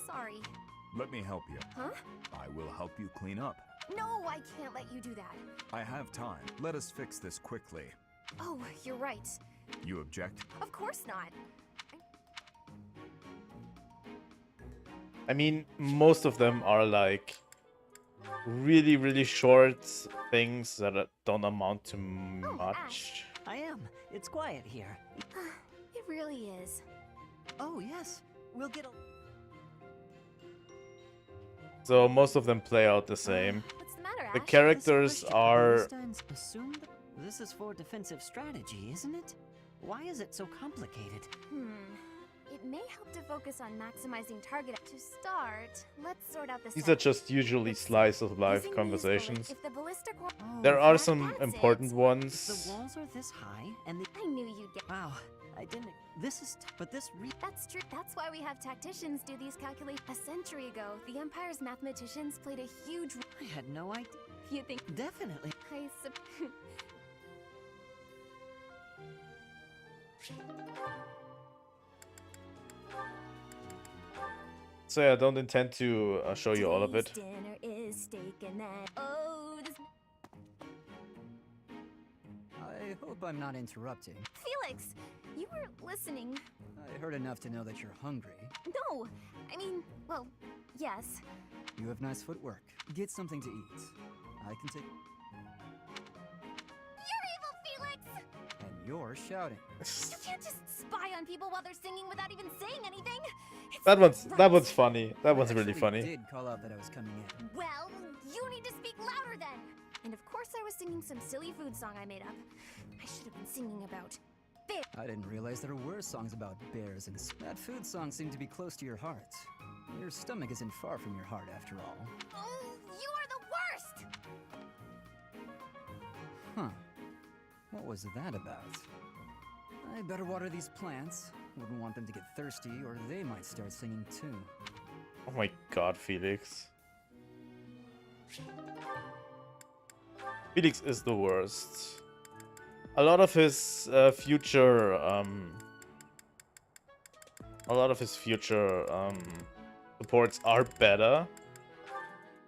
Sorry. Let me help you. Huh? I will help you clean up. No, I can't let you do that. I have time. Let us fix this quickly. Oh, you're right. You object? Of course not. I mean, most of them are like really, really short things that don't amount to much. I am. It's quiet here. It really is. Oh, yes. We'll get a... So most of them play out the same. What's the matter, The Ash? characters are... Assumed this is for defensive strategy, isn't it? Why is it so complicated? It may help to focus on maximizing target. To start, let's sort out the These are setup. just usually slice of life Using these conversations. bullets, if the ballistic wa- There are that- some that's important it. ones. The walls are this high, and the... I knew you'd get... Wow, I didn't... This is... But this That's true. That's why we have tacticians do these calculations. A century ago, the Empire's mathematicians played a huge... I had no idea. You think... Definitely. I So yeah, I don't intend to show you all of it. Dinner is steak and that... Oh, this... I hope I'm not interrupting. Felix, you were listening. I heard enough to know that you're hungry. No, I mean, well, yes. You have nice footwork. Get something to eat. I can take... You're evil, Felix! And you're shouting. You can't just spy on people while they're singing without even saying anything. That one's funny. That one's really I funny. did call out that I was coming in. Well, you need to speak louder then. And of course I was singing some silly food song I made up. I should have been singing about bear. I didn't realize there were songs about bears and... That food song seemed to be close to your heart. Your stomach isn't far from your heart, after all. Oh, you are the worst! Huh. What was that about? I better water these plants. Wouldn't want them to get thirsty, or they might start singing too. Oh my god, Felix. Felix is the worst. A lot of his future supports are better,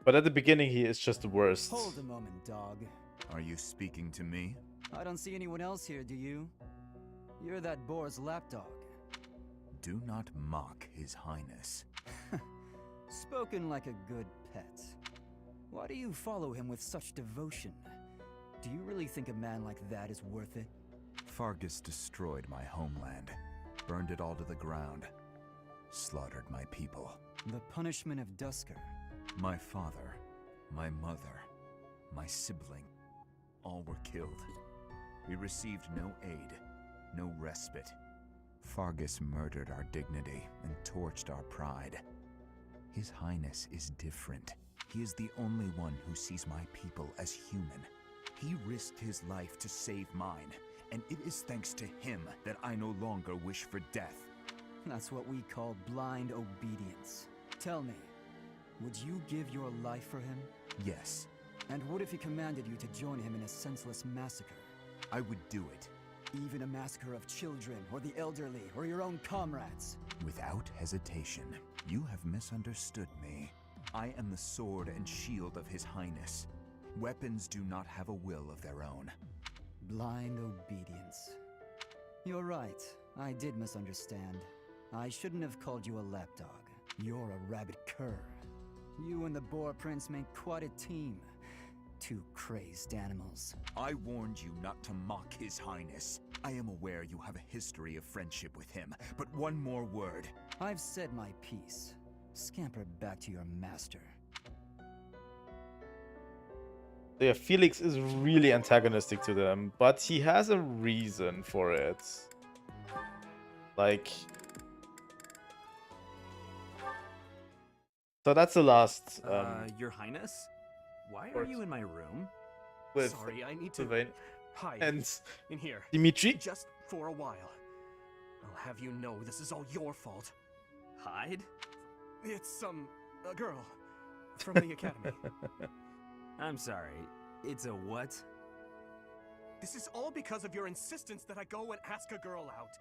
but at the beginning he is just the worst. Hold a moment, dog. Are you speaking to me? I don't see anyone else here, do you? You're that boar's lapdog. Do not mock His Highness. Spoken like a good pet. Why do you follow him with such devotion? Do you really think a man like that is worth it? Fargus destroyed my homeland, burned it all to the ground, slaughtered my people. The punishment of Dusker. My father, my mother, my sibling, all were killed. We received no aid, no respite. Fargus murdered our dignity and torched our pride. His Highness is different. He is the only one who sees my people as human. He risked his life to save mine, and it is thanks to him that I no longer wish for death. That's what we call blind obedience. Tell me, would you give your life for him? Yes. And what if he commanded you to join him in a senseless massacre? I would do it. Even a massacre of children, or the elderly, or your own comrades? Without hesitation. You have misunderstood me. I am the sword and shield of His Highness. Weapons do not have a will of their own. Blind obedience. You're right. I did misunderstand. I shouldn't have called you a lapdog. You're a rabid cur. You and the Boar Prince make quite a team. Two crazed animals. I warned you not to mock His Highness. I am aware you have a history of friendship with him, but one more word. I've said my piece. Scamper back to your master. Yeah, Felix is really antagonistic to them, but he has a reason for it. Like... So that's the last... Your Highness? Why are you in my room? With Sorry, I need to Sylvain hide and in here. Dimitri? Just for a while. I'll have you know this is all your fault. Hide? It's a girl from the academy. I'm sorry. It's a what? This is all because of your insistence that I go and ask a girl out.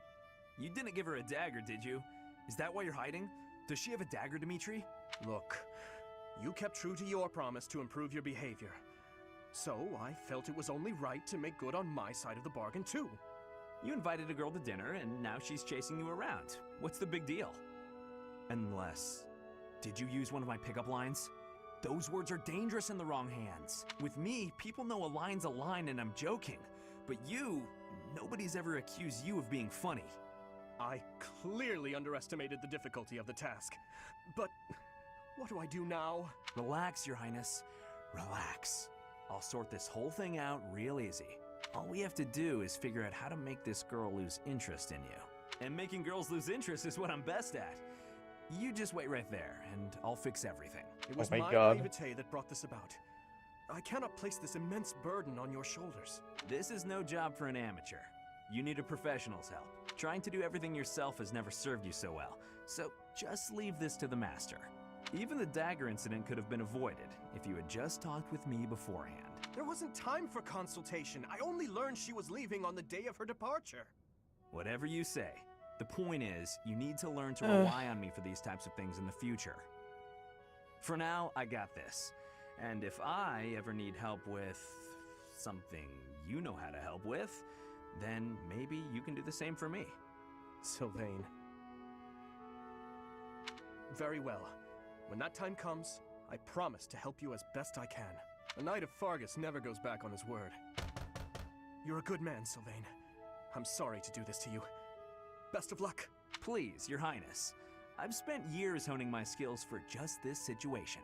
You didn't give her a dagger, did you? Is that why you're hiding? Does she have a dagger, Dimitri? Look, you kept true to your promise to improve your behavior. So I felt it was only right to make good on my side of the bargain too. You invited a girl to dinner, and now she's chasing you around. What's the big deal? Unless... Did you use one of my pickup lines? Those words are dangerous in the wrong hands. With me, people know a line's a line and I'm joking. But you, nobody's ever accused you of being funny. I clearly underestimated the difficulty of the task. But what do I do now? Relax, Your Highness. Relax. I'll sort this whole thing out real easy. All we have to do is figure out how to make this girl lose interest in you. And making girls lose interest is what I'm best at. You just wait right there, and I'll fix everything. It was my my God. naivete that brought this about. I cannot place this immense burden on your shoulders. This is no job for an amateur. You need a professional's help. Trying to do everything yourself has never served you so well, so just leave this to the master. Even the dagger incident could have been avoided if you had just talked with me beforehand. There wasn't time for consultation. I only learned she was leaving on the day of her departure. Whatever you say. The point is, you need to learn to rely on me for these types of things in the future. For now, I got this. And if I ever need help with something you know how to help with, then maybe you can do the same for me. Sylvain. Very well. When that time comes, I promise to help you as best I can. A knight of Fargus never goes back on his word. You're a good man, Sylvain. I'm sorry to do this to you. Best of luck. Please, Your Highness. I've spent years honing my skills for just this situation.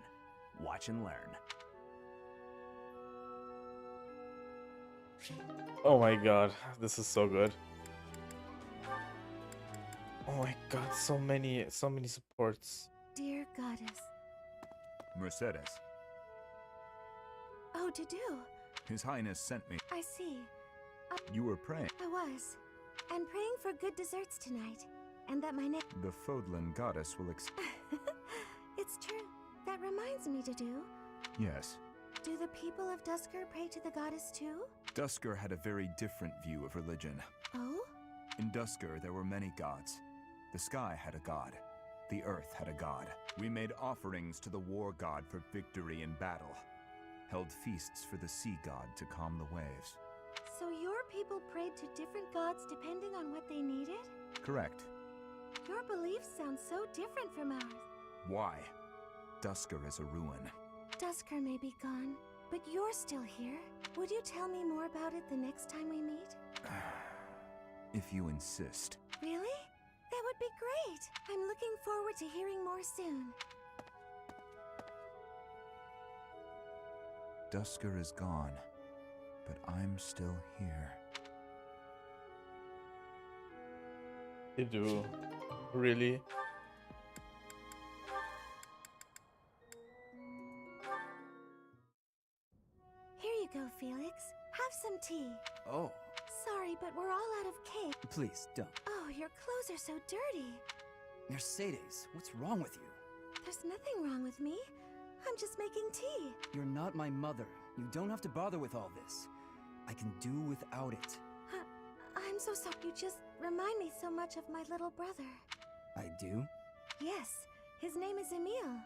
Watch and learn. Oh my god, this is so good. Oh my god, so many supports. Dear goddess. Mercedes. Oh, to do. His Highness sent me. I see. You were praying. I was. And praying for good desserts tonight. And that my name... The Fodlan goddess will It's true. That reminds me to do. Yes. Do the people of Dusker pray to the goddess too? Dusker had a very different view of religion. Oh? In Dusker, there were many gods. The sky had a god. The earth had a god. We made offerings to the war god for victory in battle. Held feasts for the sea god to calm the waves. So your people prayed to different gods depending on what they needed? Correct. Your beliefs sound so different from ours. Why? Dusker is a ruin. Dusker may be gone, but you're still here. Would you tell me more about it the next time we meet? If you insist. Really? That would be great! I'm looking forward to hearing more soon. Dusker is gone, but I'm still here. You do. Really? Here you go, Felix. Have some tea. Oh, Sorry, but we're all out of cake. please don't. Oh, your clothes are so dirty. Mercedes, what's wrong with you? There's nothing wrong with me. I'm just making tea. You're not my mother. You don't have to bother with all this. I can do without it. I'm so sorry. You just remind me so much of my little brother. I do? Yes, his name is Emile.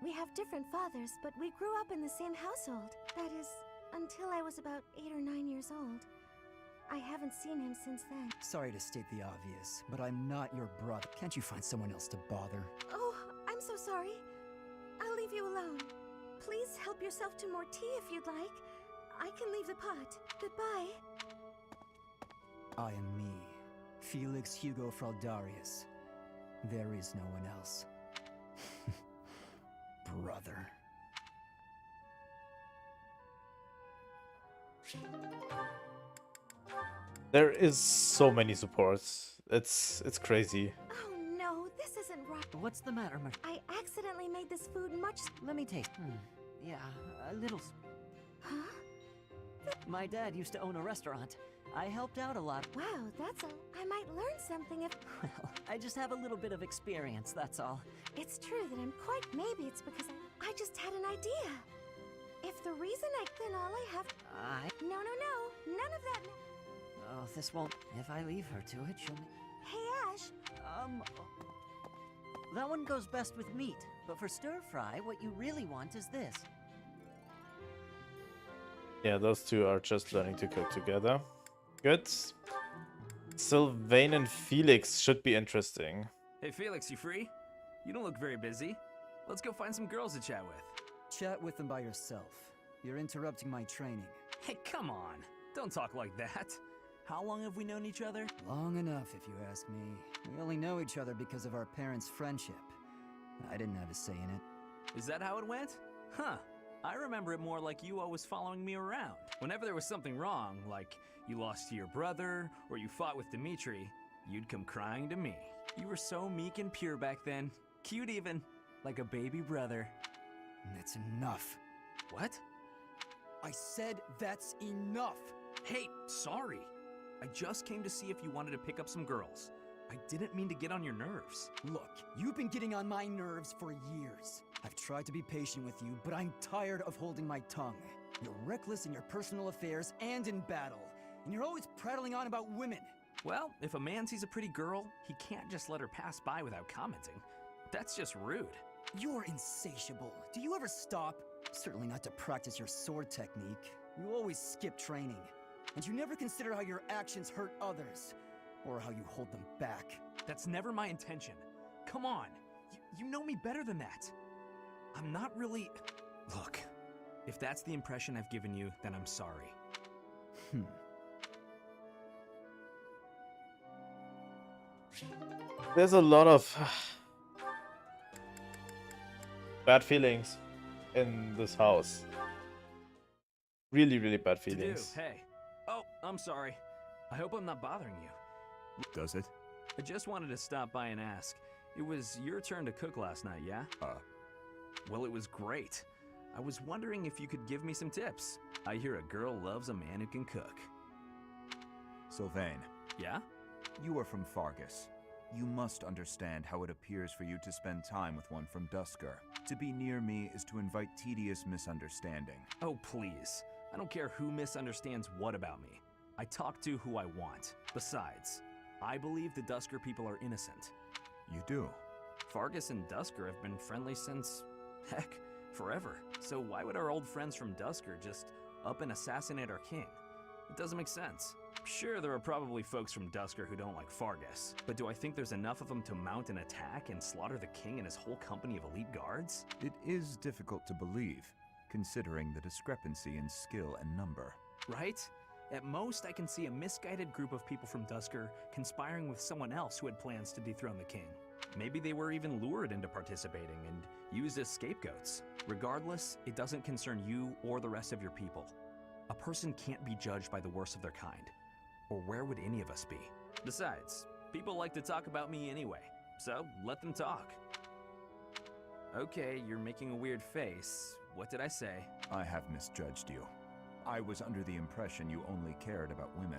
We have different fathers, but we grew up in the same household. That is, until I was about 8 or 9 years old. I haven't seen him since then. Sorry to state the obvious, but I'm not your brother. Can't you find someone else to bother? Oh, I'm so sorry. I'll leave leave you alone. Please help yourself to more tea if you'd like. I can leave the pot. Goodbye. I am me, Felix Hugo Fraldarius. There is no one else. Brother. There is so many supports. It's crazy. Oh no, this isn't right. What's the matter, I accidentally made this food much... Let me taste. Yeah, a little... Huh? My dad used to own a restaurant. I helped out a lot. Wow, that's all. I might learn something if... Well, I just have a little bit of experience, that's all. It's true that I'm quite... Maybe it's because I just had an idea. If the reason then all I have... No, none of that... Oh, this won't... If I leave her to it, she'll... Hey, Ash. That one goes best with meat. But for stir-fry, what you really want is this. Yeah, those two are just learning to cook together. Good. Sylvain and Felix should be interesting. Hey, Felix, you free? You don't look very busy. Let's go find some girls to chat with. Chat with them by yourself. You're interrupting my training. Hey, come on. Don't talk like that. How long have we known each other? Long enough, if you ask me. We only know each other because of our parents' friendship. I didn't have a say in it. Is that how it went? Huh. I remember it more like you always following me around. Whenever there was something wrong, like you lost to your brother, or you fought with Dimitri, you'd come crying to me. You were so meek and pure back then. Cute even. Like a baby brother. That's enough. What? I said that's enough! Hey, sorry. I just came to see if you wanted to pick up some girls. I didn't mean to get on your nerves. Look, you've been getting on my nerves for years. I've tried to be patient with you, but I'm tired of holding my tongue. You're reckless in your personal affairs and in battle, and you're always prattling on about women. Well, if a man sees a pretty girl, he can't just let her pass by without commenting. That's just rude. You're insatiable. Do you ever stop? Certainly not to practice your sword technique. You always skip training. And you never consider how your actions hurt others, or how you hold them back. That's never my intention. Come on, you know me better than that. I'm not really... Look, if that's the impression I've given you, then I'm sorry. There's a lot of bad feelings in this house. Really, really bad feelings. Hey. Oh, I'm sorry. I hope I'm not bothering you. Does it? I just wanted to stop by and ask. It was your turn to cook last night, yeah? Well, it was great. I was wondering if you could give me some tips. I hear a girl loves a man who can cook. Sylvain. Yeah? You are from Fargus. You must understand how it appears for you to spend time with one from Dusker. To be near me is to invite tedious misunderstanding. Oh, please. I don't care who misunderstands what about me. I talk to who I want. Besides, I believe the Dusker people are innocent. You do? Fargus and Dusker have been friendly since, heck, forever. So why would our old friends from Dusker just up and assassinate our king? It doesn't make sense. Sure, there are probably folks from Dusker who don't like Fargus, but do I think there's enough of them to mount an attack and slaughter the king and his whole company of elite guards? It is difficult to believe, considering the discrepancy in skill and number. Right? At most, I can see a misguided group of people from Dusker conspiring with someone else who had plans to dethrone the king. Maybe they were even lured into participating and used as scapegoats. Regardless, it doesn't concern you or the rest of your people. A person can't be judged by the worst of their kind. Or where would any of us be? Besides, people like to talk about me anyway, so let them talk. Okay, you're making a weird face. What did I say? I have misjudged you. I was under the impression you only cared about women.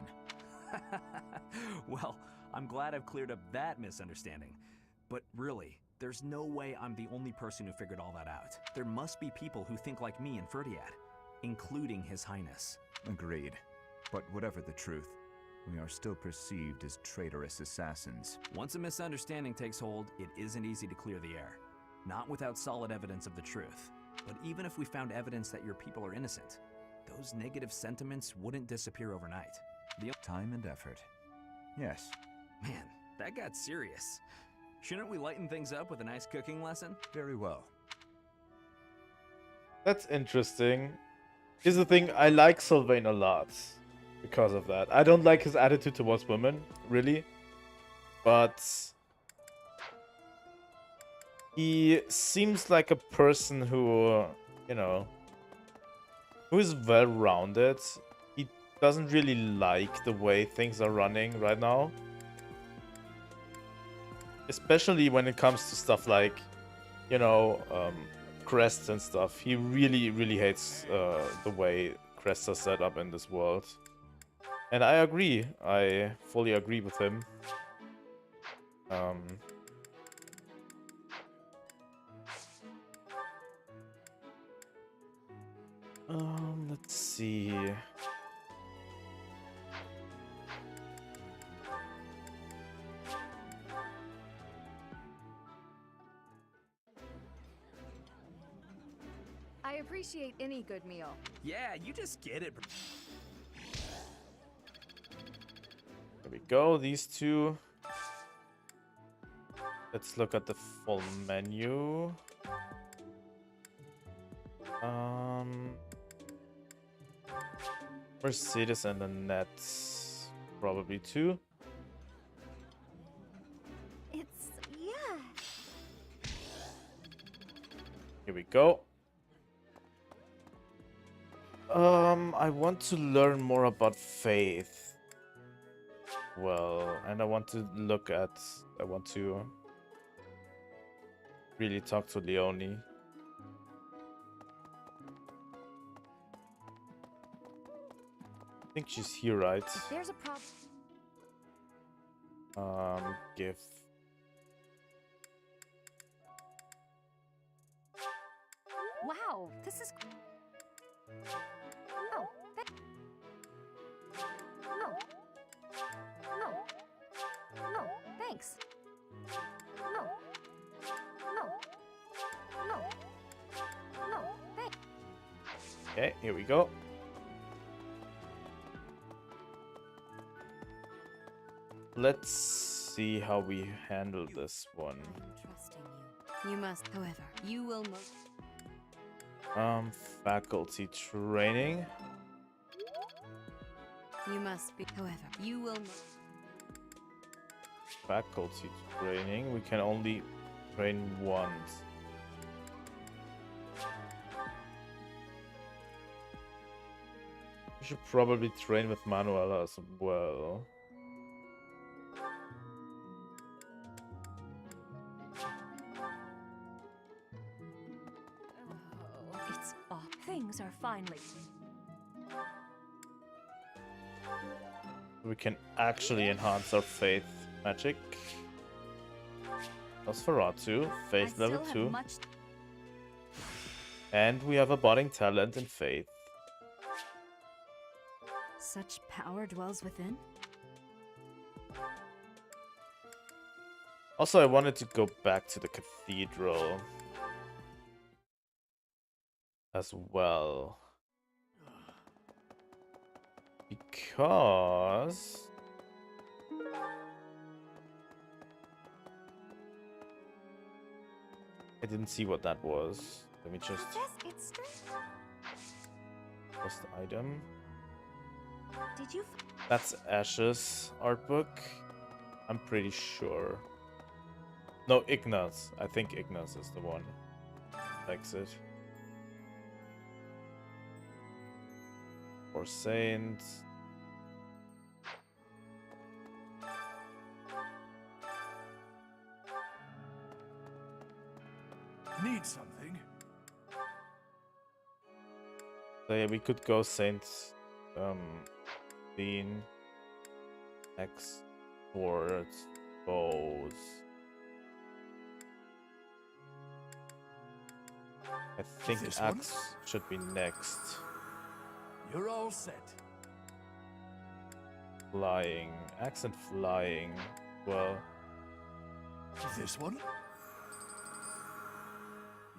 Well, I'm glad I've cleared up that misunderstanding. But really, there's no way I'm the only person who figured all that out. There must be people who think like me in Ferdiad, including His Highness. Agreed. But whatever the truth, we are still perceived as traitorous assassins. Once a misunderstanding takes hold, it isn't easy to clear the air. Not without solid evidence of the truth. But even if we found evidence that your people are innocent, those negative sentiments wouldn't disappear overnight. Time and effort. Yes. Man, that got serious. Shouldn't we lighten things up with a nice cooking lesson? Very well. That's interesting. Here's the thing, I like Sylvain a lot because of that. I don't like his attitude towards women, really. But he seems like a person who, you know, who is well-rounded. He doesn't really like the way things are running right now. Especially when it comes to stuff like, you know, crests and stuff. He really, really hates the way crests are set up in this world. And I agree. I fully agree with him. Let's see. I appreciate any good meal. Yeah, you just get it. There we go, these two. Let's look at the full menu. Mercedes and Annette, probably two. Yeah. Here we go. I want to learn more about Faith. Well, and I want to really talk to Leonie. I think she's here, right? If there's a problem. Give. Wow, this is. Oh, no. No, thanks. No, thanks. Okay, here we go. Let's see how we handle this one. Trusting you. You must, however, you will Faculty training. You must be, however, you will Faculty training. We can only train once. We should probably train with Manuela as well. It's off. Things are finally. We can actually enhance our faith magic. Nosferatu, faith level 2. And we have a budding talent in faith. Such power dwells within? Also, I wanted to go back to the cathedral as well. Because I didn't see what that was. Let me just first item. Did you? That's Ash's art book. I'm pretty sure. No, Ignaz. I think Ignaz is the one. Exit. Or Saints. Need something? So yeah, we could go Saints, Bean, X, Swords, Bows. I think Axe should be next. You're all set. Flying. Axe and flying. Well. This one?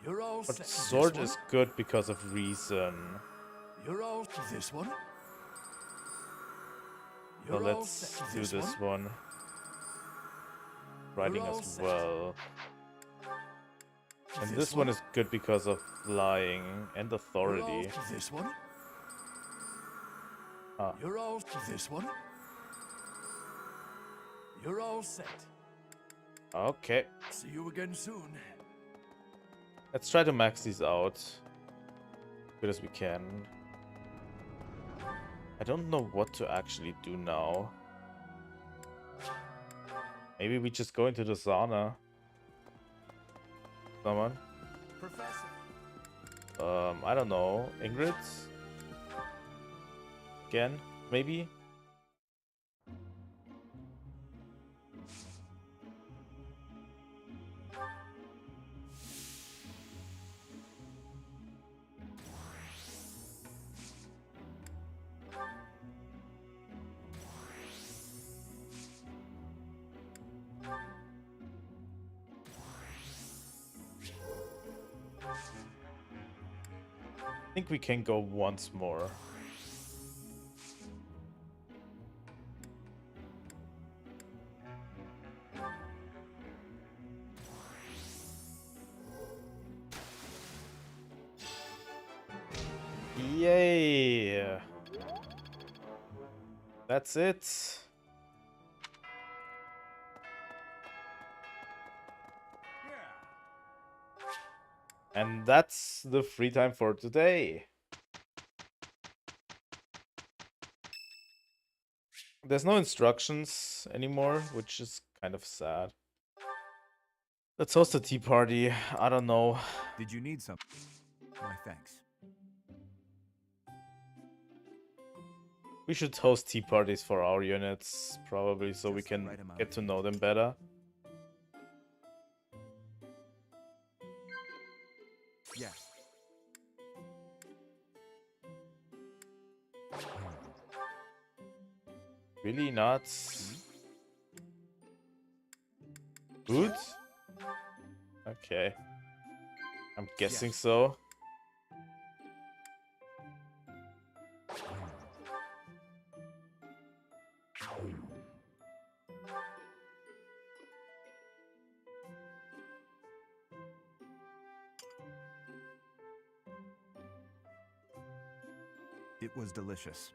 You're all But set. sword is good because of reason. You're all this one? So let's do this one. Riding as well. And this one is good because of lying and authority. This one? Ah. You're all this one? You're all set. Okay. See you again soon. Let's try to max these out. Good as we can. I don't know what to actually do now. Maybe we just go into the sauna. Someone? Professor. I don't know. Ingrid's? Again? Maybe? I think we can go once more. Yay! That's it. And that's the free time for today. There's no instructions anymore, which is kind of sad. Let's host a tea party. I don't know. Did you need some? Why, thanks. We should host tea parties for our units, probably, so we can get to know them better. Yes. Really not good? Okay. I'm guessing so. It was delicious.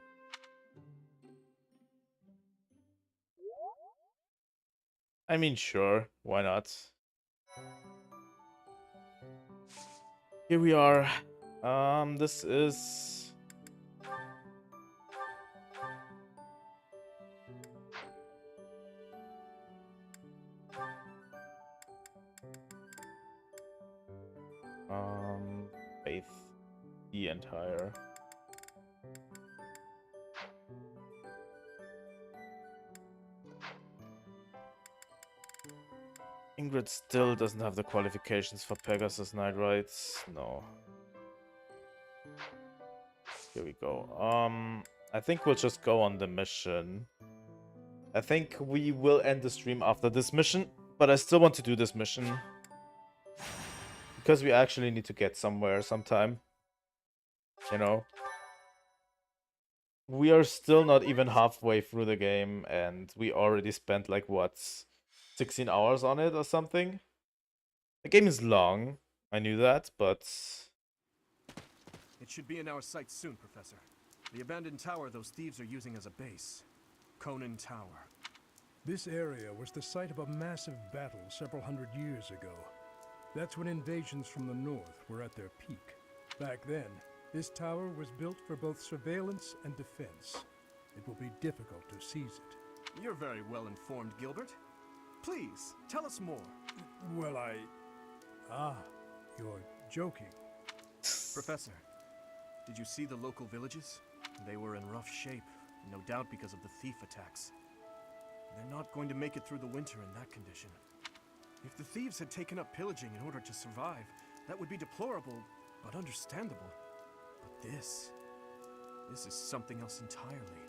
I mean, sure, why not? Here we are. This is... Faith. The entire... Ingrid still doesn't have the qualifications for Pegasus Knight, right? No. Here we go. I think we'll just go on the mission. I think we will end the stream after this mission, but I still want to do this mission. Because we actually need to get somewhere sometime. You know? We are still not even halfway through the game, and we already spent like, what, 16 hours on it or something? The game is long, I knew that, but... It should be in our sights soon, Professor. The abandoned tower those thieves are using as a base. Conan Tower. This area was the site of a massive battle several hundred years ago. That's when invasions from the north were at their peak. Back then, this tower was built for both surveillance and defense. It will be difficult to seize it. You're very well informed, Gilbert. Please, tell us more. Well, you're joking. Professor, did you see the local villages? They were in rough shape, no doubt because of the thief attacks. They're not going to make it through the winter in that condition. If the thieves had taken up pillaging in order to survive, that would be deplorable, but understandable. But this is something else entirely.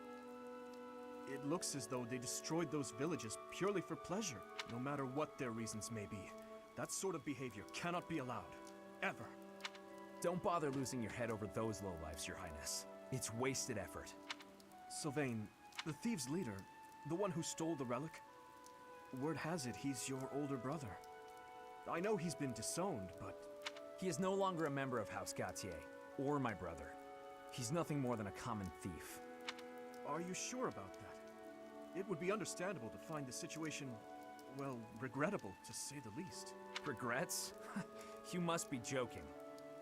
It looks as though they destroyed those villages purely for pleasure, no matter what their reasons may be. That sort of behavior cannot be allowed. Ever. Don't bother losing your head over those lowlifes, Your Highness. It's wasted effort. Sylvain, the thieves' leader, the one who stole the relic, word has it he's your older brother. I know he's been disowned, but... He is no longer a member of House Gautier, or my brother. He's nothing more than a common thief. Are you sure about that? It would be understandable to find the situation, well, regrettable, to say the least. Regrets? You must be joking.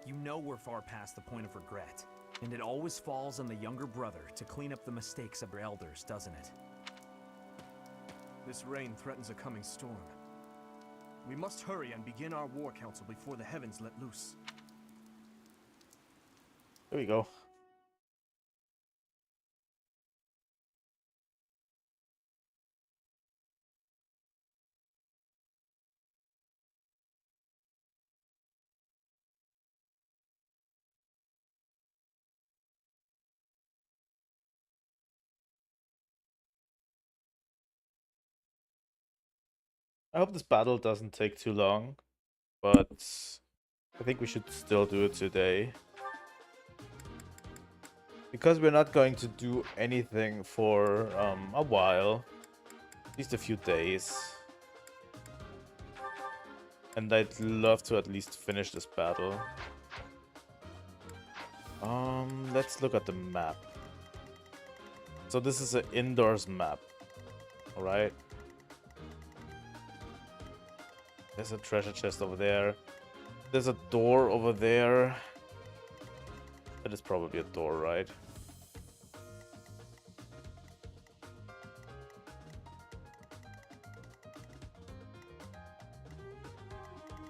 You know we're far past the point of regret. And it always falls on the younger brother to clean up the mistakes of their elders, doesn't it? This rain threatens a coming storm. We must hurry and begin our war council before the heavens let loose. Here we go. I hope this battle doesn't take too long, but I think we should still do it today. Because we're not going to do anything for a while, at least a few days. And I'd love to at least finish this battle. Let's look at the map. So this is an indoors map, alright? There's a treasure chest over there. There's a door over there. That is probably a door, right?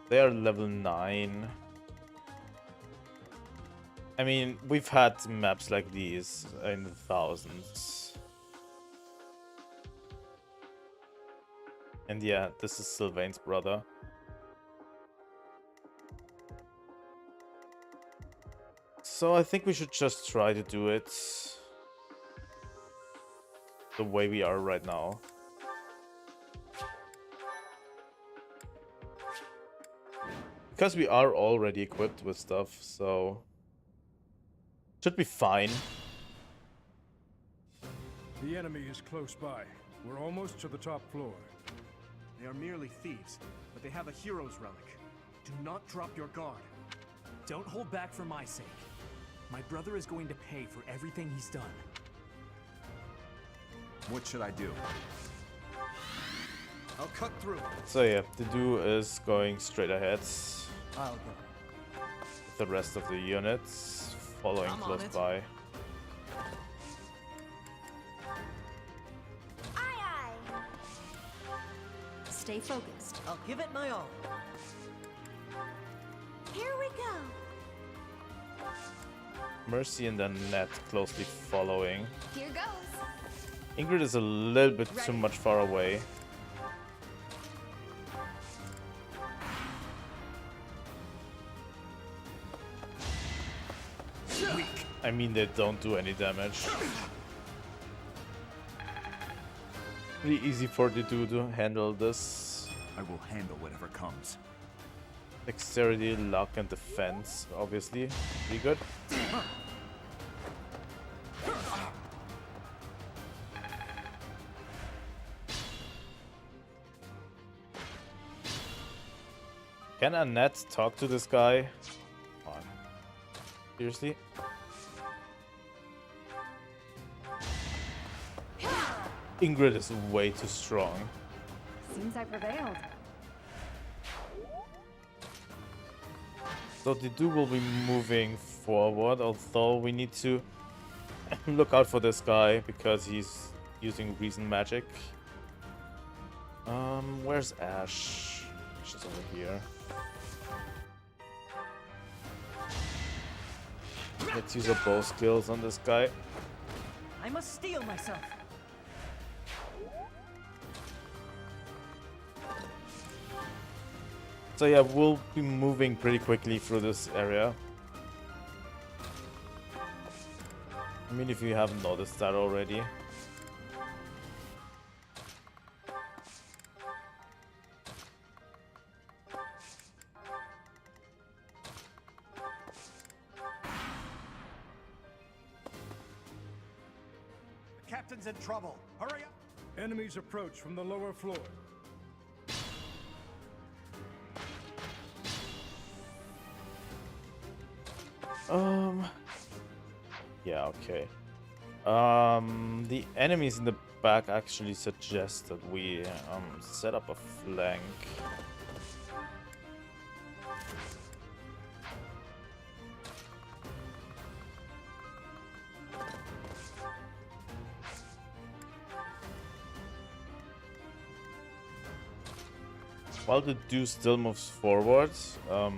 They are level 9. I mean, we've had maps like these in the thousands. And yeah, this is Sylvain's brother. So I think we should just try to do it the way we are right now. Because we are already equipped with stuff, so should be fine. The enemy is close by. We're almost to the top floor. They are merely thieves, but they have a hero's relic. Do not drop your guard. Don't hold back for my sake. My brother is going to pay for everything he's done. What should I do? I'll cut through. So yeah, the duo is going straight ahead. I'll go. With the rest of the units following close by. Stay focused. I'll give it my all. Here we go. Mercy and then Ned closely following. Here goes. Ingrid is a little bit too much far away. I mean, they don't do any damage. Pretty easy for the dude to handle this. I will handle whatever comes. Dexterity, luck, and defense, obviously. Pretty good. Can Annette talk to this guy? Come on. Seriously? Ingrid is way too strong. Seems I prevailed. So the dude will be moving forward, although we need to look out for this guy because he's using reason magic. Where's Ash? She's over here. Let's use our bow skills on this guy. I must steel myself. So yeah, we'll be moving pretty quickly through this area. I mean, if you haven't noticed that already. The captain's in trouble. Hurry up! Enemies approach from the lower floor. Yeah, okay. The enemies in the back actually suggest that we set up a flank. While the dude still moves forward, I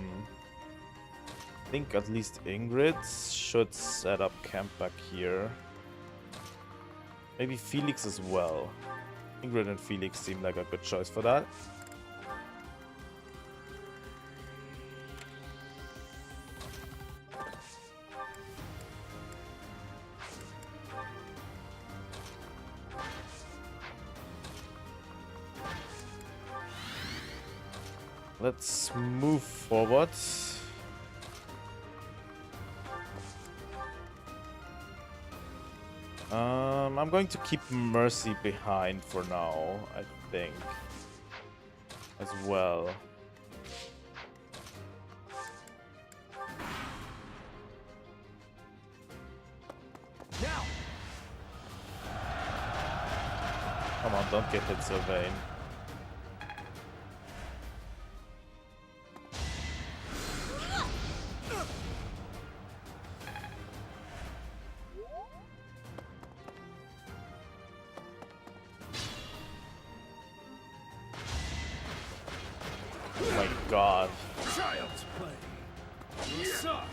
think at least Ingrid should set up camp back here. Maybe Felix as well. Ingrid and Felix seem like a good choice for that. Let's move forward. I'm going to keep Mercy behind for now, I think, as well. Now. Come on, don't get hit, Sylvain. Oh my god. Child's play. You're soft.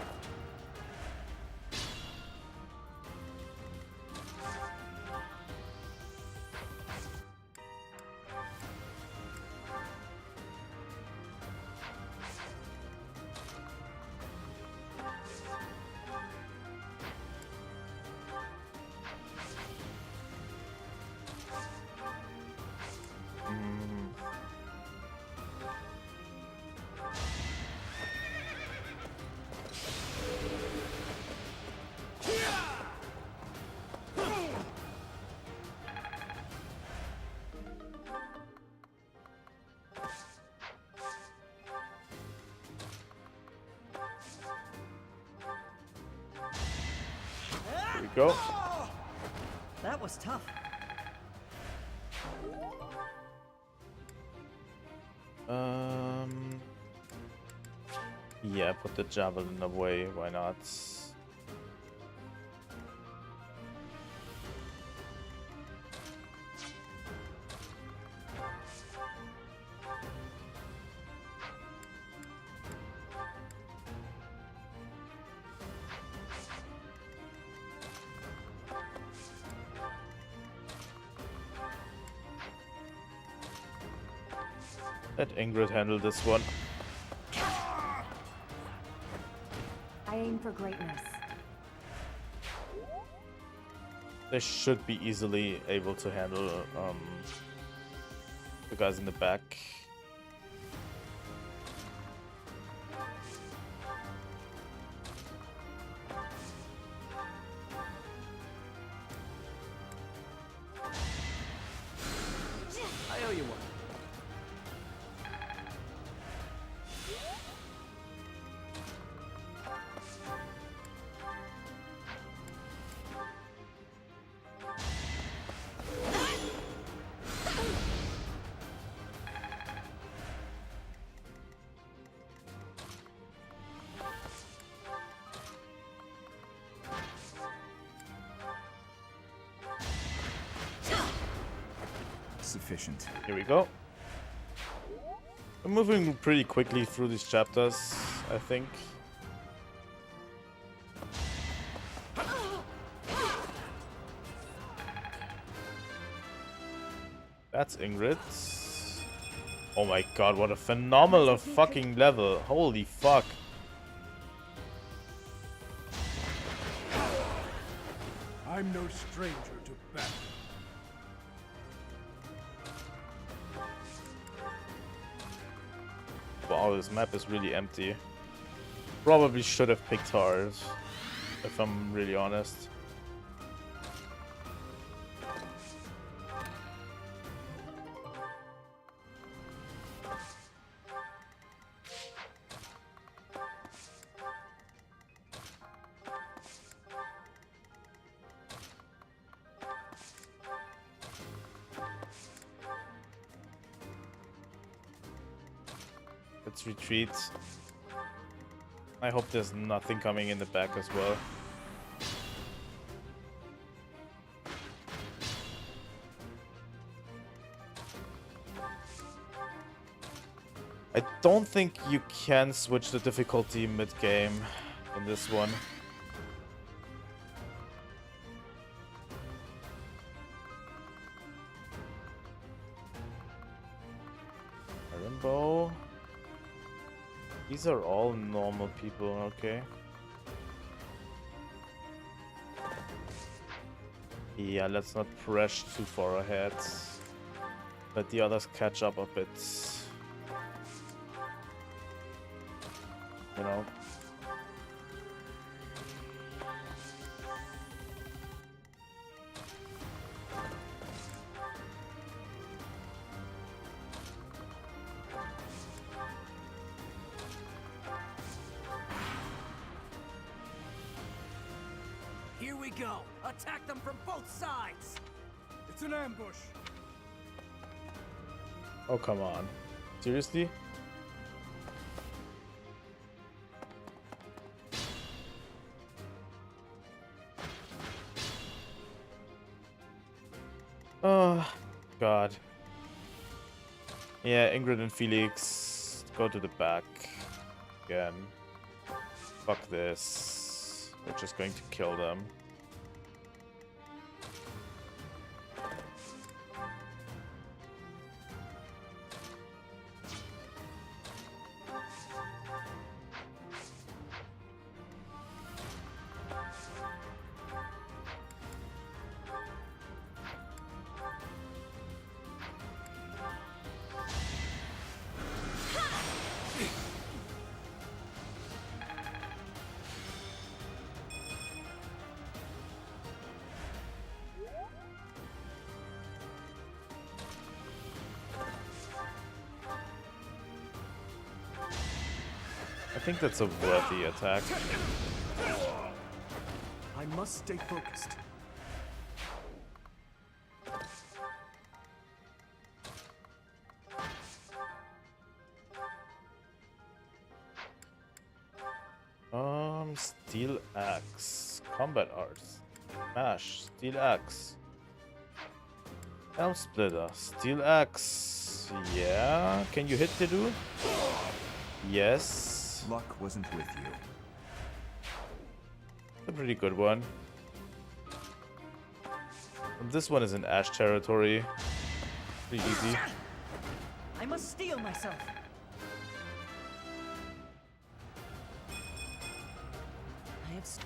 Here we go. That was tough. Yeah, put the javelin away, why not? Let Ingrid handle this one. I aim for greatness. They should be easily able to handle the guys in the back. I owe you one. Sufficient. Here we go. We're moving pretty quickly through these chapters, I think. That's Ingrid. Oh my god, what a phenomenal fucking level. Holy fuck. I'm no stranger to battle. Wow, this map is really empty. Probably should have picked hard, if I'm really honest. Let's retreat. I hope there's nothing coming in the back as well. I don't think you can switch the difficulty mid-game in this one. Rainbow. These are all normal people, okay. Yeah, let's not press too far ahead. Let the others catch up a bit. You know. Here we go. Attack them from both sides. It's an ambush. Oh, come on. Seriously? Oh, God. Yeah, Ingrid and Felix go to the back again. Fuck this. We're just going to kill them. I think that's a worthy attack. I must stay focused. Steel axe, combat arts, smash, steel axe, elm splitter, steel axe. Yeah, can you hit the dude? Yes. Luck wasn't with you. A pretty good one. And this one is in Ash territory. Pretty easy. I must steel myself. I have.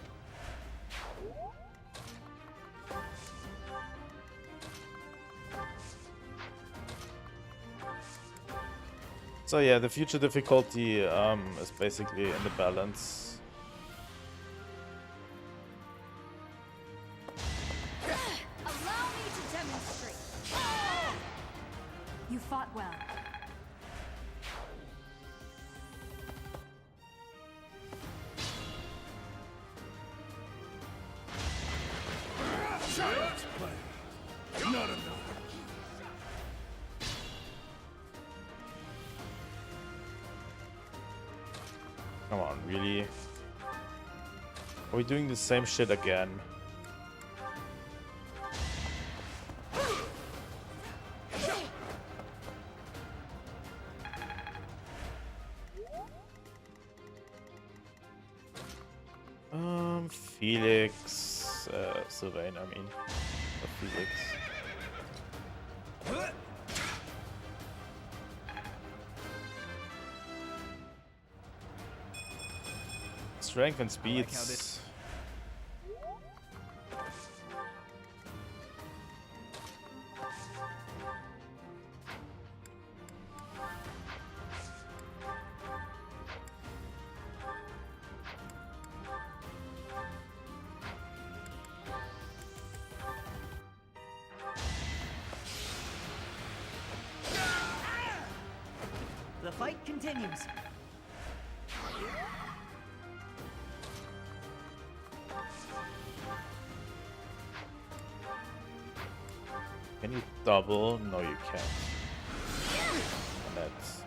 So yeah, the future difficulty is basically in the balance. Allow me to demonstrate. You fought well. Child's play. Not enough. Come on, really? Are we doing the same shit again? Felix, Sylvain, I mean, or Felix. Strength and speed. The fight continues. Can you double? No, you can't. And that's...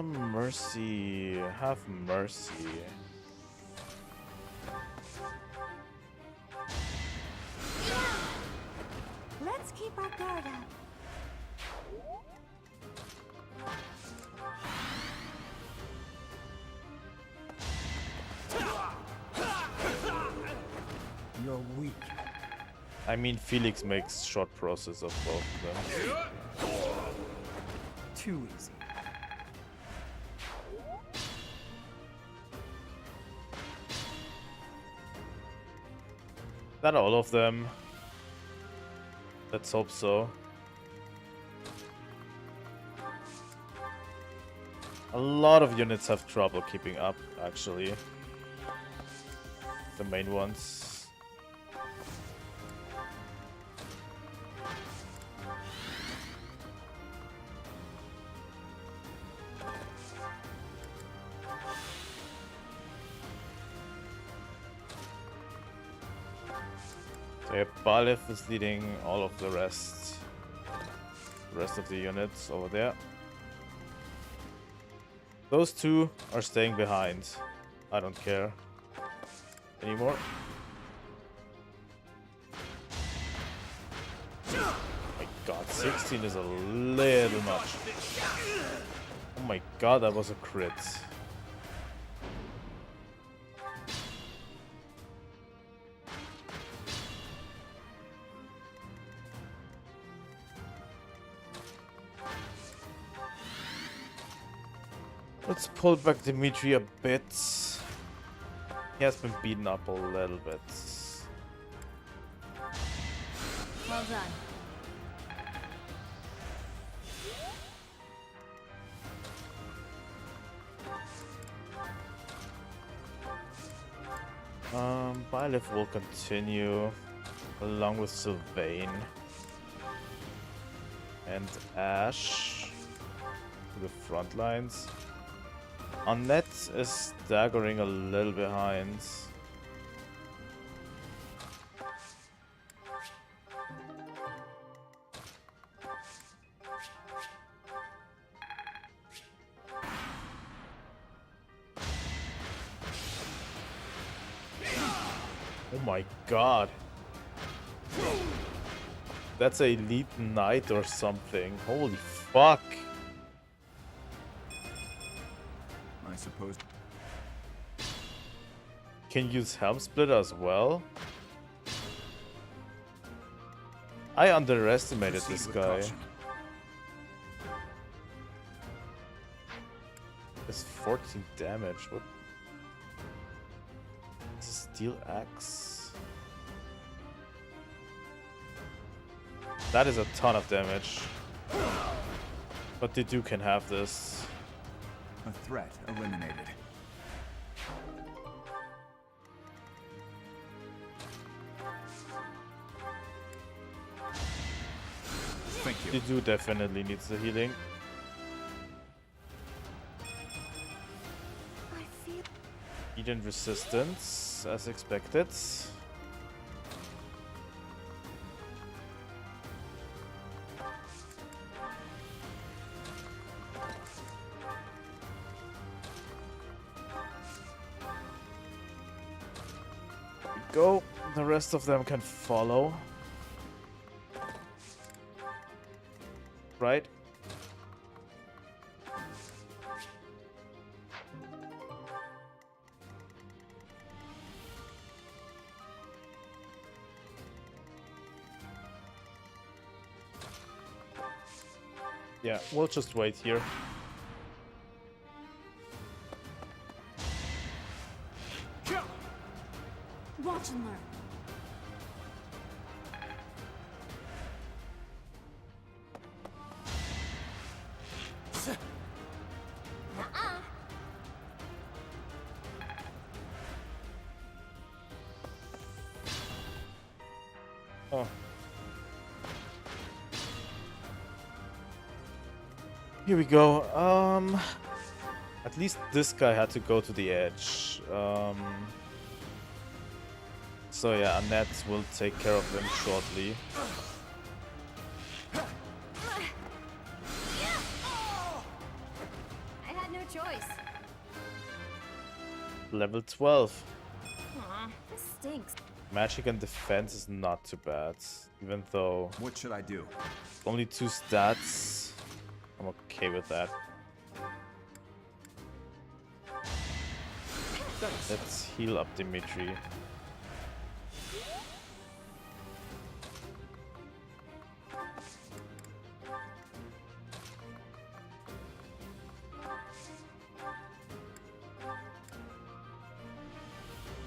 Mercy. Have mercy. Let's keep our guard up. You're weak. I mean, Felix makes short process of both of them. Too easy. Not all of them. Let's hope so. A lot of units have trouble keeping up, actually. The main ones. So yeah, Balif is leading all of the rest. The rest of the units over there. Those two are staying behind. I don't care anymore. Oh my god, 16 is a little much. Oh my god, that was a crit. Let's pull back Dimitri a bit. He has been beaten up a little bit. Well done. Byleth will continue along with Sylvain and Ash to the front lines. Annette is staggering a little behind. Oh my god. That's a elite knight or something. Holy fuck. I suppose. Can use Helm Splitter as well? I underestimated this guy. It's 14 damage. What? Steel axe. That is a ton of damage. But the Duke can have this. A threat eliminated. Thank you. The Duke definitely needs the healing. Eden resistance, as expected. Go. The rest of them can follow. Right? Yeah, we'll just wait here. Watch and learn. Oh. Here we go. At least this guy had to go to the edge. So yeah, Annette will take care of them shortly. I had no level 12. Aw, this stinks. Magic and defense is not too bad, even though... What should I do? Only 2 stats. I'm okay with that. Let's heal up Dimitri.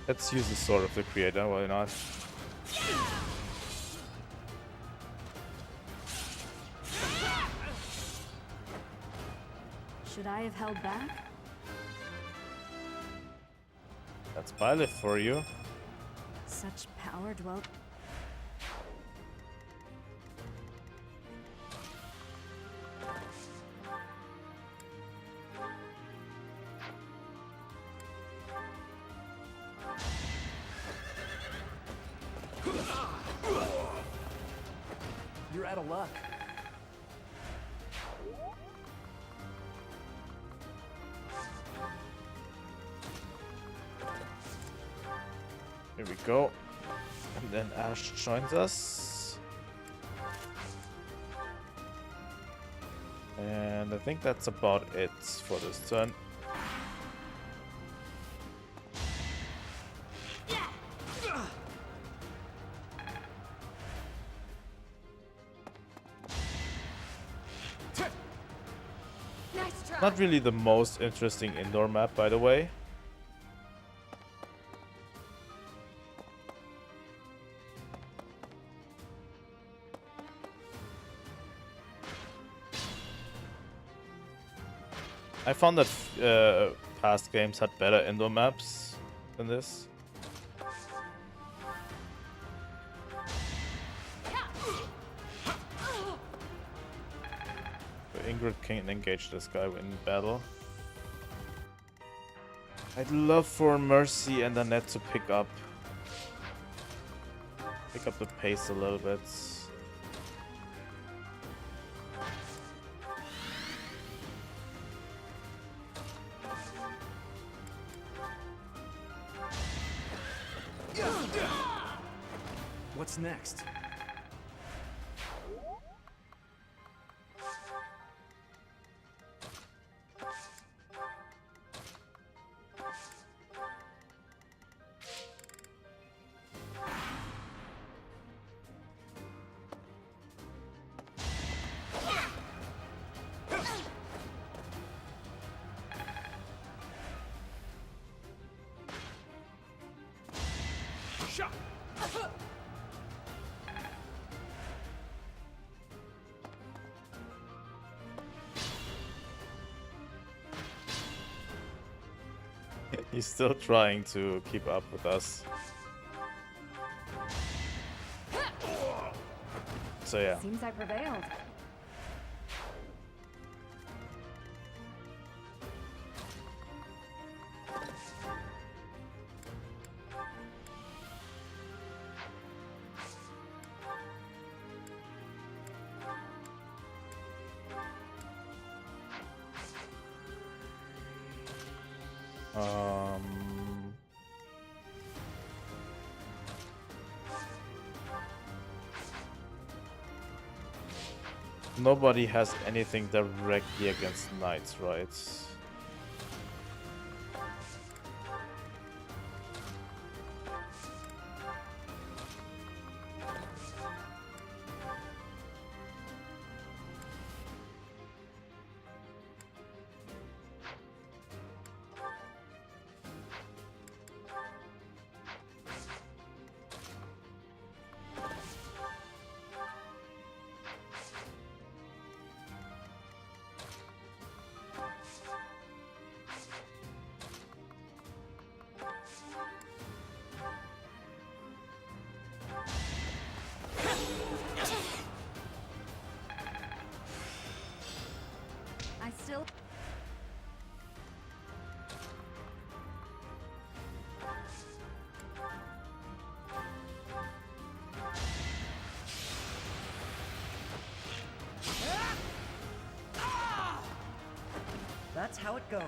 Let's use the Sword of the Creator, why not? Should I have held back? That's Byleth for you. Such power dwelt. You're out of luck. Here we go. And then Ash joins us. And I think that's about it for this turn. Not really the most interesting indoor map, by the way. I found that past games had better indoor maps than this. Ingrid can't engage this guy in battle. I'd love for Mercy and Annette to pick up the pace a little bit. What's next? He's still trying to keep up with us. So yeah. Seems I prevailed. Nobody has anything directly against knights, right? I still... That's how it goes.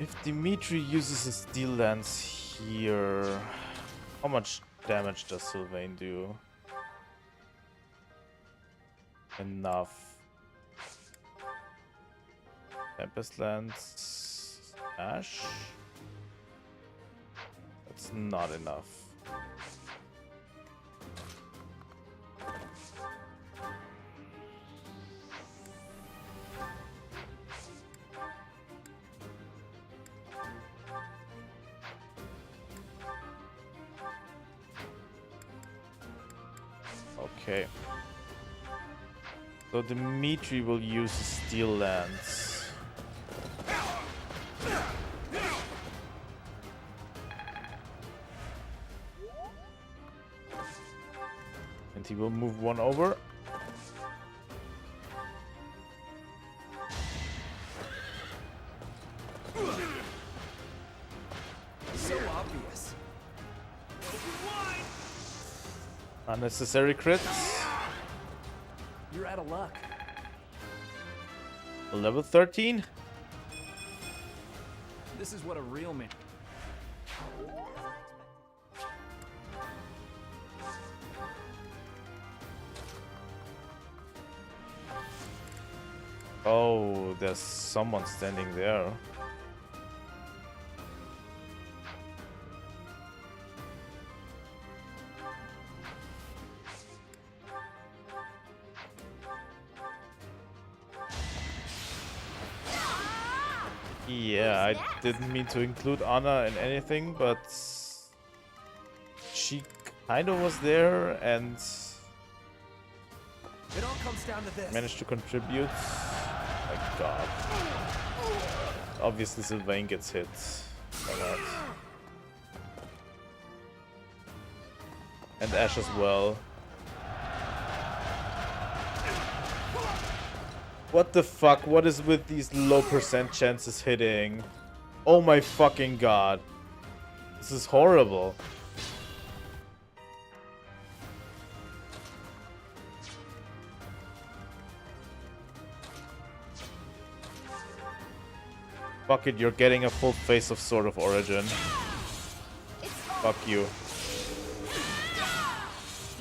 If Dimitri uses his steel lance here, how much damage does Sylvain do? Enough. Tempest Lance, Ash. That's not enough. Okay. So Dimitri will use the steel lance. And he will move one over. So obvious. Unnecessary crits. You're out of luck. Level 13. This is what a real man. Oh, there's someone standing there. Yeah, I didn't mean to include Anna in anything, but she kind of was there and It all comes down to this. managed to contribute. My god. Obviously Sylvain gets hit by that. And Ash as well. What the fuck? What is with these low percent chances hitting? Oh my fucking god. This is horrible. Fuck it, you're getting a full face of Sword of Origin. Fuck you.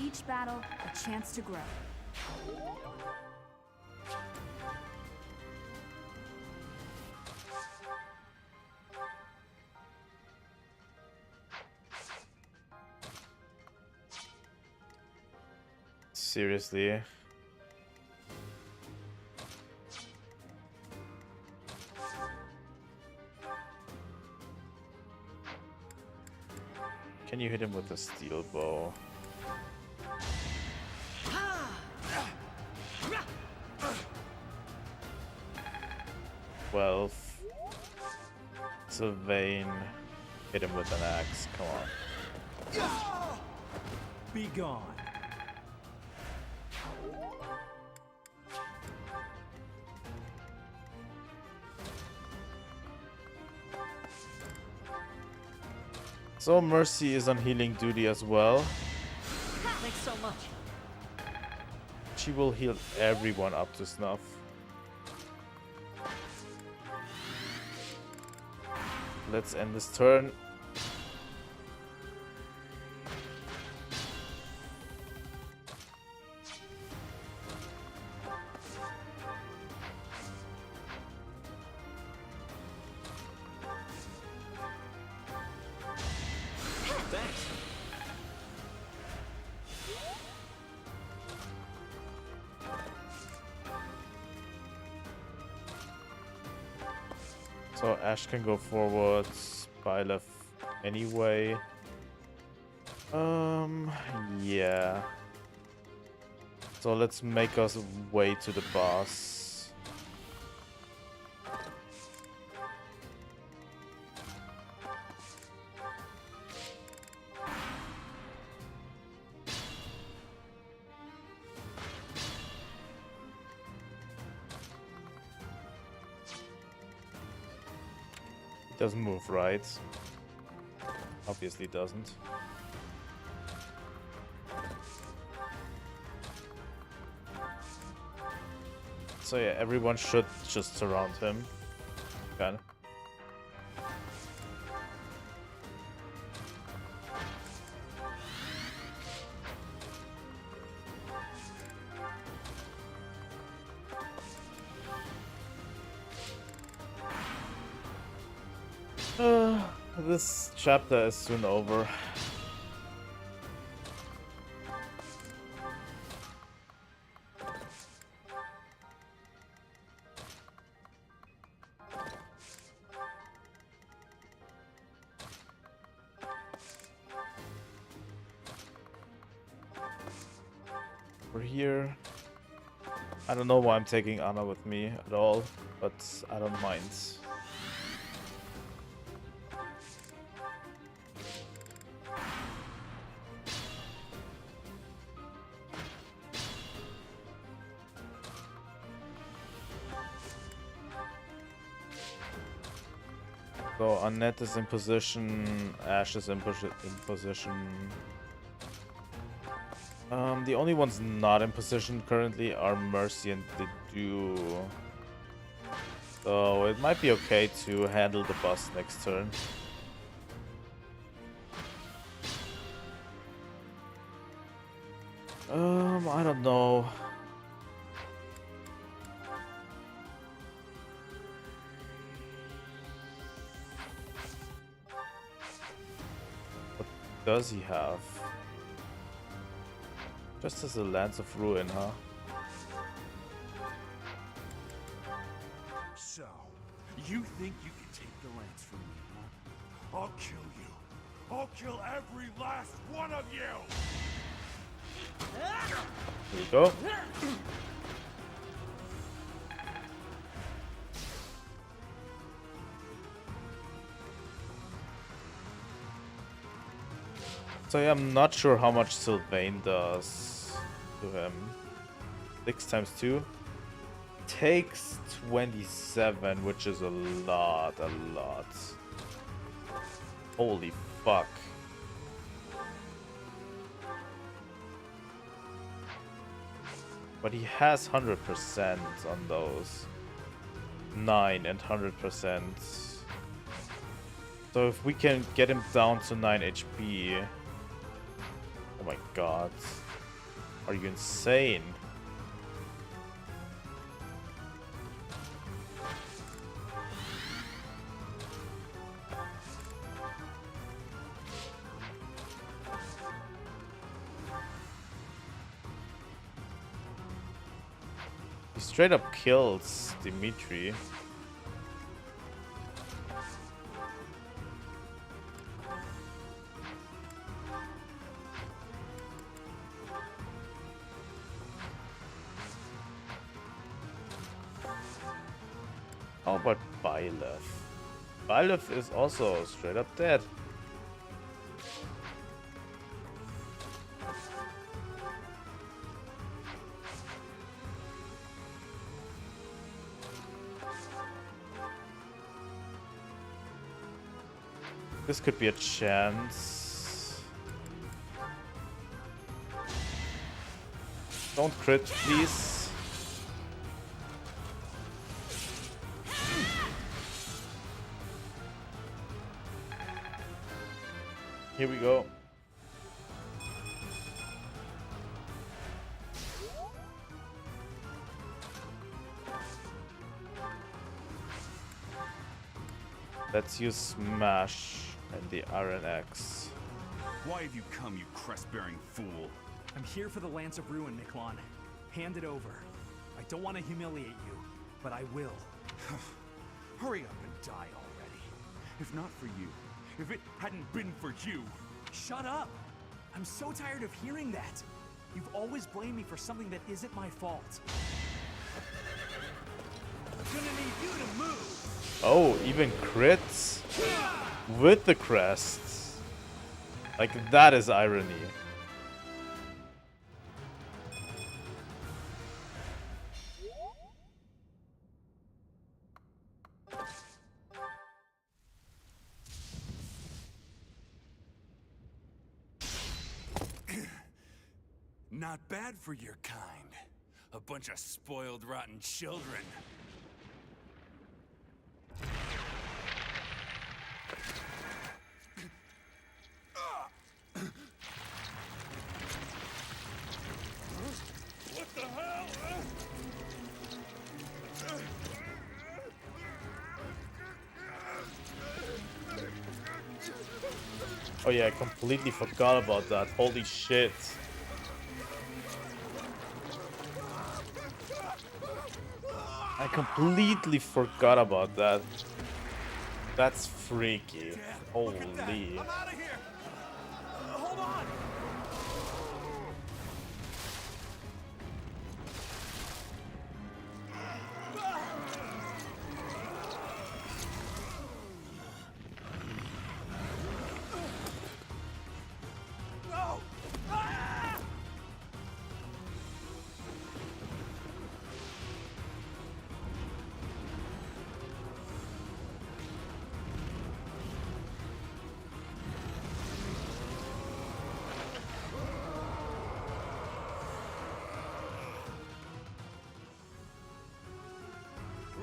Each battle, a chance to grow. Seriously. Can you hit him with a steel bow? Well, Sylvain, hit him with an axe. Come on. Be gone. So Mercy is on healing duty as well. Thanks so much. She will heal everyone up to snuff. Let's end this turn. Thanks. So Ash can go forward, Byleth anyway. Yeah. So let's make us way to the boss. Doesn't move, right? Obviously doesn't. So yeah, everyone should just surround him. Kind of. This chapter is soon over. We're here. I don't know why I'm taking Anna with me at all, but I don't mind. So Annette is in position, Ash is in position. The only ones not in position currently are Mercy and the Dew. So it might be okay to handle the boss next turn. I don't know. What does he have? Just as a Lance of Ruin, huh? So, you think you can take the lance from me, huh? I'll kill you. I'll kill every last one of you! Here we go. So yeah, I'm not sure how much Sylvain does to him. 6 times 2 takes 27, which is a lot. Holy fuck. But he has 100% on those. 9 and 100%. So if we can get him down to 9 HP... Oh my god. Are you insane? He straight up kills Dimitri. How about Byleth? Byleth is also straight up dead. This could be a chance. Don't crit, please. Here we go. Let's use Smash and the Iron Axe. Why have you come, you crest-bearing fool? I'm here for the Lance of Ruin, Miklon. Hand it over. I don't want to humiliate you, but I will. Hurry up and die already. If not for you, if it hadn't been for you... Shut up! I'm so tired of hearing that. You've always blamed me for something that isn't my fault. I'm gonna need you to move! Oh, even crits? With the crests. Like, that is irony. Not bad for your kind. A bunch of spoiled, rotten children. What the hell? Oh yeah, I completely forgot about that. Holy shit. I completely forgot about that. That's freaky. Holy. I'm out of here. Hold on. No. Ah!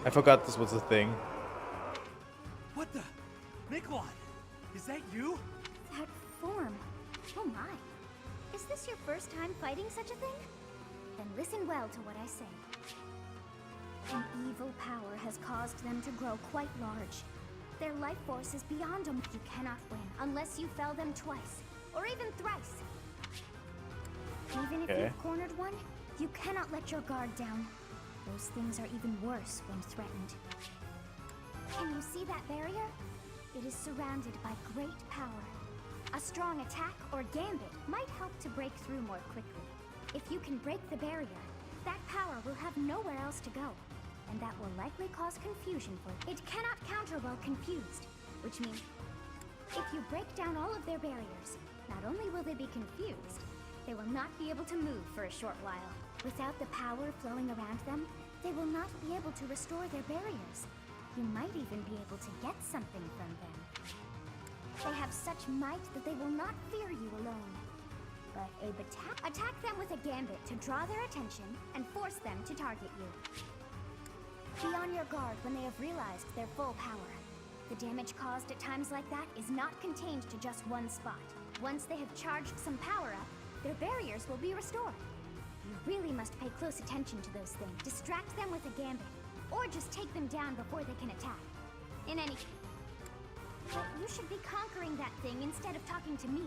I forgot this was a thing. What the? Nikolai, is that you? That form. Oh my. Is this your first time fighting such a thing? Then listen well to what I say. An evil power has caused them to grow quite large. Their life force is beyond them. You cannot win unless you fell them twice, or even thrice. Even if you've cornered one, you cannot let your guard down. Those things are even worse when threatened. Can you see that barrier? It is surrounded by great power. A strong attack or gambit might help to break through more quickly. If you can break the barrier, that power will have nowhere else to go, and that will likely cause confusion for it. It cannot counter while confused, which means if you break down all of their barriers, not only will they be confused, they will not be able to move for a short while. Without the power flowing around them, they will not be able to restore their barriers. You might even be able to get something from them. They have such might that they will not fear you alone. But attack them with a gambit to draw their attention and force them to target you. Be on your guard when they have realized their full power. The damage caused at times like that is not contained to just one spot. Once they have charged some power up, their barriers will be restored. You really must pay close attention to those things. Distract them with a gambit, or just take them down before they can attack. In any case, but you should be conquering that thing instead of talking to me.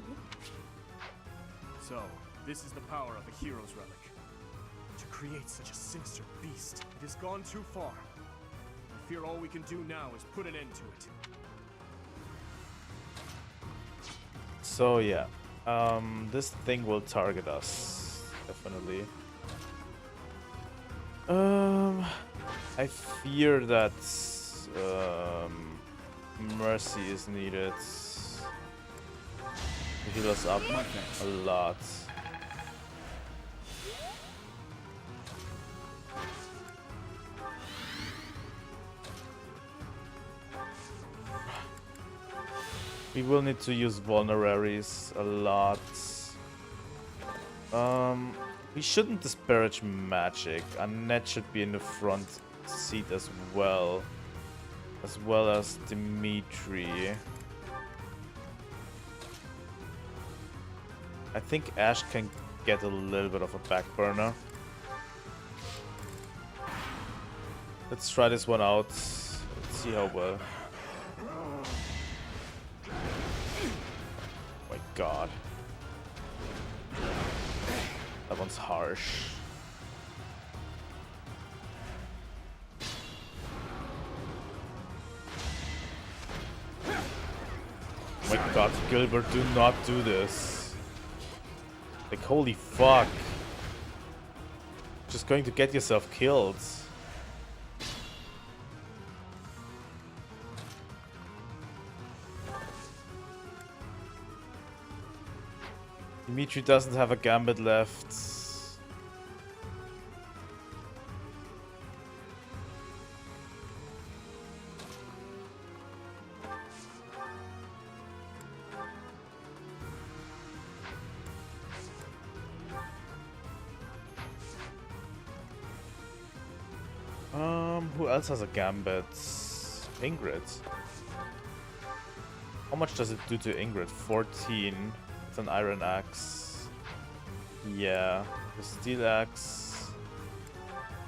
So, this is the power of a hero's relic. To create such a sinister beast, it has gone too far. I fear all we can do now is put an end to it. So yeah, this thing will target us, definitely. I fear that mercy is needed to heal us up a lot. We will need to use vulneraries a lot. We shouldn't disparage magic. Annette should be in the front seat as well as Dimitri. I think Ash can get a little bit of a back burner. Let's try this one out. Let's see how well. Oh my god. That one's harsh. Oh my god, Gilbert, do not do this. Like, holy fuck. Just going to get yourself killed. Dimitri doesn't have a gambit left. Who else has a gambit? Ingrid. How much does it do to Ingrid? 14. It's an iron axe. Yeah, the steel axe.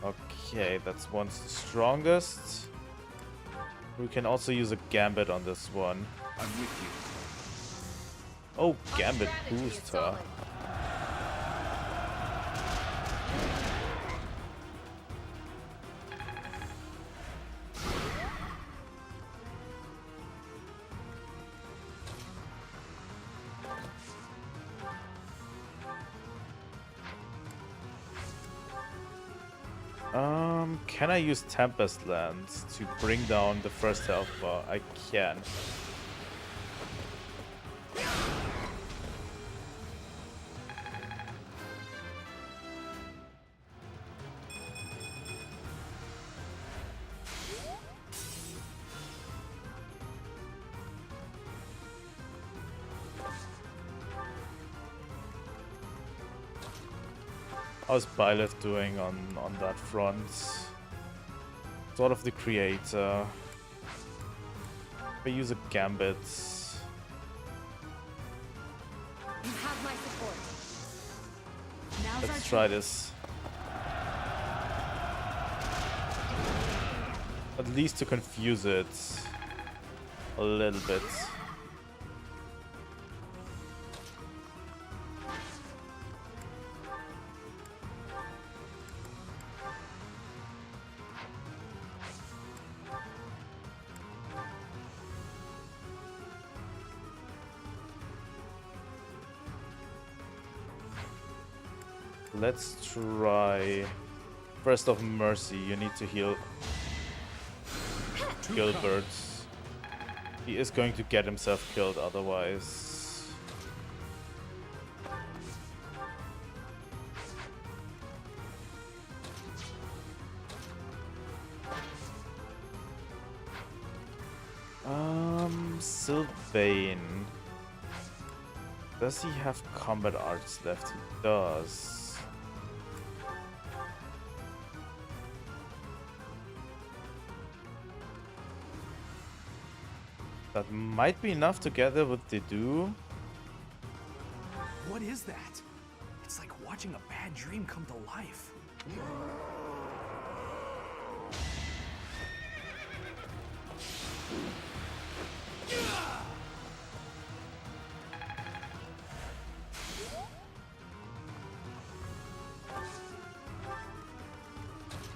Okay, that's one's the strongest. We can also use a gambit on this one. I'm with you. Oh, Gambit boost, huh? Can I use Tempest Lands to bring down the first health bar? I can. How's Byleth doing on that front? Sort of the creator. I use a Gambit. You have my support. Now's Let's try this. At least to confuse it a little bit. Let's try First of Mercy. You need to heal Gilbert. He is going to get himself killed otherwise. Sylvain. Does he have combat arts left? He does. That might be enough together with the do. What is that? It's like watching a bad dream come to life.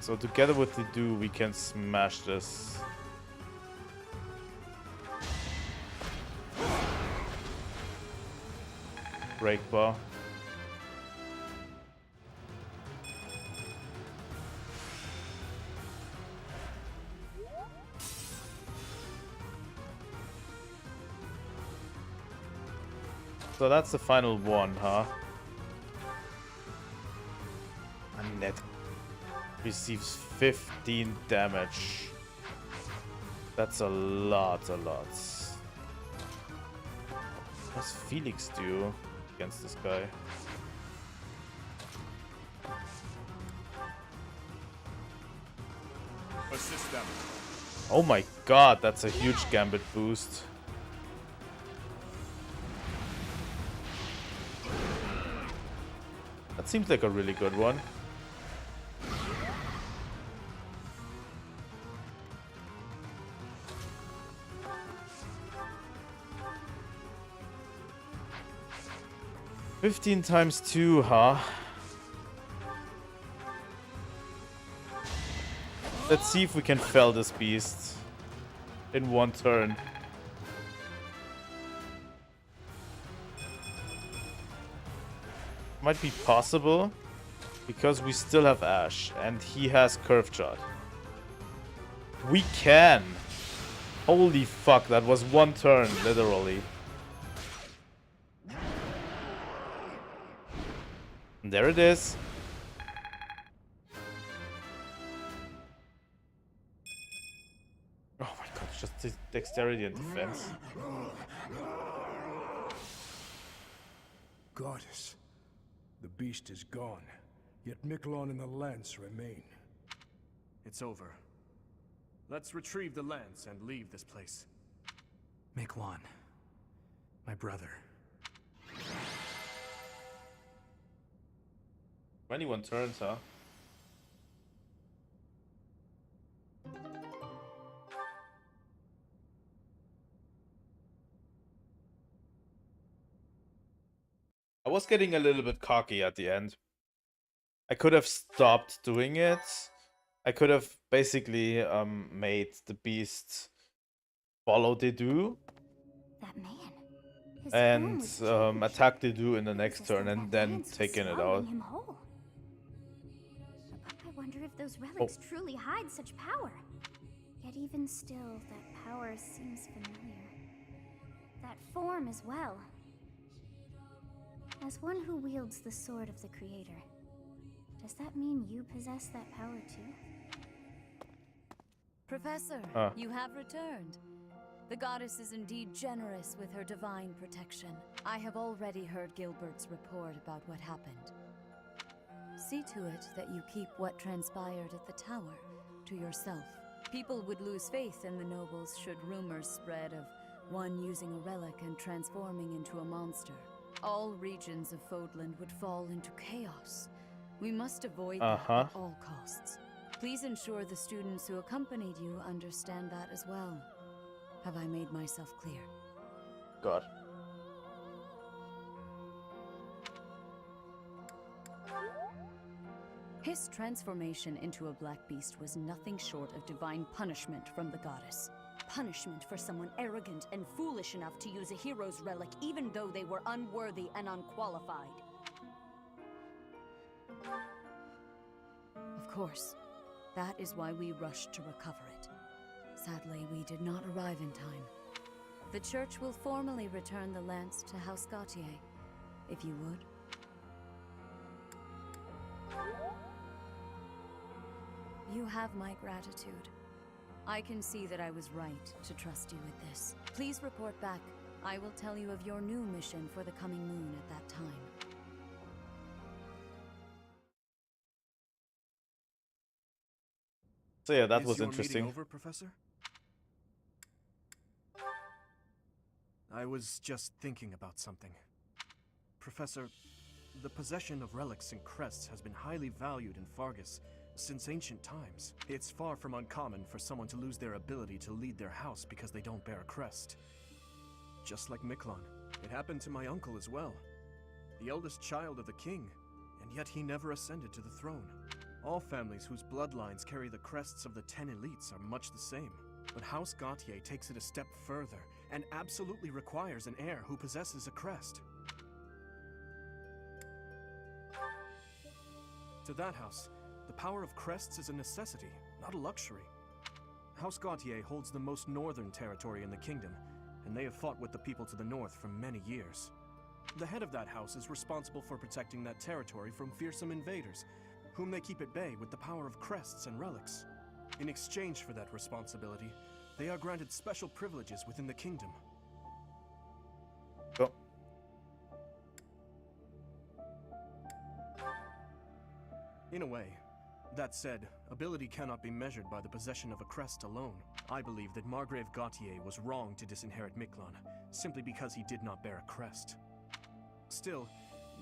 So together with the do, we can smash this. Break bar. So that's the final one, huh? Annette receives 15 damage. That's a lot, What's Felix do against this guy? Assist them. Oh my god, that's a huge Gambit boost. That seems like a really good one. $15 times 2, huh? Let's see if we can fell this beast in one turn. Might be possible because we still have Ash and he has Curve Shot. We can! Holy fuck, that was one turn, literally. And there it is. Oh my god, it's just dexterity and defense. Goddess, the beast is gone, yet Miquelon and the lance remain. It's over. Let's retrieve the lance and leave this place. Miquelon, my brother. 21 turns, huh? was getting a little bit cocky at the end. I could have stopped doing it. I could have basically made the beast follow Dedu. That man. His And form was attack Dedu in the next turn and then taking it out. him whole. I wonder if those relics truly hide such power. Yet even still, that power seems familiar. That form as well. As one who wields the sword of the Creator, does that mean you possess that power too? Professor, you have returned. The goddess is indeed generous with her divine protection. I have already heard Gilbert's report about what happened. See to it that you keep what transpired at the tower to yourself. People would lose faith in the nobles should rumors spread of one using a relic and transforming into a monster. All regions of Fodland would fall into chaos. We must avoid that at all costs. Please ensure the students who accompanied you understand that as well. Have I made myself clear? God. His transformation into a black beast was nothing short of divine punishment from the goddess. Punishment for someone arrogant and foolish enough to use a hero's relic even though they were unworthy and unqualified. Of course, that is why we rushed to recover it. Sadly, we did not arrive in time. The church will formally return the lance to House Gautier, if you would. You have my gratitude. I can see that I was right to trust you with this. Please report back. I will tell you of your new mission for the coming moon at that time. So yeah, that Is was your interesting. meeting over, Professor? I was just thinking about something. Professor, the possession of relics and crests has been highly valued in Fargus since ancient times. It's far from uncommon for someone to lose their ability to lead their house because they don't bear a crest. Just like Miklon, it happened to my uncle as well. The eldest child of the king, and yet he never ascended to the throne. All families whose bloodlines carry the crests of the 10 elites are much the same. But House Gautier takes it a step further and absolutely requires an heir who possesses a crest. To that house, the power of crests is a necessity, not a luxury. House Gautier holds the most northern territory in the kingdom, and they have fought with the people to the north for many years. The head of that house is responsible for protecting that territory from fearsome invaders, whom they keep at bay with the power of crests and relics. In exchange for that responsibility, they are granted special privileges within the kingdom. Go. In a way. That said, ability cannot be measured by the possession of a crest alone. I believe that Margrave Gautier was wrong to disinherit Miklon, simply because he did not bear a crest. Still,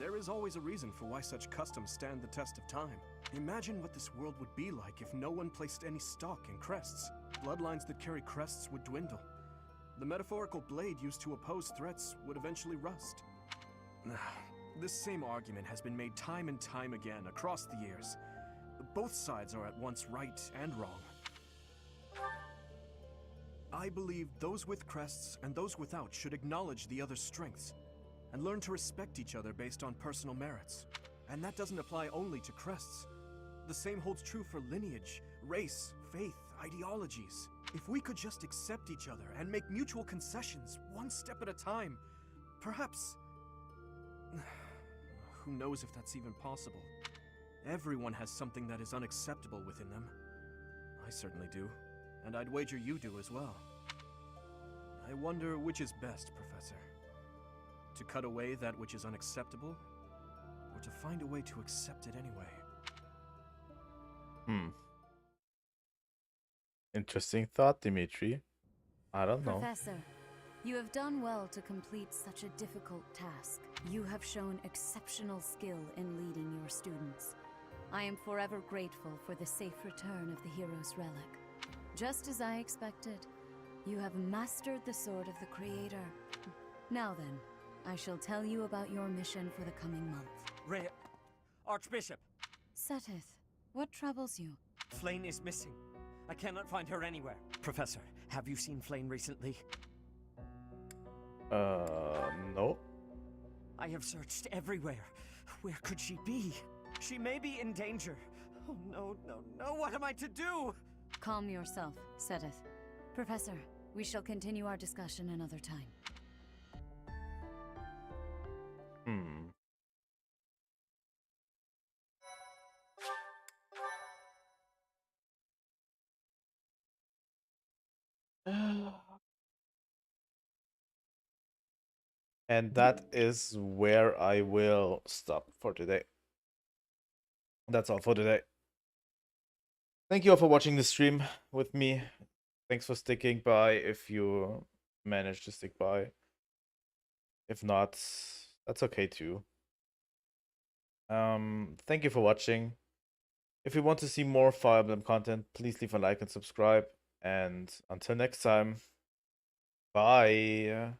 there is always a reason for why such customs stand the test of time. Imagine what this world would be like if no one placed any stock in crests. Bloodlines that carry crests would dwindle. The metaphorical blade used to oppose threats would eventually rust. This same argument has been made time and time again across the years. Both sides are at once right and wrong. I believe those with crests and those without should acknowledge the other's strengths and learn to respect each other based on personal merits. And that doesn't apply only to crests. The same holds true for lineage, race, faith, ideologies. If we could just accept each other and make mutual concessions, one step at a time, perhaps... Who knows if that's even possible? Everyone has something that is unacceptable within them. I certainly do, and I'd wager you do as well. I wonder which is best, Professor. To cut away that which is unacceptable, or to find a way to accept it anyway? Interesting thought, Dimitri. I don't know. Professor, you have done well to complete such a difficult task. You have shown exceptional skill in leading your students. I am forever grateful for the safe return of the hero's relic. Just as I expected, you have mastered the sword of the Creator. Now then, I shall tell you about your mission for the coming month. Rhea, Archbishop, Seteth, what troubles you? Flame is missing. I cannot find her anywhere. Professor, have you seen Flame recently? No. I have searched everywhere. Where could she be? She may be in danger. Oh no, no, no, what am I to do? Calm yourself, Seteth. Professor, we shall continue our discussion another time. And that is where I will stop for today. That's all for today. Thank you all for watching the stream with me. Thanks for sticking by if you managed to stick by. If not, that's okay too. Thank you for watching. If you want to see more Fire Emblem content, please leave a like and subscribe. And until next time, bye.